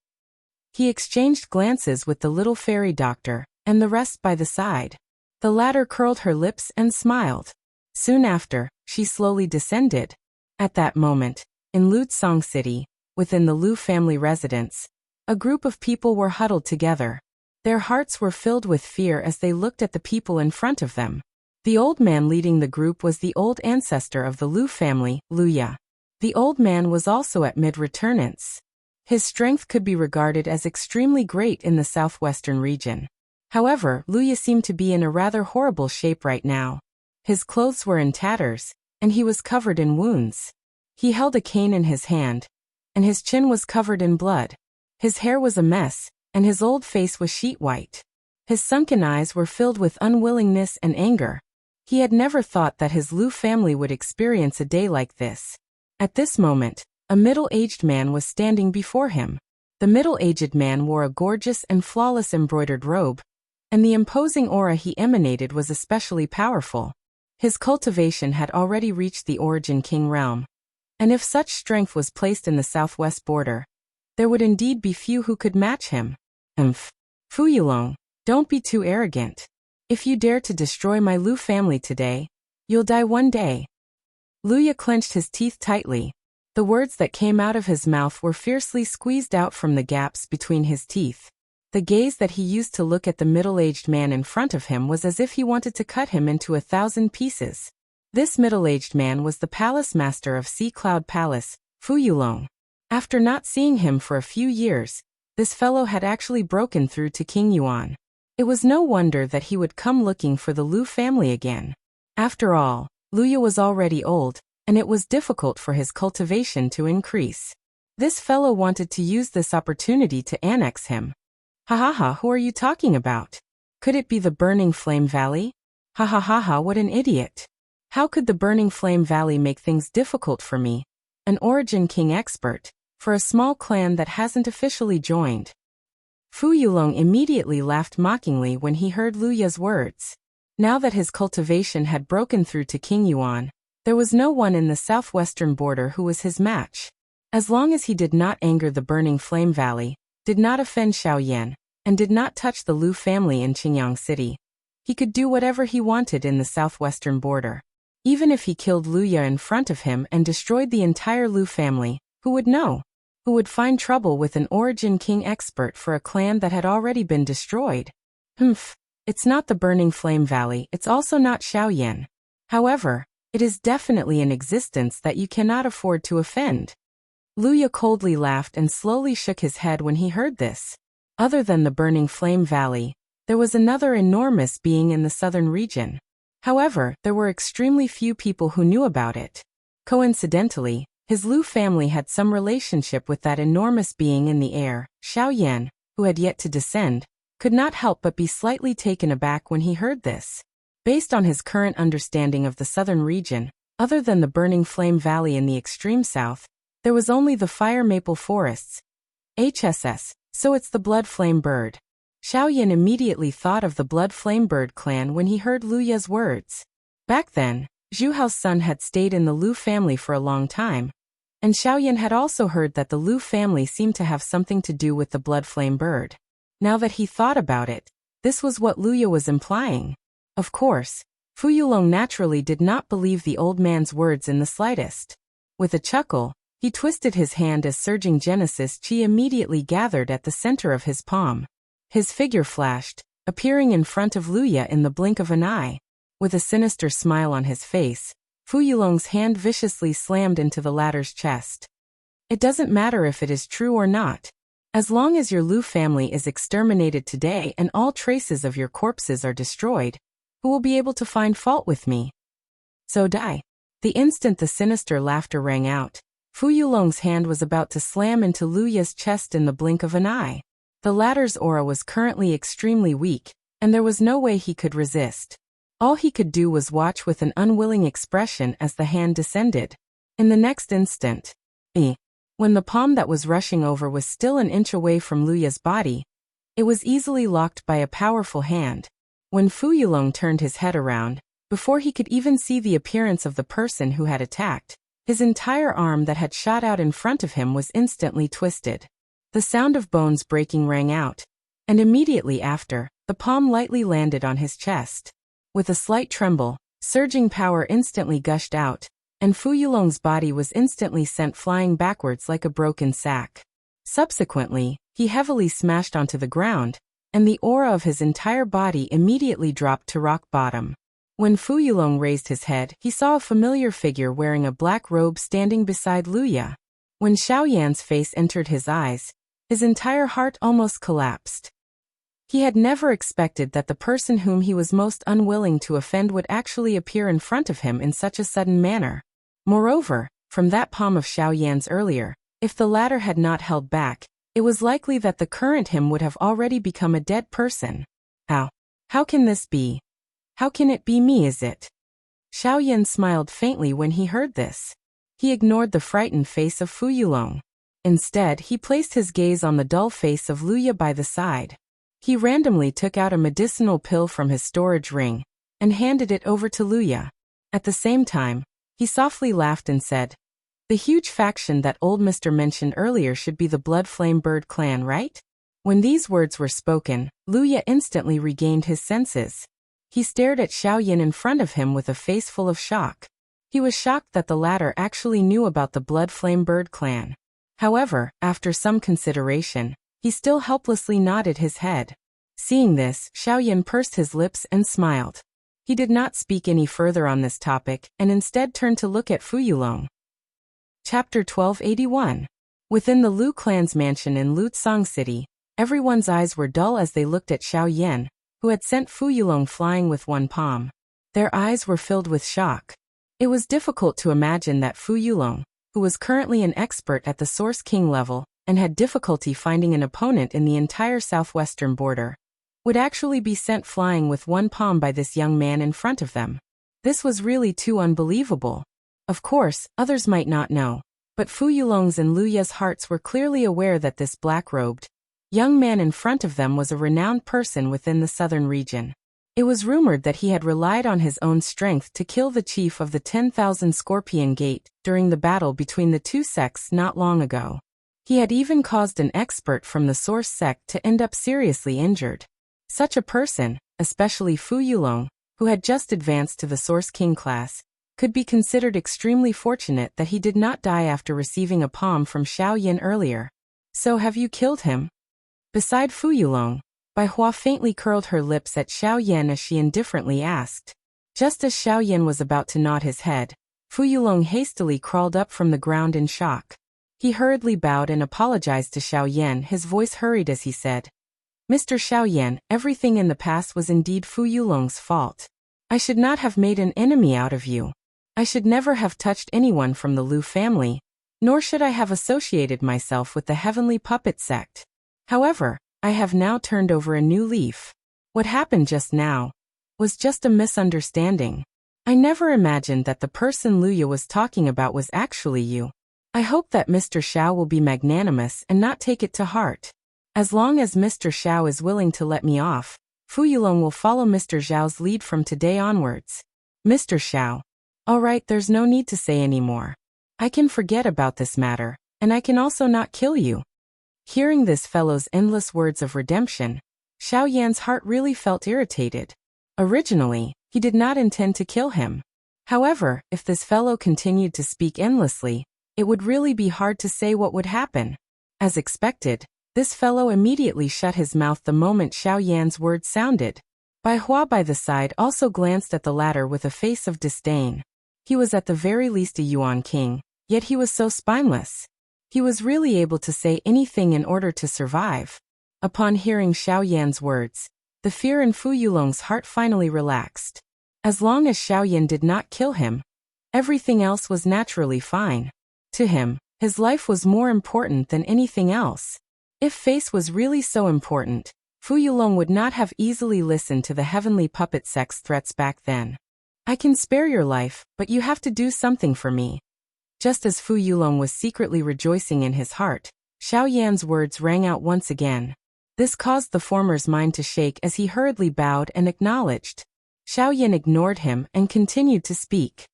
He exchanged glances with the little fairy doctor, and the rest by the side. The latter curled her lips and smiled. Soon after, she slowly descended. At that moment, in Lutsong City, within the Lu family residence, a group of people were huddled together. Their hearts were filled with fear as they looked at the people in front of them. The old man leading the group was the old ancestor of the Lu family, Luya. The old man was also at mid-returnance. His strength could be regarded as extremely great in the southwestern region. However, Luya seemed to be in a rather horrible shape right now. His clothes were in tatters, and he was covered in wounds. He held a cane in his hand, and his chin was covered in blood. His hair was a mess, and his old face was sheet white. His sunken eyes were filled with unwillingness and anger. He had never thought that his Lu family would experience a day like this. At this moment, a middle-aged man was standing before him. The middle-aged man wore a gorgeous and flawless embroidered robe, and the imposing aura he emanated was especially powerful. His cultivation had already reached the Origin King realm, and if such strength was placed in the southwest border, there would indeed be few who could match him. Fu Yulong, don't be too arrogant. If you dare to destroy my Lu family today, you'll die one day. Luya clenched his teeth tightly. The words that came out of his mouth were fiercely squeezed out from the gaps between his teeth. The gaze that he used to look at the middle-aged man in front of him was as if he wanted to cut him into 1,000 pieces. This middle-aged man was the palace master of Sea Cloud Palace, Fu Yulong. After not seeing him for a few years, this fellow had actually broken through to King Yuan. It was no wonder that he would come looking for the Lu family again. After all, Luya was already old, and it was difficult for his cultivation to increase. This fellow wanted to use this opportunity to annex him. Ha ha ha, who are you talking about? Could it be the Burning Flame Valley? Ha ha ha ha, what an idiot. How could the Burning Flame Valley make things difficult for me, an Origin King expert, for a small clan that hasn't officially joined? Fu Yulong immediately laughed mockingly when he heard Luya's words. Now that his cultivation had broken through to King Yuan, there was no one in the southwestern border who was his match. As long as he did not anger the Burning Flame Valley, did not offend Xiao Yan, and did not touch the Lu family in Qingyang City, he could do whatever he wanted in the southwestern border. Even if he killed Luya in front of him and destroyed the entire Lu family, who would know? Who would find trouble with an Origin King expert for a clan that had already been destroyed? It's not the Burning Flame Valley, it's also not Xiao Yan. However, it is definitely an existence that you cannot afford to offend. Luya coldly laughed and slowly shook his head when he heard this. Other than the Burning Flame Valley, there was another enormous being in the southern region. However, there were extremely few people who knew about it. Coincidentally, his Lu family had some relationship with that enormous being in the air. Xiao Yan, who had yet to descend, could not help but be slightly taken aback when he heard this. Based on his current understanding of the southern region, other than the Burning Flame Valley in the extreme south, there was only the Fire Maple Forests. So it's the Blood Flame Bird. Xiao Yan immediately thought of the Blood Flame Bird clan when he heard Luya's words. Back then, Zhu Hao's son had stayed in the Lu family for a long time, and Xiao Yan had also heard that the Lu family seemed to have something to do with the Blood Flame Bird. Now that he thought about it, this was what Luya was implying. Of course, Fu Yulong naturally did not believe the old man's words in the slightest. With a chuckle, he twisted his hand as surging Genesis Chi immediately gathered at the center of his palm. His figure flashed, appearing in front of Luya in the blink of an eye. With a sinister smile on his face, Fu Yulong's hand viciously slammed into the latter's chest. It doesn't matter if it is true or not. As long as your Lu family is exterminated today and all traces of your corpses are destroyed, who will be able to find fault with me? So die. The instant the sinister laughter rang out, Fu Yulong's hand was about to slam into Luya's chest in the blink of an eye. The latter's aura was currently extremely weak, and there was no way he could resist. All he could do was watch with an unwilling expression as the hand descended. In the next instant, when the palm that was rushing over was still an inch away from Luya's body, it was easily locked by a powerful hand. When Fu Yulong turned his head around, before he could even see the appearance of the person who had attacked, his entire arm that had shot out in front of him was instantly twisted. The sound of bones breaking rang out, and immediately after, the palm lightly landed on his chest. With a slight tremble, surging power instantly gushed out, and Fu Yulong's body was instantly sent flying backwards like a broken sack. Subsequently, he heavily smashed onto the ground, and the aura of his entire body immediately dropped to rock bottom. When Fu Yulong raised his head, he saw a familiar figure wearing a black robe standing beside Luya. When Xiao Yan's face entered his eyes, his entire heart almost collapsed. He had never expected that the person whom he was most unwilling to offend would actually appear in front of him in such a sudden manner. Moreover, from that palm of Xiao Yan's earlier, if the latter had not held back, it was likely that the current him would have already become a dead person. How can this be? How can it be me, is it? Xiao Yan smiled faintly when he heard this. He ignored the frightened face of Fu Yulong. Instead, he placed his gaze on the dull face of Luya by the side. He randomly took out a medicinal pill from his storage ring and handed it over to Luya. At the same time, he softly laughed and said, "The huge faction that old Mr. mentioned earlier should be the Blood Flame Bird clan, right?" When these words were spoken, Luya instantly regained his senses. He stared at Xiao Yan in front of him with a face full of shock. He was shocked that the latter actually knew about the Blood Flame Bird clan. However, after some consideration, he still helplessly nodded his head. Seeing this, Xiao Yan pursed his lips and smiled. He did not speak any further on this topic, and instead turned to look at Fu Yulong. Chapter 1281. Within the Lu clan's mansion in Lutsong City, everyone's eyes were dull as they looked at Xiao Yan, who had sent Fu Yulong flying with one palm. Their eyes were filled with shock. It was difficult to imagine that Fu Yulong, who was currently an expert at the Source King level, and had difficulty finding an opponent in the entire southwestern border, would actually be sent flying with one palm by this young man in front of them. This was really too unbelievable. Of course, others might not know, but Fu Yulong's and Luya's hearts were clearly aware that this black-robed young man in front of them was a renowned person within the southern region. It was rumored that he had relied on his own strength to kill the chief of the 10,000 Scorpion Gate during the battle between the two sects not long ago. He had even caused an expert from the Source sect to end up seriously injured. Such a person, especially Fu Yulong, who had just advanced to the Source King class, could be considered extremely fortunate that he did not die after receiving a palm from Xiao Yan earlier. "So have you killed him?" Beside Fu Yulong, Bai Hua faintly curled her lips at Xiao Yan as she indifferently asked. Just as Xiao Yan was about to nod his head, Fu Yulong hastily crawled up from the ground in shock. He hurriedly bowed and apologized to Xiao Yan, his voice hurried as he said, "Mr. Xiao Yan, everything in the past was indeed Fu Yulong's fault. I should not have made an enemy out of you. I should never have touched anyone from the Lu family, nor should I have associated myself with the Heavenly Puppet sect. However, I have now turned over a new leaf. What happened just now was just a misunderstanding. I never imagined that the person Luya was talking about was actually you. I hope that Mr. Xiao will be magnanimous and not take it to heart. As long as Mr. Xiao is willing to let me off, Fu Yulong will follow Mr. Xiao's lead from today onwards. Mr. Xiao. Alright, there's no need to say any more. I can forget about this matter, and I can also not kill you." Hearing this fellow's endless words of redemption, Xiao Yan's heart really felt irritated. Originally, he did not intend to kill him. However, if this fellow continued to speak endlessly, it would really be hard to say what would happen. As expected, this fellow immediately shut his mouth the moment Xiao Yan's words sounded. Bai Hua by the side also glanced at the latter with a face of disdain. He was at the very least a Yuan king, yet he was so spineless. He was really able to say anything in order to survive. Upon hearing Xiao Yan's words, the fear in Fu Yulong's heart finally relaxed. As long as Xiao Yan did not kill him, everything else was naturally fine. To him, his life was more important than anything else. If face was really so important, Fu Yulong would not have easily listened to the Heavenly Puppet sect's threats back then. "I can spare your life, but you have to do something for me." Just as Fu Yulong was secretly rejoicing in his heart, Xiao Yan's words rang out once again. This caused the former's mind to shake as he hurriedly bowed and acknowledged. Xiao Yan ignored him and continued to speak.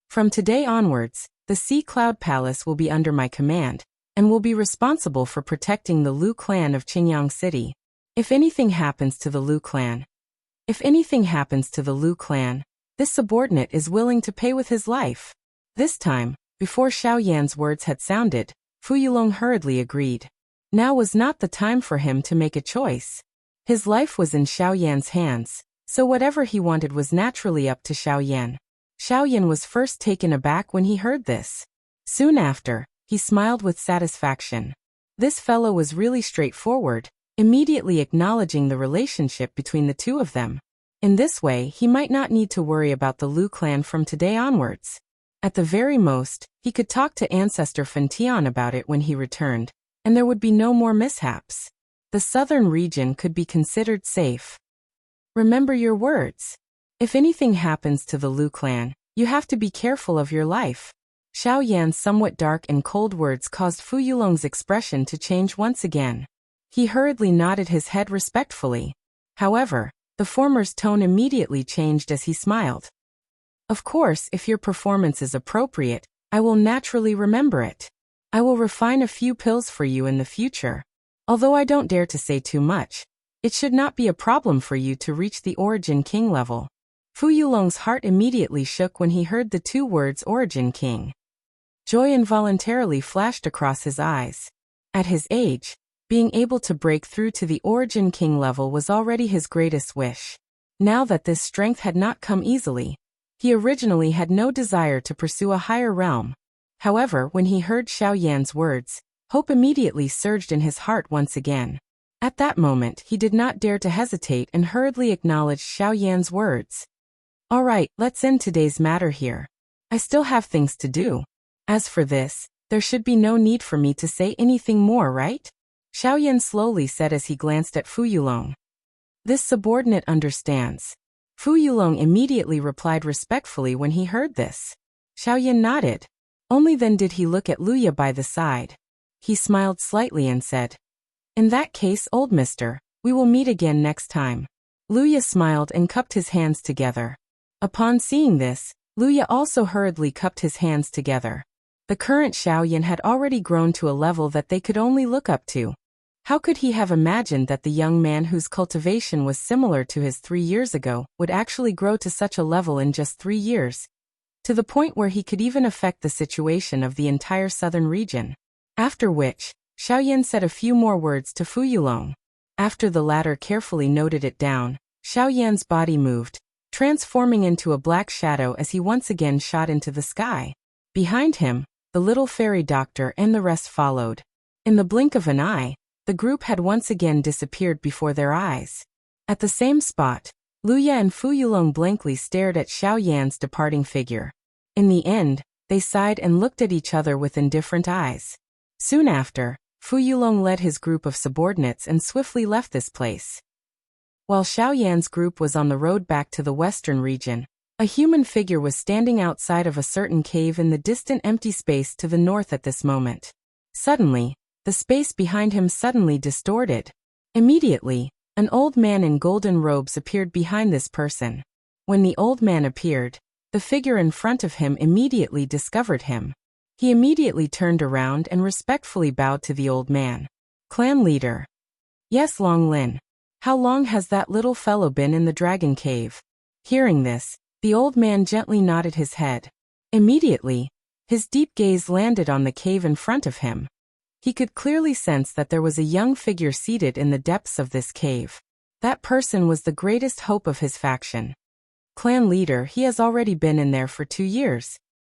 From today onwards, the Sea Cloud Palace will be under my command, and will be responsible for protecting the Lu clan of Qingyang City. If anything happens to the Lu clan, this subordinate is willing to pay with his life. This time, before Xiao Yan's words had sounded, Fu Yulong hurriedly agreed. Now was not the time for him to make a choice. His life was in Xiao Yan's hands, so whatever he wanted was naturally up to Xiao Yan. Xiao Yan was first taken aback when he heard this. Soon after, he smiled with satisfaction. This fellow was really straightforward, immediately acknowledging the relationship between the two of them. In this way, he might not need to worry about the Lu clan from today onwards. At the very most, he could talk to Ancestor Fan Tian about it when he returned, and there would be no more mishaps. The southern region could be considered safe. Remember your words. If anything happens to the Lu clan, you have to be careful of your life. Xiao Yan's somewhat dark and cold words caused Fu Yulong's expression to change once again. He hurriedly nodded his head respectfully. However, the former's tone immediately changed as he smiled. Of course, if your performance is appropriate, I will naturally remember it. I will refine a few pills for you in the future. Although I don't dare to say too much, it should not be a problem for you to reach the Origin King level. Fu Yulong's heart immediately shook when he heard the two words Origin King. Joy involuntarily flashed across his eyes. At his age, being able to break through to the Origin King level was already his greatest wish. Now that this strength had not come easily, he originally had no desire to pursue a higher realm. However, when he heard Xiao Yan's words, hope immediately surged in his heart once again. At that moment, he did not dare to hesitate and hurriedly acknowledged Xiao Yan's words. All right, let's end today's matter here. I still have things to do. As for this, there should be no need for me to say anything more, right? Xiao Yan slowly said as he glanced at Fu Yulong. This subordinate understands. Fu Yulong immediately replied respectfully when he heard this. Xiao Yan nodded. Only then did he look at Luya by the side. He smiled slightly and said, In that case, old mister, we will meet again next time. Luya smiled and cupped his hands together. Upon seeing this, Luya also hurriedly cupped his hands together. The current Xiao Yan had already grown to a level that they could only look up to. How could he have imagined that the young man whose cultivation was similar to his 3 years ago would actually grow to such a level in just 3 years? To the point where he could even affect the situation of the entire southern region. After which, Xiao Yan said a few more words to Fu Yulong. After the latter carefully noted it down, Xiao Yan's body moved, transforming into a black shadow as he once again shot into the sky. Behind him, the little fairy doctor and the rest followed. In the blink of an eye, the group had once again disappeared before their eyes. At the same spot, Luya and Fu Yulong blankly stared at Xiao Yan's departing figure. In the end, they sighed and looked at each other with indifferent eyes. Soon after, Fu Yulong led his group of subordinates and swiftly left this place. While Xiao Yan's group was on the road back to the western region, a human figure was standing outside of a certain cave in the distant empty space to the north at this moment. Suddenly, the space behind him suddenly distorted. Immediately, an old man in golden robes appeared behind this person. When the old man appeared, the figure in front of him immediately discovered him. He immediately turned around and respectfully bowed to the old man. Clan leader. Yes, Long Lin. How long has that little fellow been in the dragon cave? Hearing this, the old man gently nodded his head. Immediately, his deep gaze landed on the cave in front of him. He could clearly sense that there was a young figure seated in the depths of this cave. That person was the greatest hope of his faction. Clan leader, he has already been in there for 2 years.